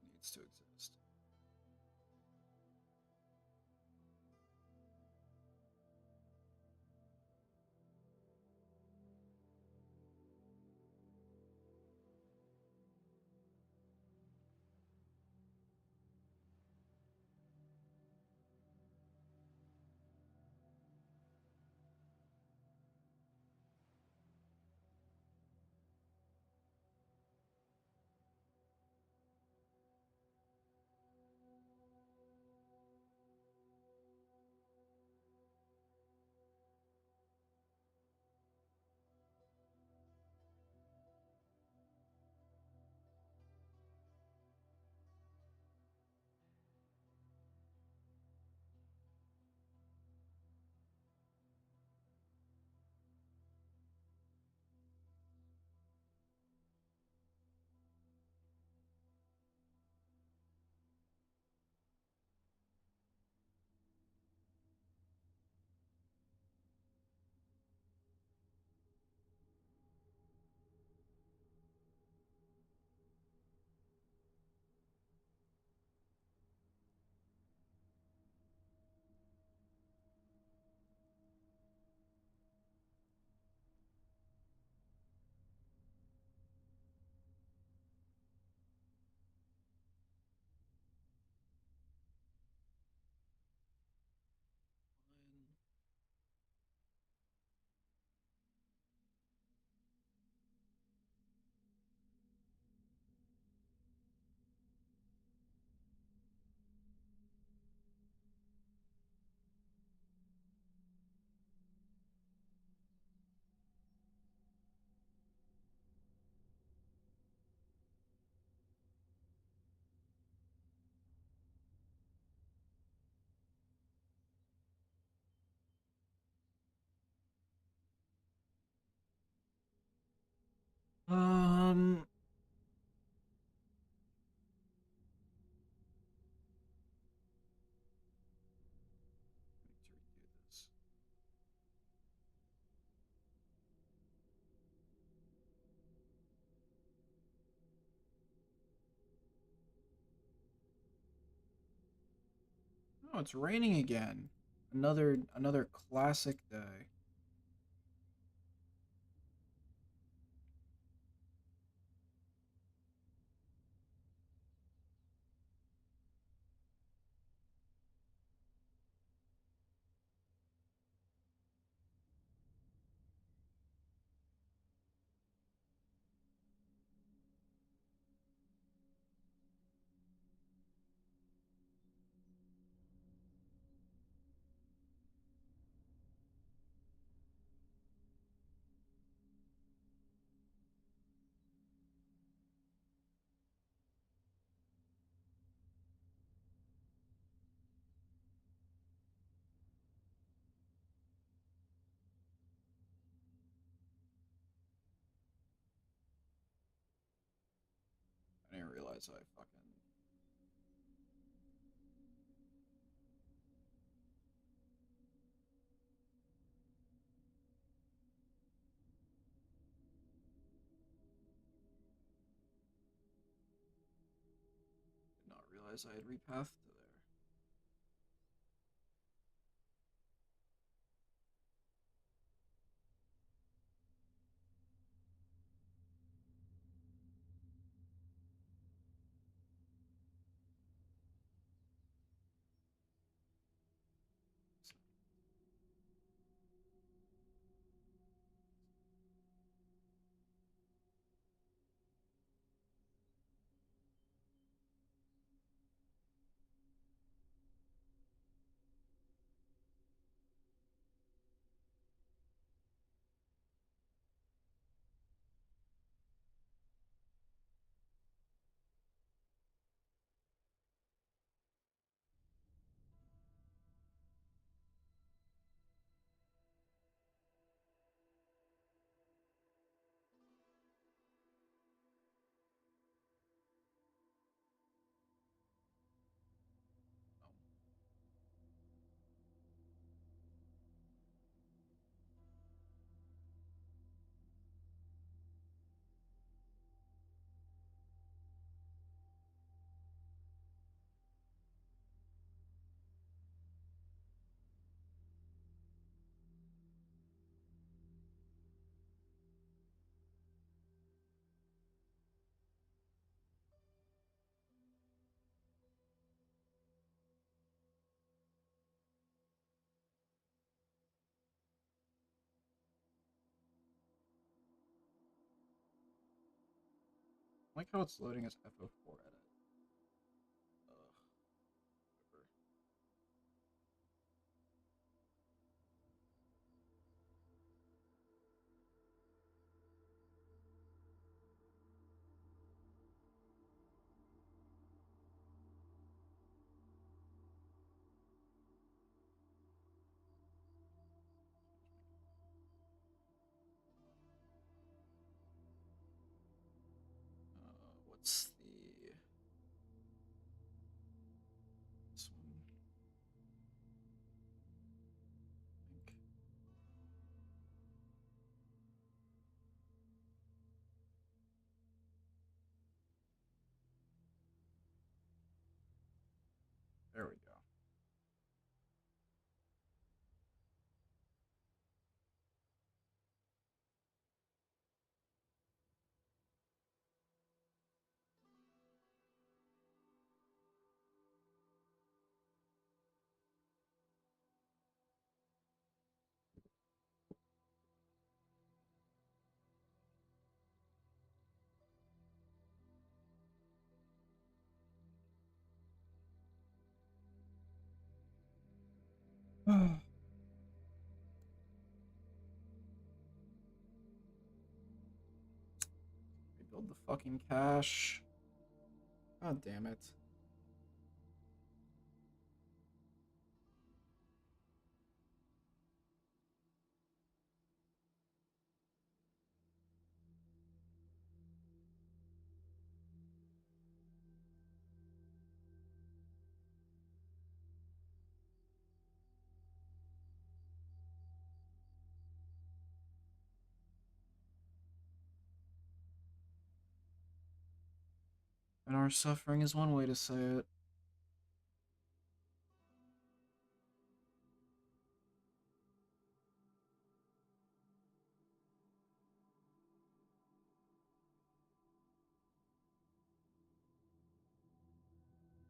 needs to exist. Um, I need to redo this. Oh, it's raining again. Another classic day. realize I fucking... Did not realize I had repathed to there. I like how it's loading as FO4 edit. Ugh. Whatever. What's the... This one? I think. There we go. Rebuild the fucking cache. God damn it. And our suffering is one way to say it.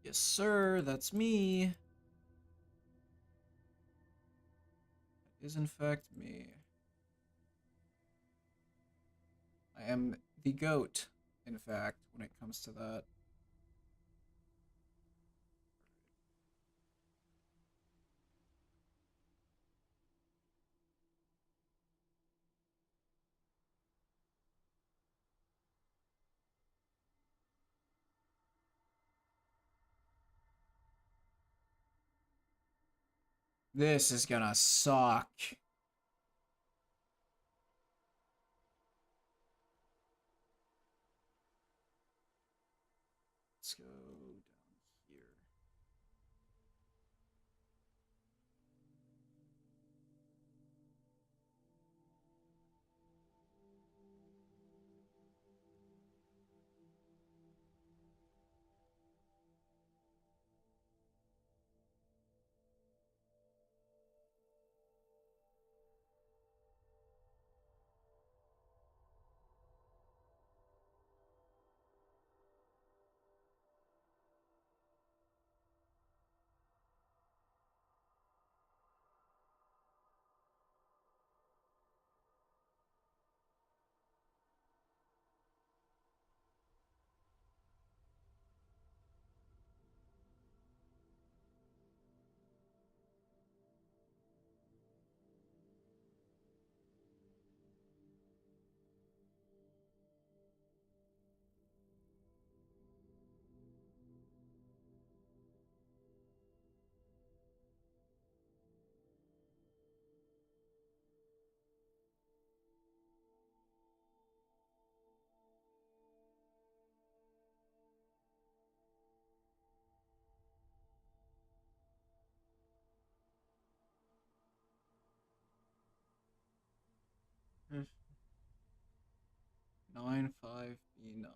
Yes, sir, that's me. That is in fact me. I am the goat, in fact, when it comes to that. This is gonna suck. 9-5B9. 9-5B9.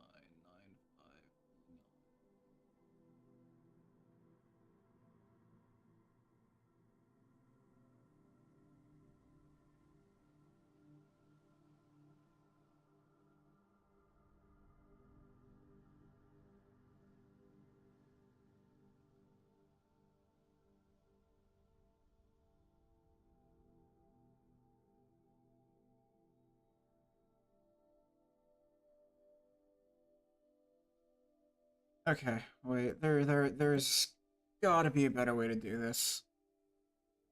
Okay, wait. There's gotta be a better way to do this.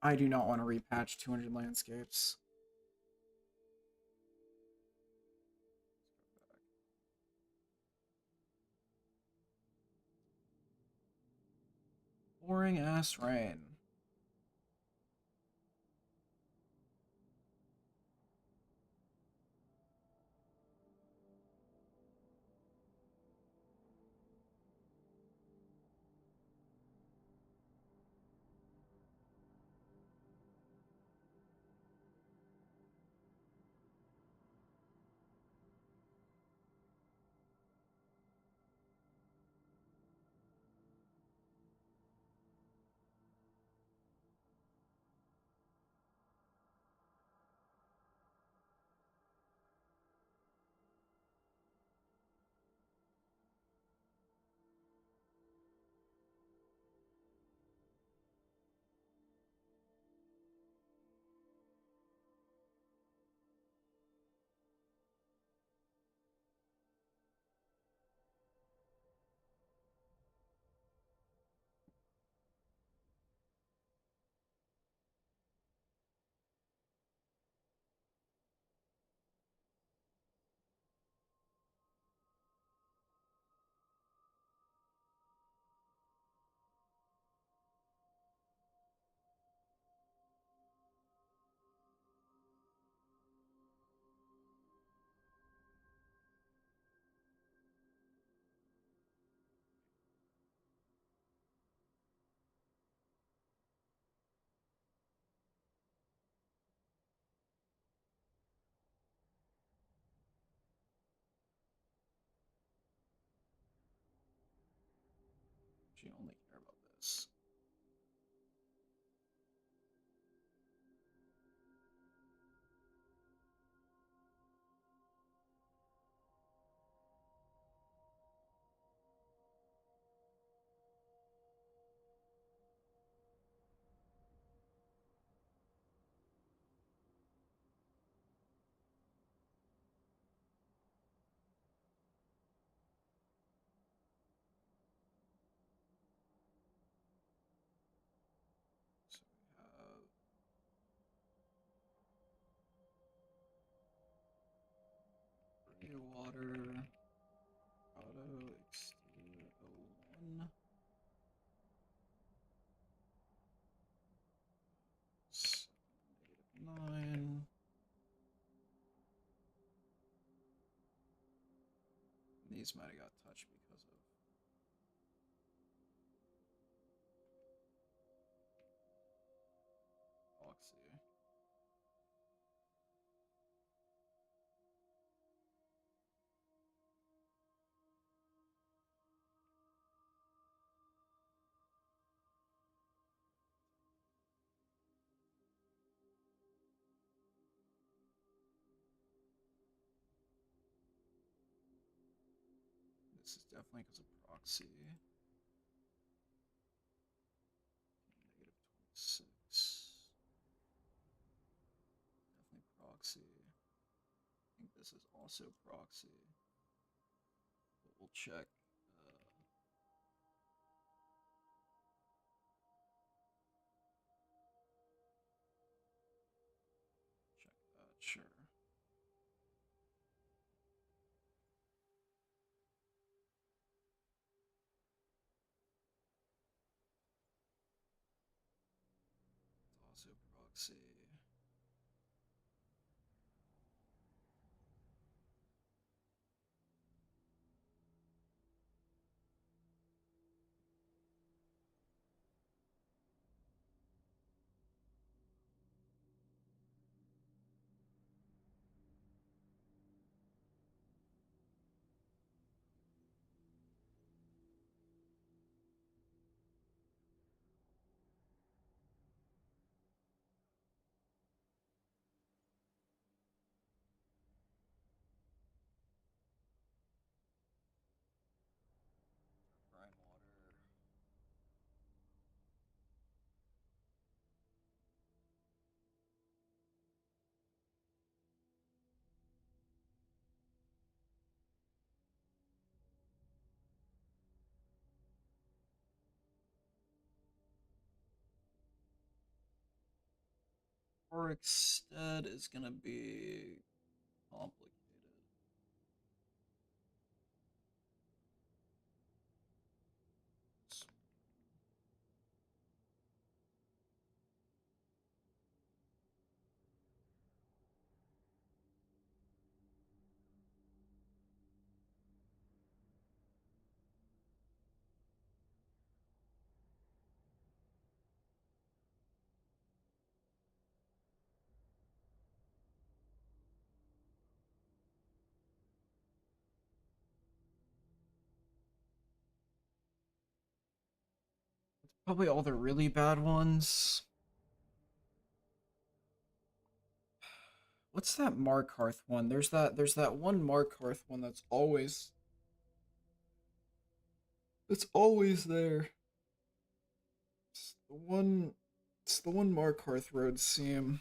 I do not want to repatch 200 landscapes. Boring ass rain. She only care about this. So we have gray water, auto extend 01, -9. These might have got touched because of Oxy. This is definitely because of proxy. -26. Definitely proxy. I think this is also proxy. But we'll check. Check that, sure. It's also proxy. Parkstead is gonna be complicated. Probably all the really bad ones. What's that Markarth one? There's that one Markarth one that's always there. It's the one Markarth Road seam.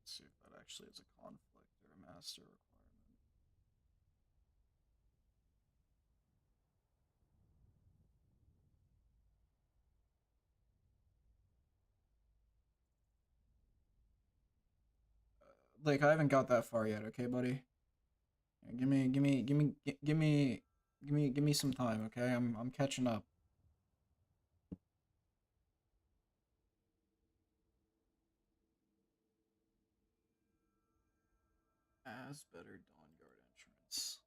Let's see if that actually is a conflict or a master requirement. Like I haven't got that far yet, okay, buddy? Give me some time, okay? I'm catching up. As better Dawnguard entrance.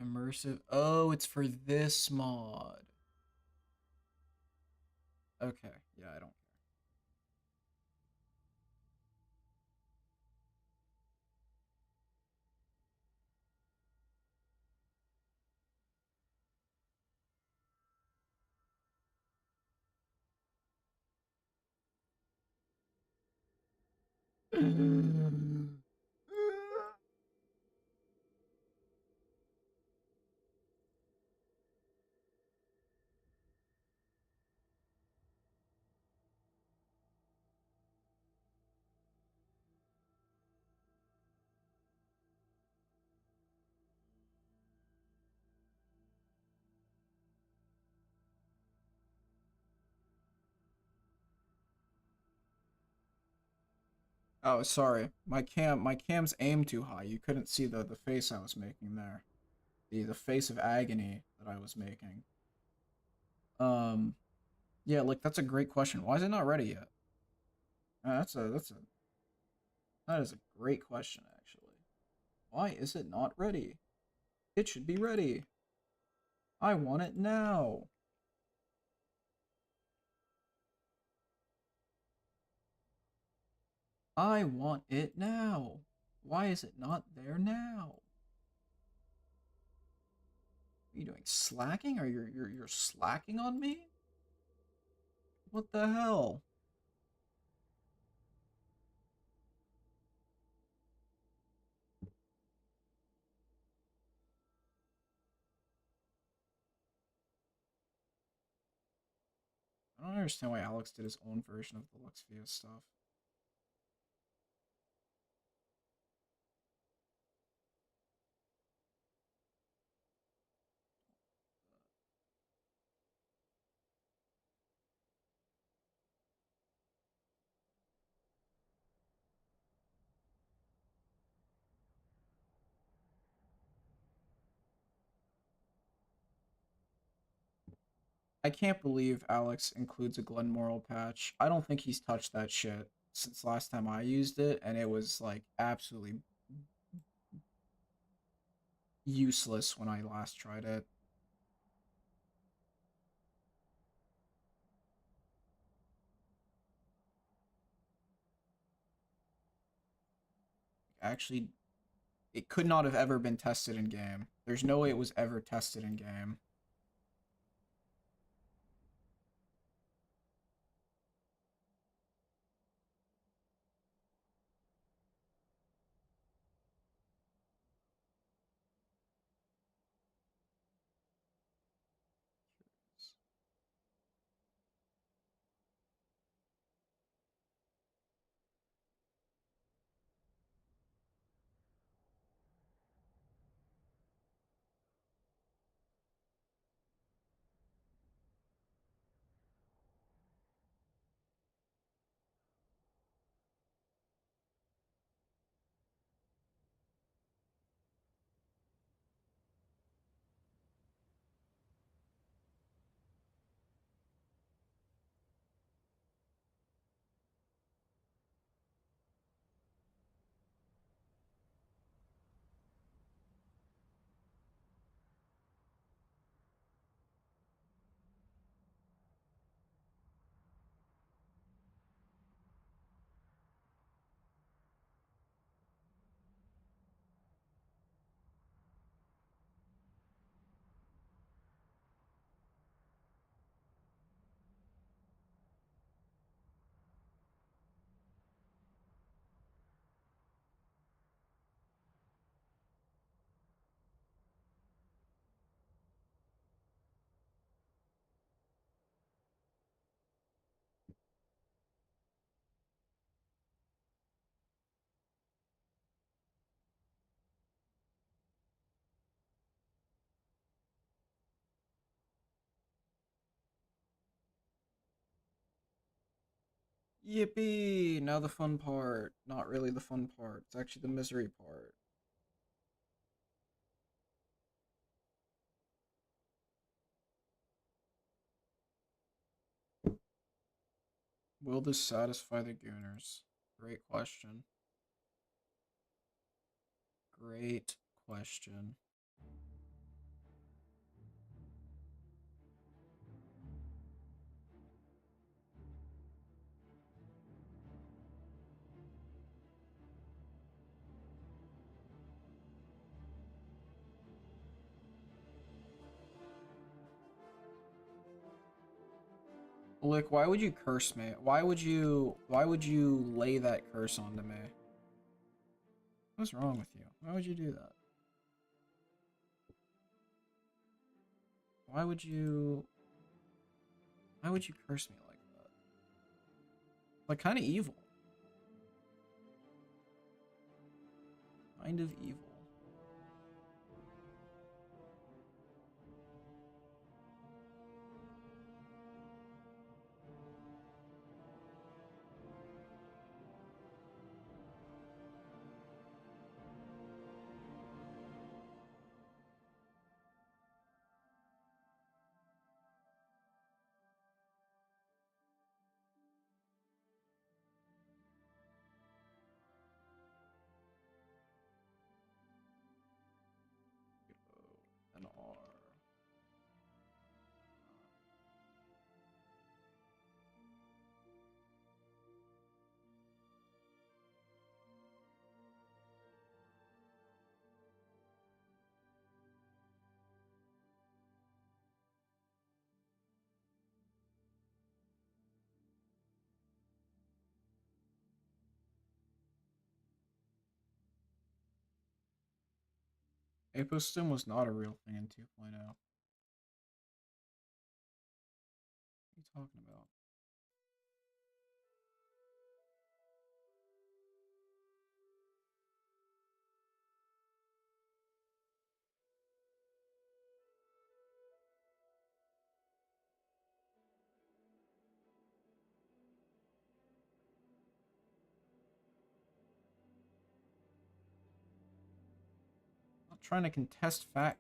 Immersive. Oh, it's for this mod. Okay, yeah, I don't care. Oh, sorry. My cam's aimed too high. You couldn't see the face I was making there. The face of agony that I was making. Um, yeah, like that's a great question. Why is it not ready yet? That is a great question actually. Why is it not ready? It should be ready. I want it now. I want it now. Why is it not there now? Are you doing slacking? Are you're slacking on me? What the hell? don't understand why Alex did his own version of the Luxvia stuff. I can't believe Alex includes a Glenmoral patch. I don't think he's touched that shit since last time I used it, and it was like absolutely useless when I last tried it. Actually, it could not have ever been tested in game. There's no way it was ever tested in game. Yippee! Now the fun part. Not really the fun part. It's actually the misery part. Will this satisfy the Gooners? Great question. Great question. Lick, why would you curse me? Why would you lay that curse onto me? What's wrong with you? Why would you do that? Why would you curse me like that? Like kind of evil. Kind of evil. An R. Apostasy was not a real thing in 2.0. What are you talking about? trying to contest fact.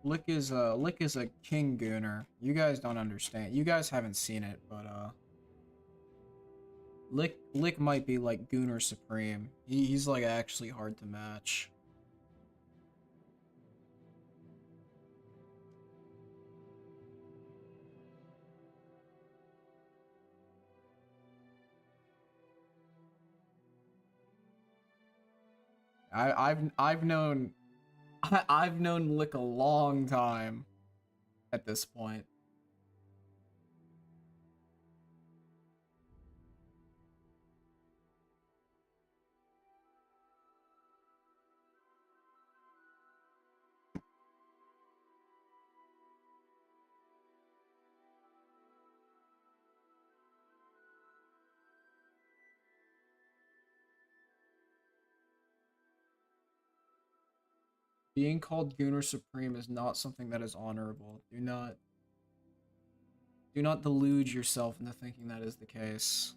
Lick is a king gooner. You guys don't understand. You guys haven't seen it, but Lick might be like gooner supreme. He's like actually hard to match. I've known I've known Lick a long time at this point. Being called Gooner Supreme is not something that is honorable. Do not delude yourself into thinking that is the case.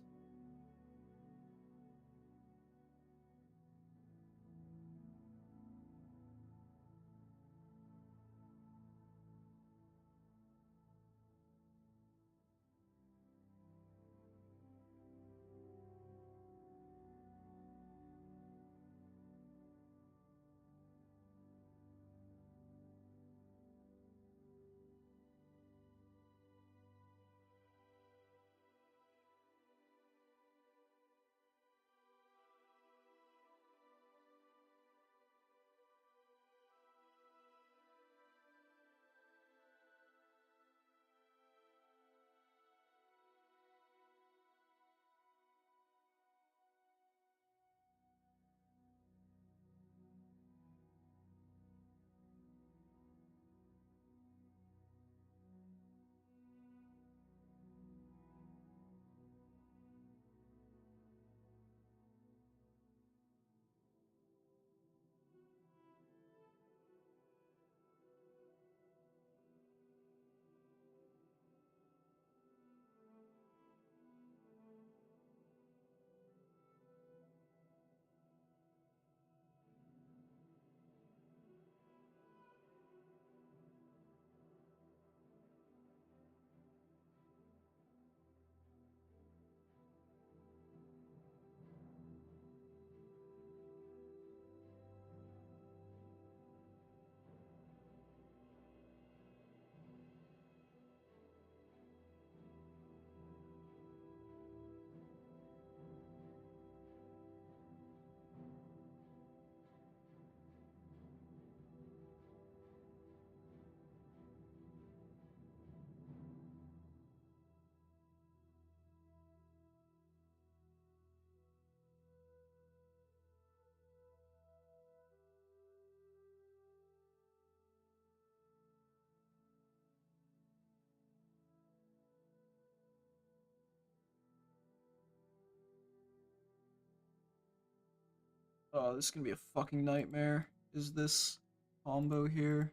Oh, this is gonna be a fucking nightmare. Is this combo here?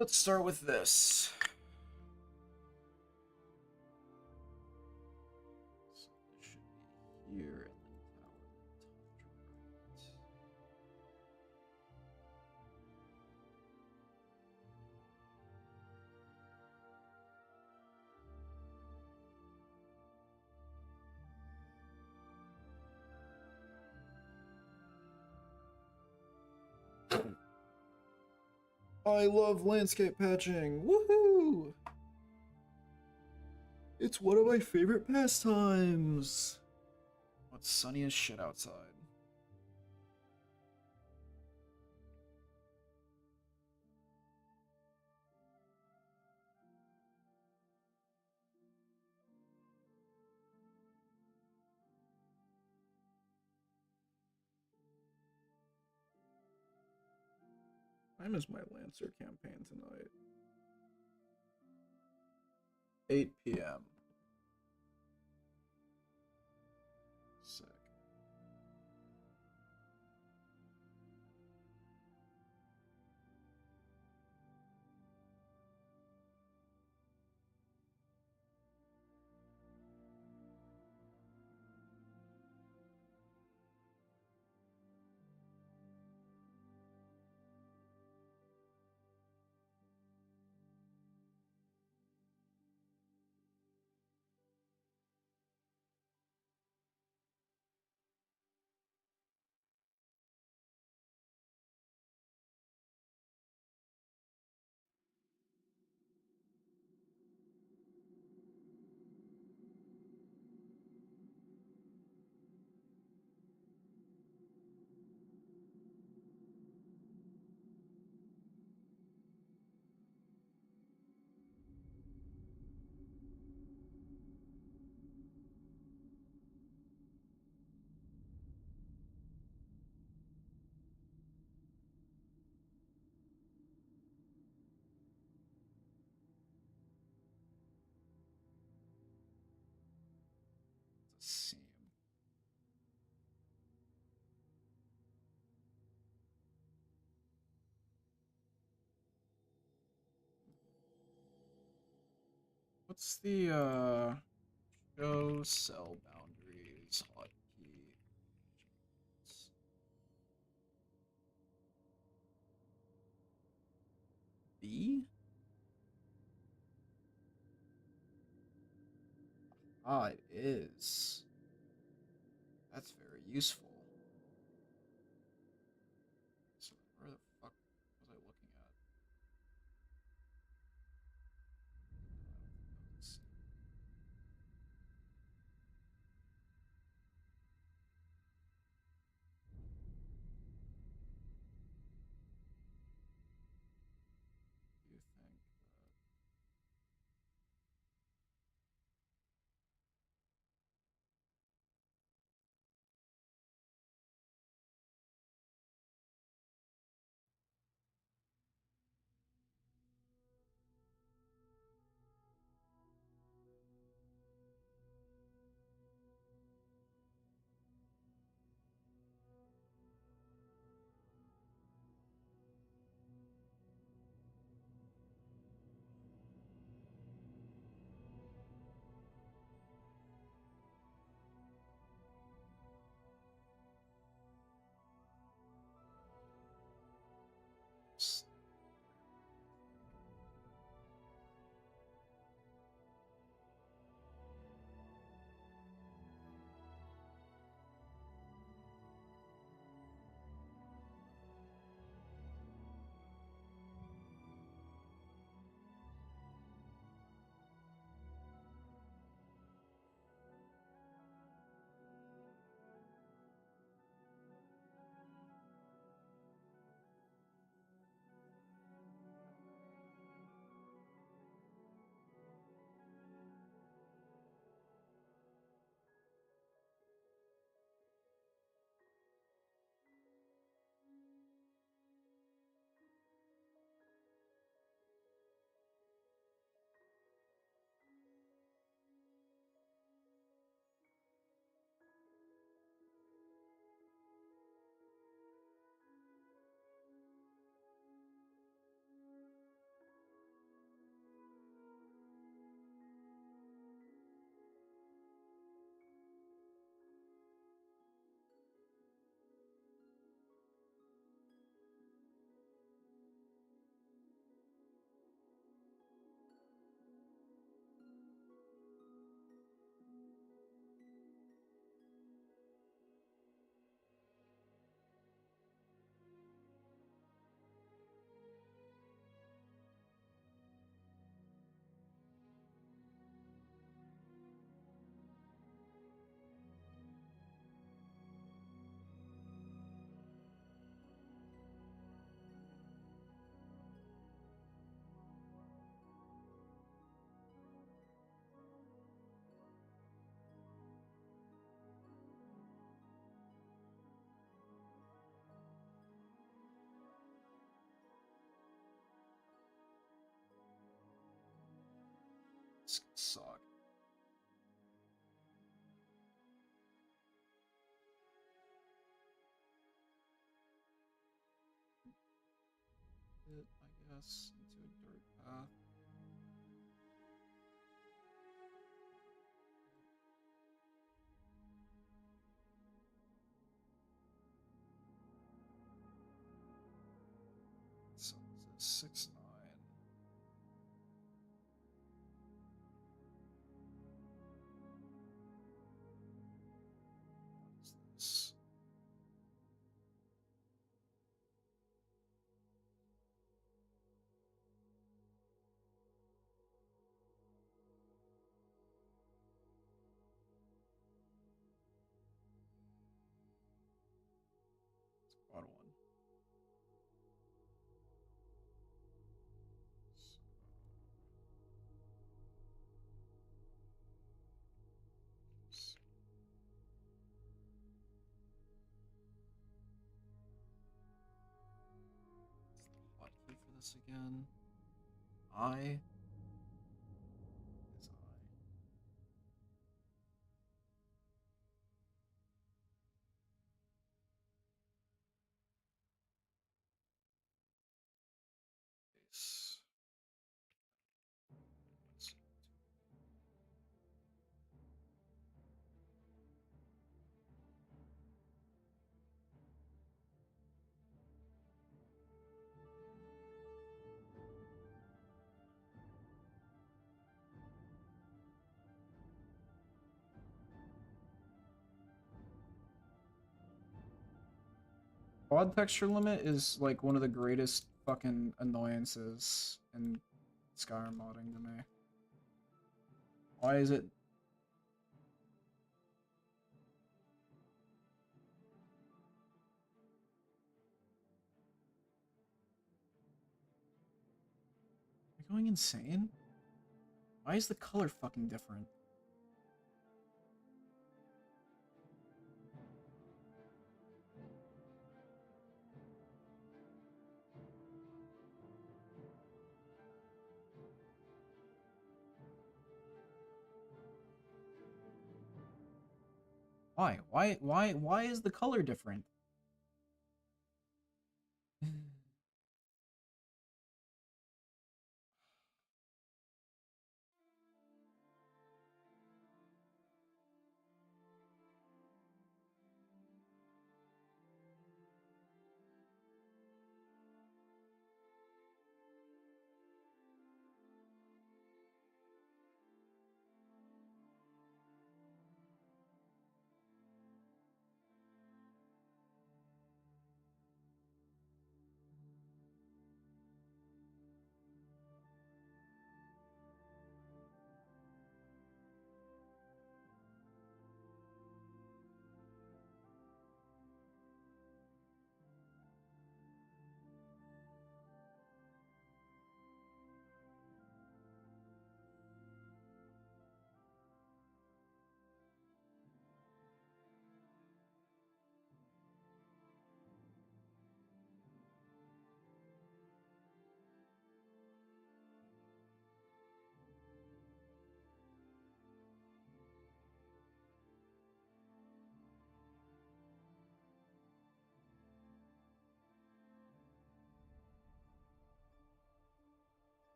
Let's start with this. So this should be here and then tower top to right. I love landscape patching. Woohoo! It's one of my favorite pastimes. Oh, it's sunny as shit outside. Time is my Lancer campaign tonight? 8 p.m. Sick. It's a seam. What's the show cell boundaries hotkey? B? Ah, it is. That's very useful. So where the fuck was I looking at? Do you think This could suck. It, I guess, into a dirt path. So it's a 6-9. What is this? Quad one. Hotkey for this again. I is I. Base. Quad texture limit is like one of the greatest fucking annoyances in Skyrim modding to me. Why is it? Am I going insane? Why is the color fucking different? Why? Why is the color different?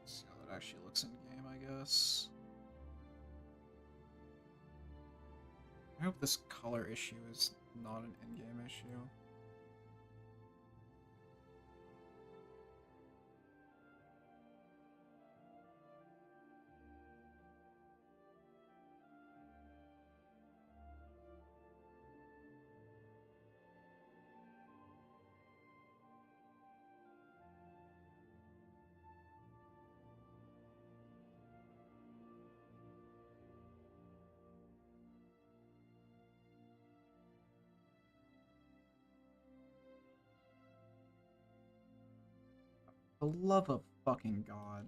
See how that actually looks in game, I guess. I hope this color issue is not an in-game issue. the love of fucking God.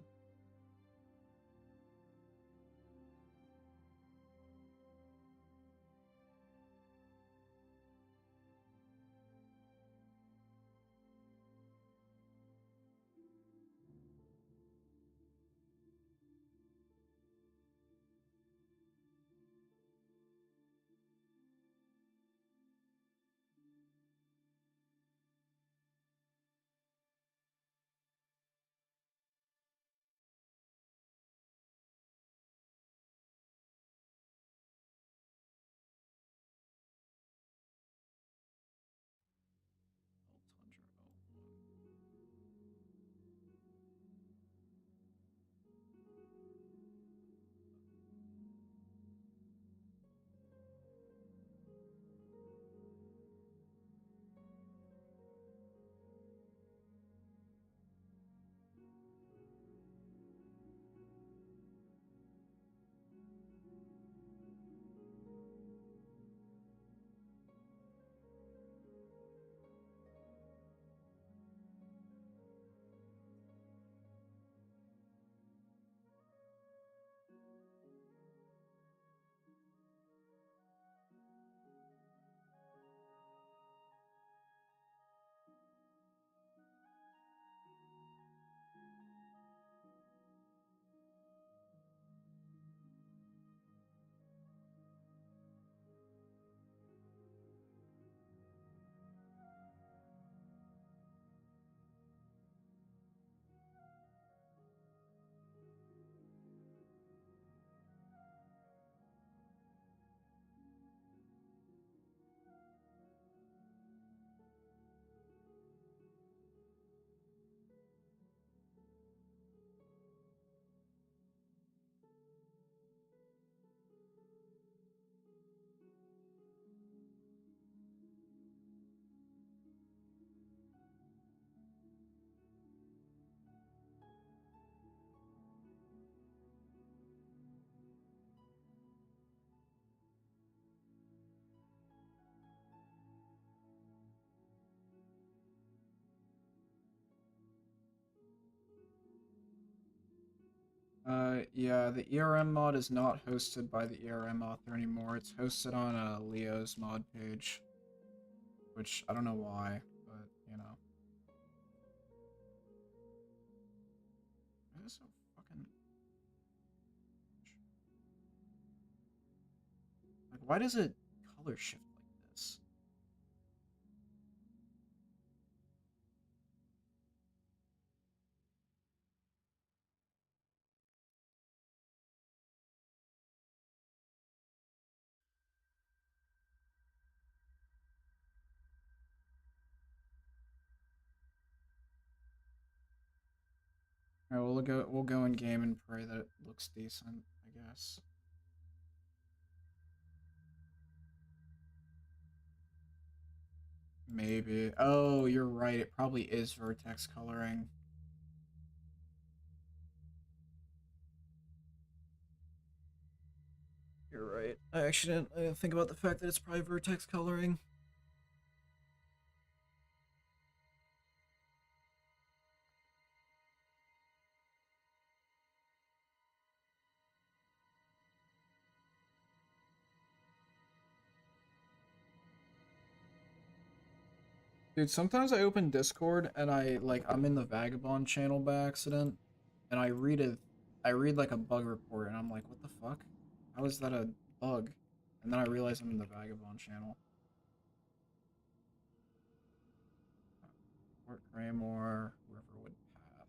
Yeah, the ERM mod is not hosted by the ERM author anymore. It's hosted on Leo's mod page. Which, I don't know why, but, you know. Why is so fucking... Like, why does it color shift like this? Alright, we'll go in game and pray that it looks decent, I guess. Maybe. Oh, you're right. It probably is vertex coloring. You're right. I didn't think about the fact that it's probably vertex coloring. Dude, sometimes I open Discord and I'm in the Vagabond channel by accident, and I read like a bug report, and I'm like, what the fuck? How is that a bug? And then I realize I'm in the Vagabond channel. Fort Graymore, Riverwood Path.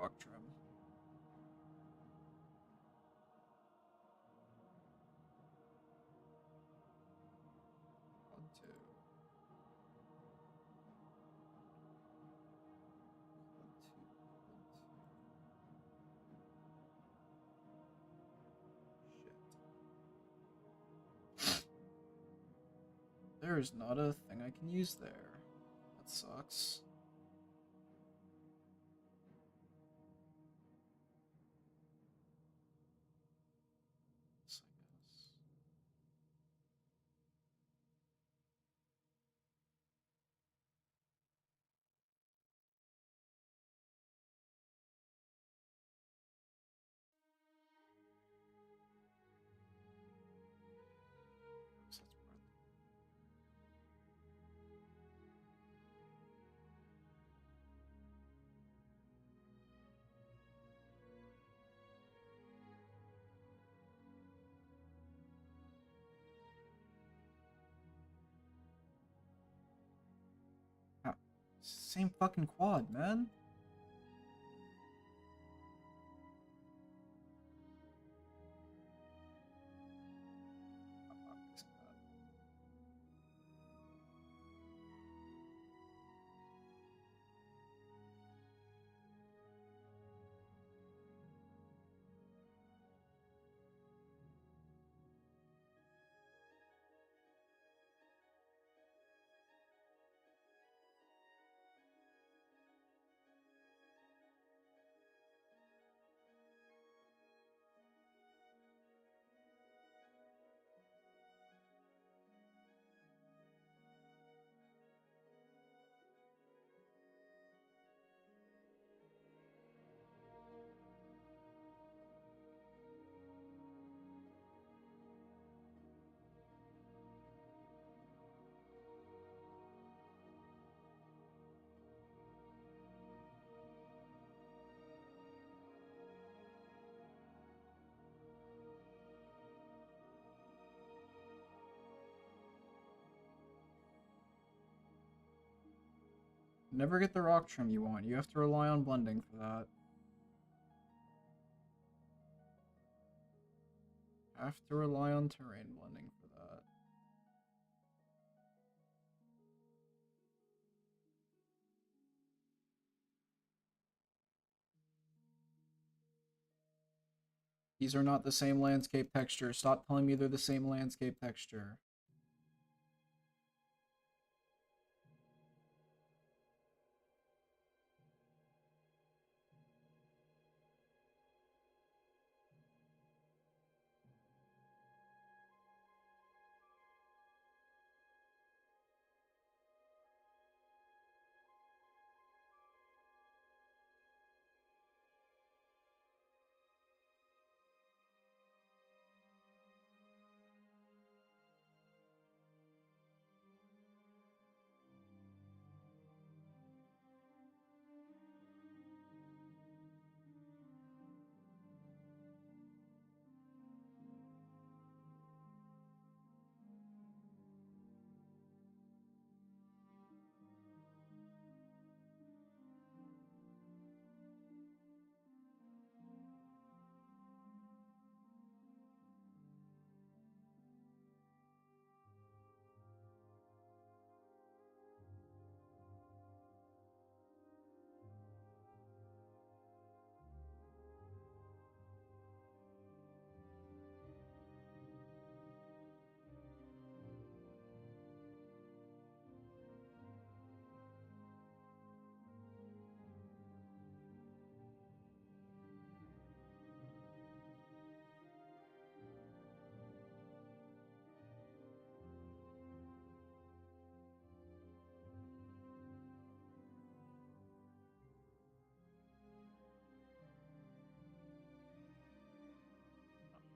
rock trim. Quad 2. Quad 2. Shit. There is not a thing I can use there. That sucks. Yes, I guess. That's part. Ah, same fucking quad, man. I'm not fixing that. Never get the rock trim you want. You have to rely on blending for that. Have to rely on terrain blending for that. These are not the same landscape texture. Stop telling me they're the same landscape texture.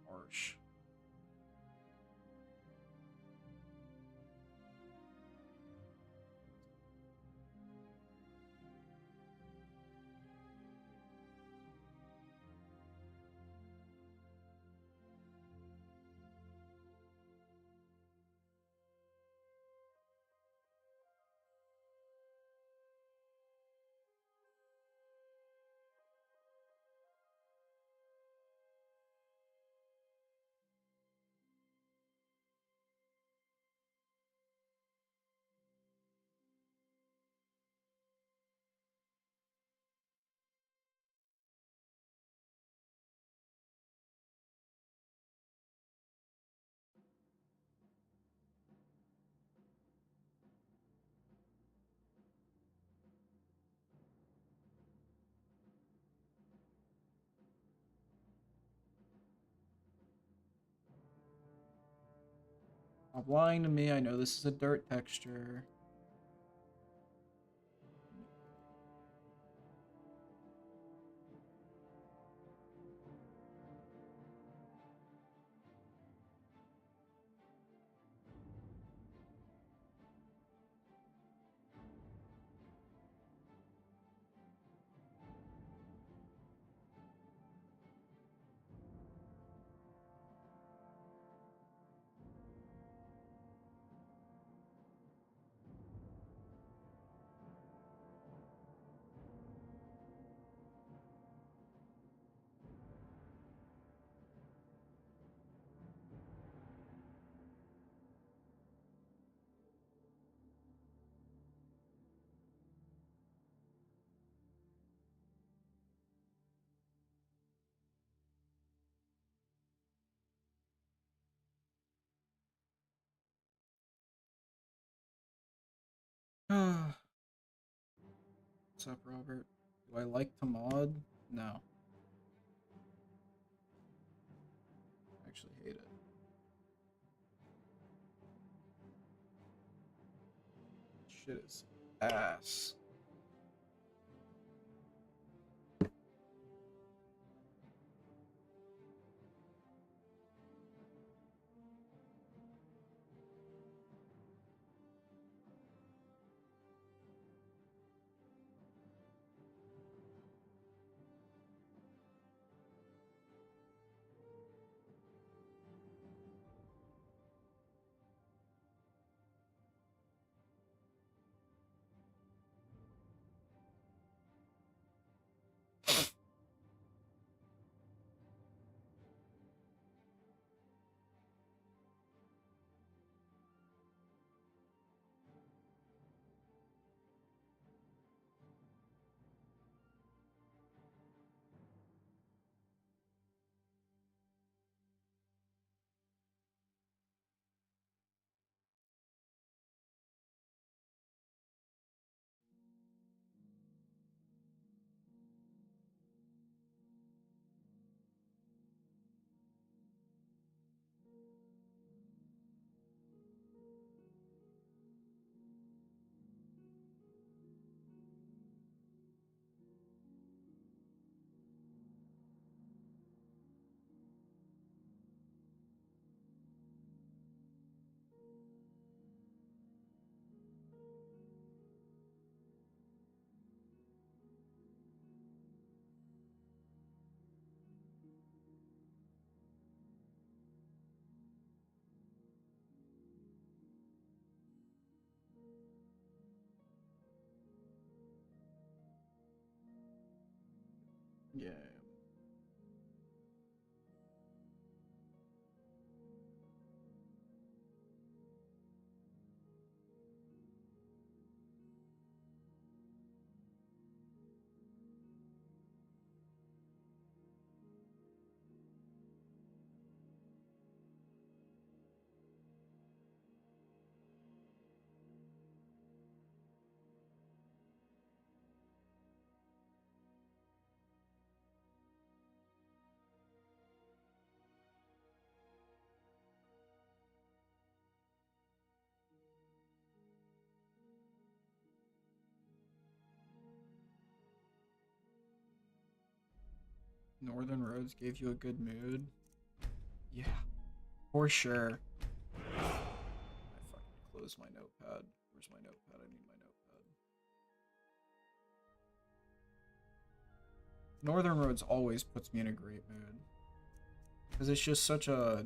Harsh. Stop lying to me. I know this is a dirt texture. What's up, Robert? Do I like to mod? No. I actually hate it. Shit is ass. Yeah. Northern Roads gave you a good mood? Yeah, for sure. I fucking closed my notepad. Where's my notepad? I need my notepad. Northern Roads always puts me in a great mood. Because it's just such a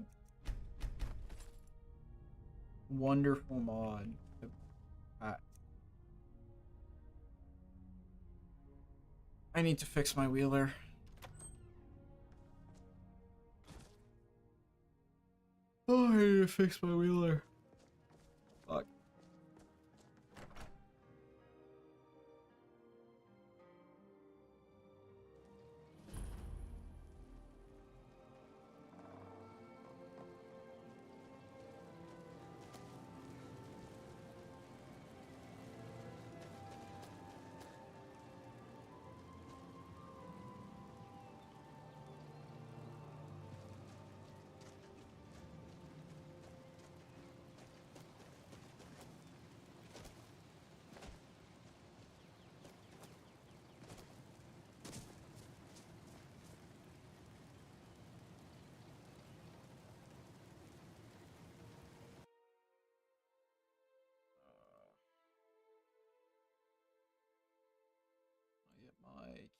wonderful mod. I need to fix my wheeler. Oh, I need to fix my wheeler. Fuck.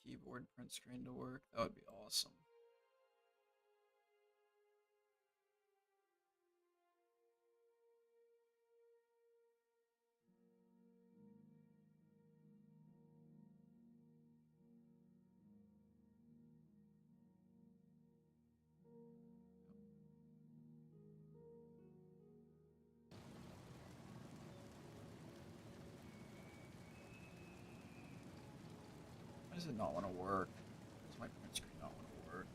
keyboard print screen to work. That would be awesome. Why does it not want to work? Why does my print screen not want to work?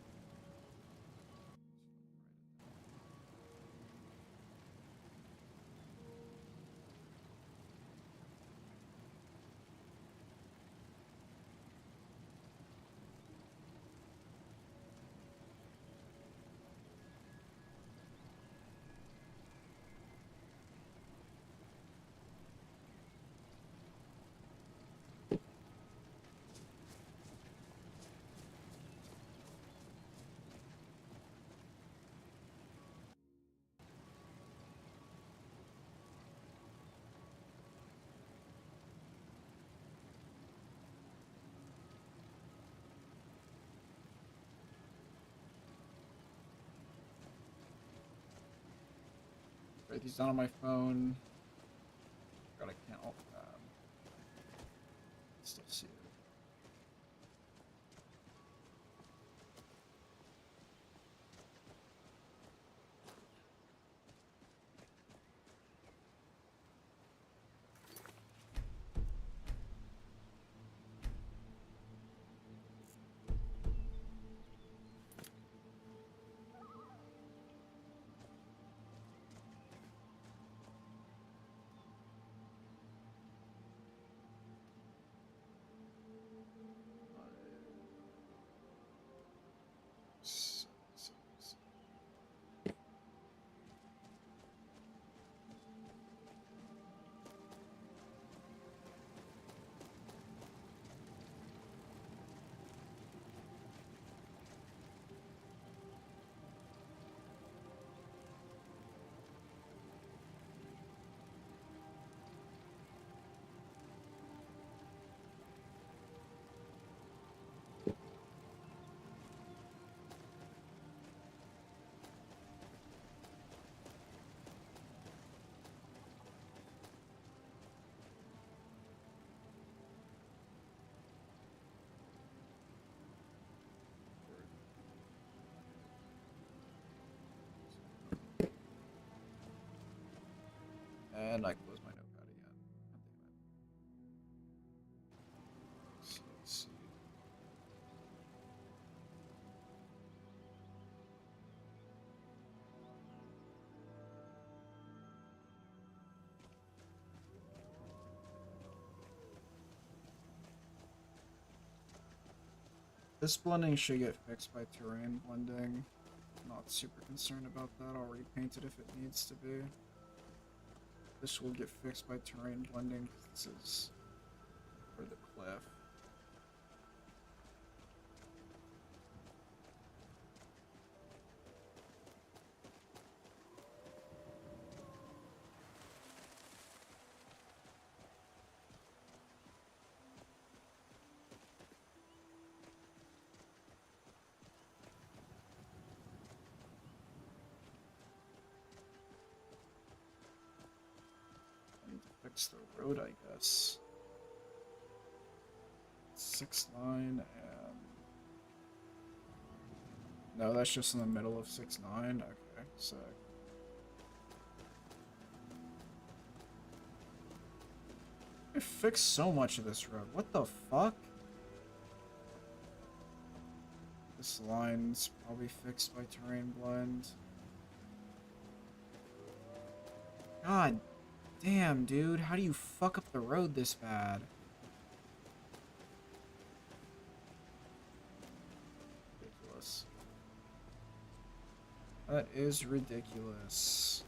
Write these down on my phone. God, I can't alt tab. Still see it. And I close my notepad again. God damn it. So let's see. This blending should get fixed by terrain blending. Not super concerned about that. I'll repaint it if it needs to be. This will get fixed by terrain blending. This is for the cliff. I need to fix the road, I guess. 6-9 and... No, that's just in the middle of 6-9. Okay, sick. I fixed so much of this road. What the fuck? This line's probably fixed by terrain blend. God damn, dude. How do you fuck up the road this bad? Ridiculous. That is ridiculous.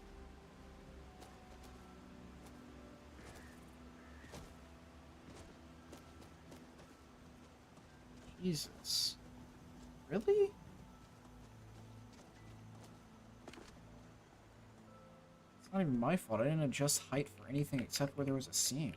Jesus. Really? It's not even my fault. I didn't adjust height for anything except where there was a seam.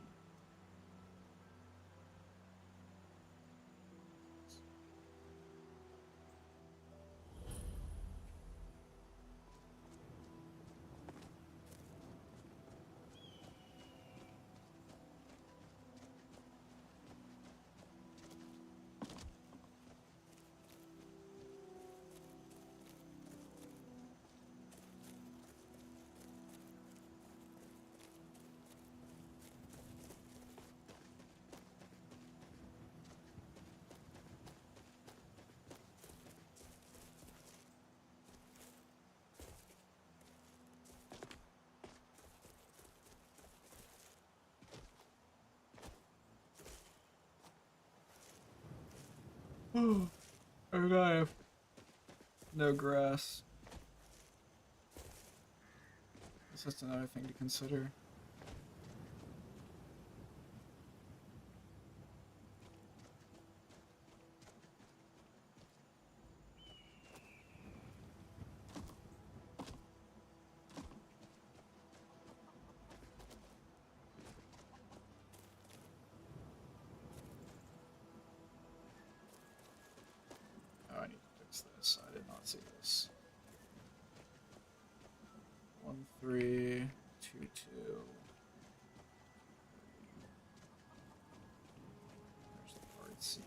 And I have no grass. Guess that's another thing to consider. Oh, I need to fix this. I did not see this. 1, 3, 2, 2. There's the card scene.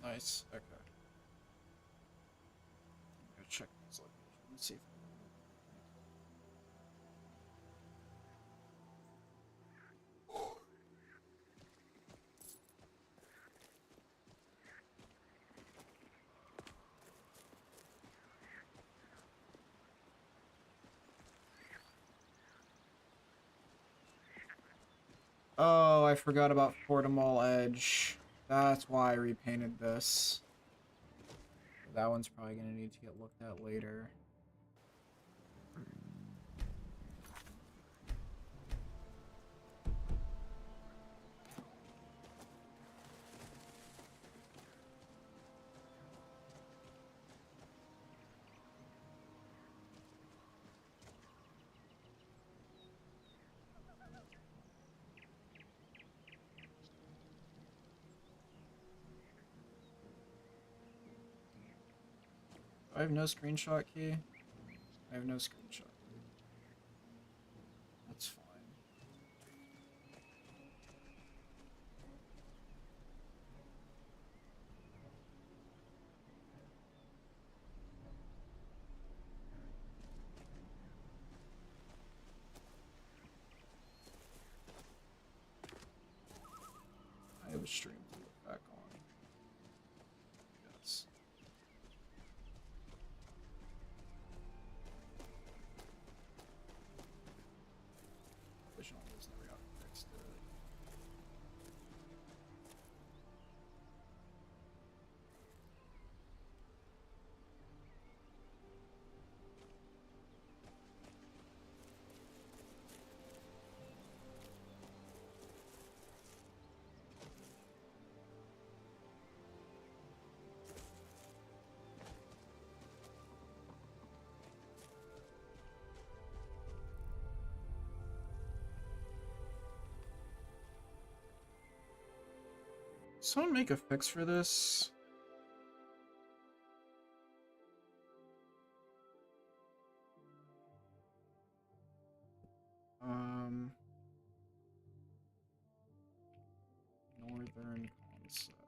Nice. Okay. I'm gonna check these locations. See if Oh, I forgot about Fortimal Edge. That's why I repainted this. That one's probably gonna need to get looked at later. I have no screenshot key. I have no screenshot key. That's fine. I have a stream to look back on. Yes. Original was never got fixed. Someone make a fix for this. Northern concept.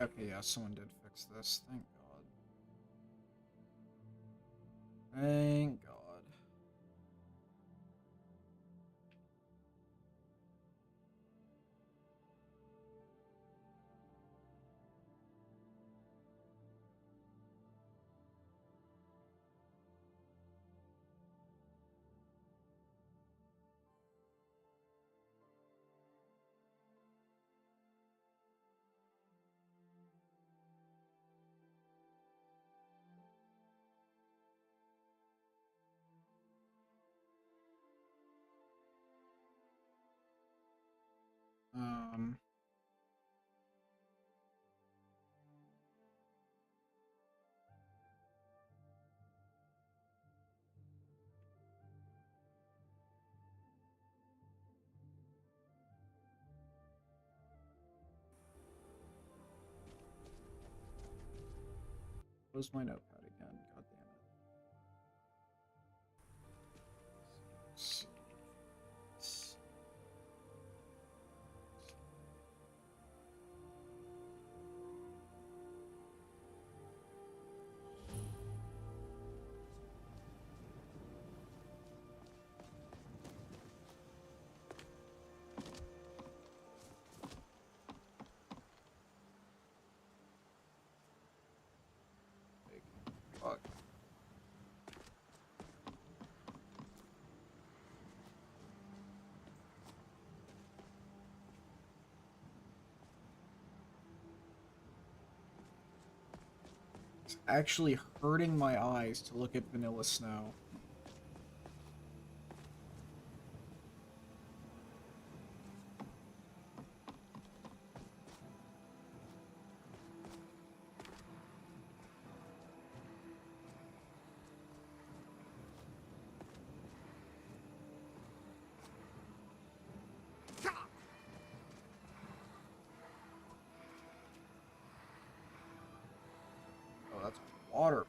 Okay, yeah, someone did fix this. Thank God. Thank God. Close my notepad again. God damn it. Fuck. It's actually hurting my eyes to look at vanilla snow. Oh, that's water.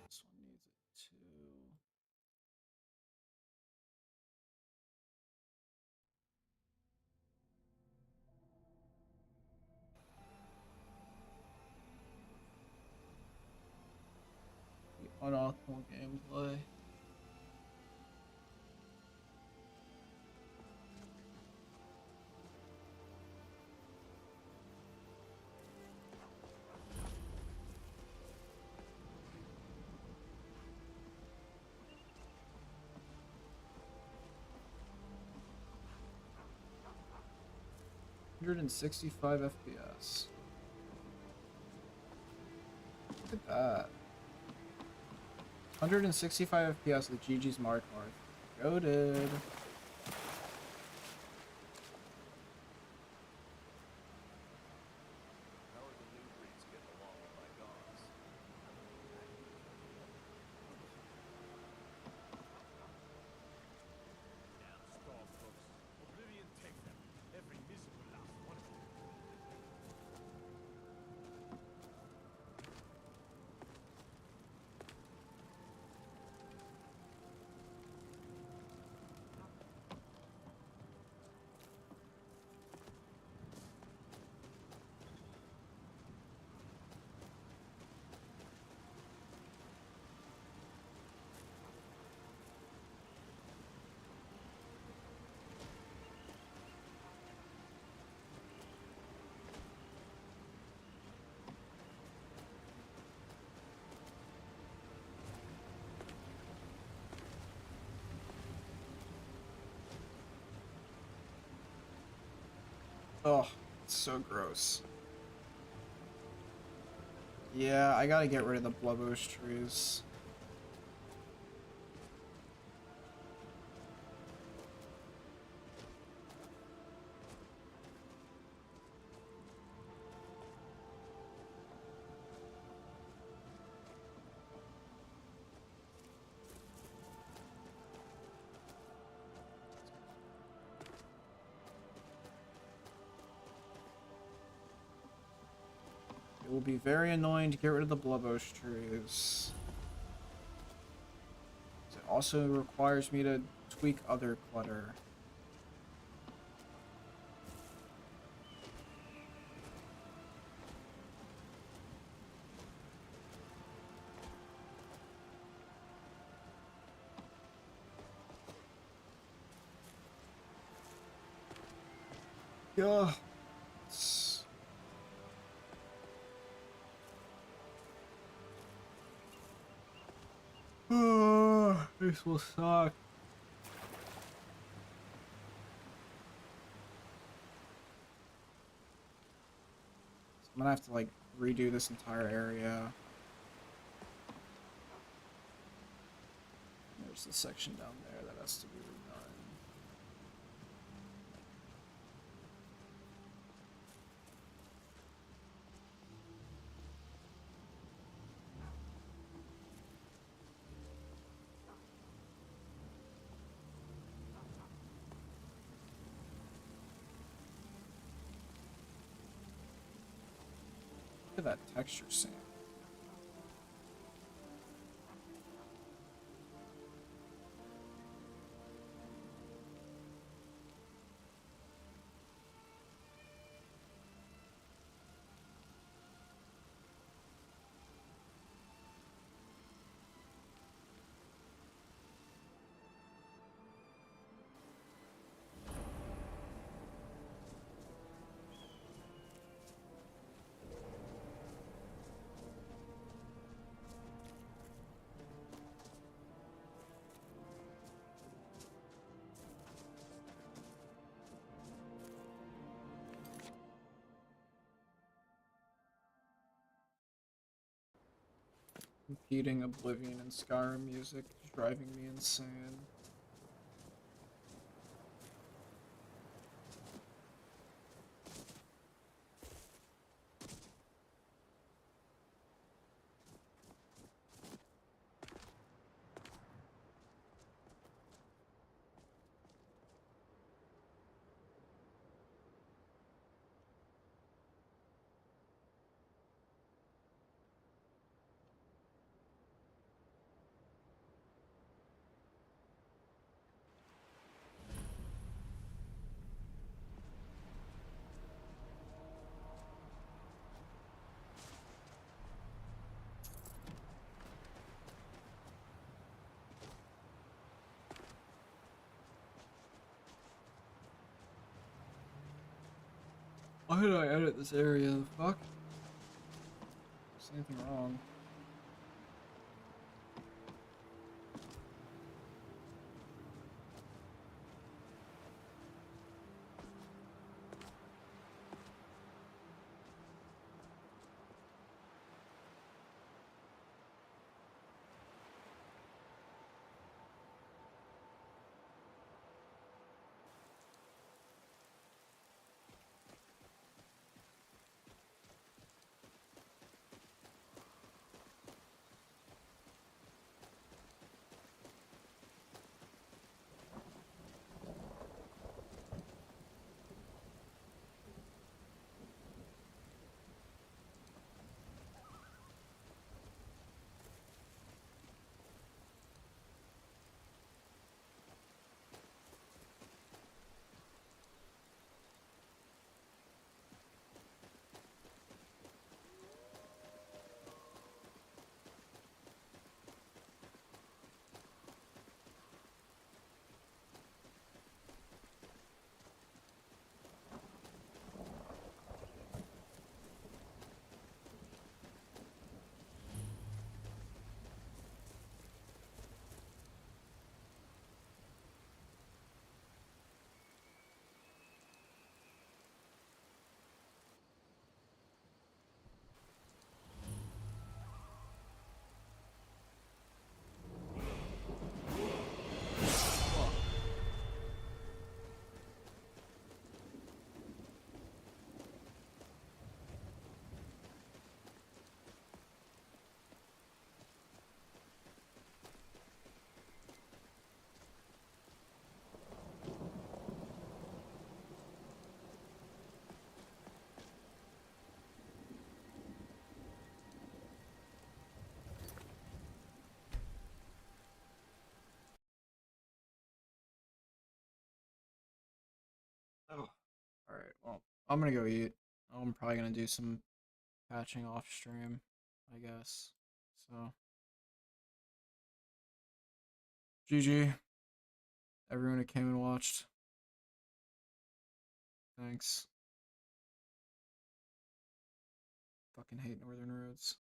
This one needs it too. The unoptimal gameplay. $165 FPS. Look at that. 165 FPS with GG's Mark Marth. Goated. How are the new breeds getting along with my dogs? Damn stall folks. Oblivion take them. Every miserable last one of them. Oh, it's so gross. Yeah, I gotta get rid of the blubbosh trees. It will be very annoying to get rid of the blubbosh trees. It also requires me to tweak other clutter. Yeah. This will suck. gonna have to like redo this entire area. There's the section down there that has to be redone. Look at that texture sand. Competing Oblivion and Skyrim music is driving me insane. Why did I edit this area? The fuck? Is anything wrong? Oh. Alright, well, I'm gonna go eat. I'm probably gonna do some patching off stream, I guess. So, GG. Everyone who came and watched. Thanks. Fucking hate Northern Roads.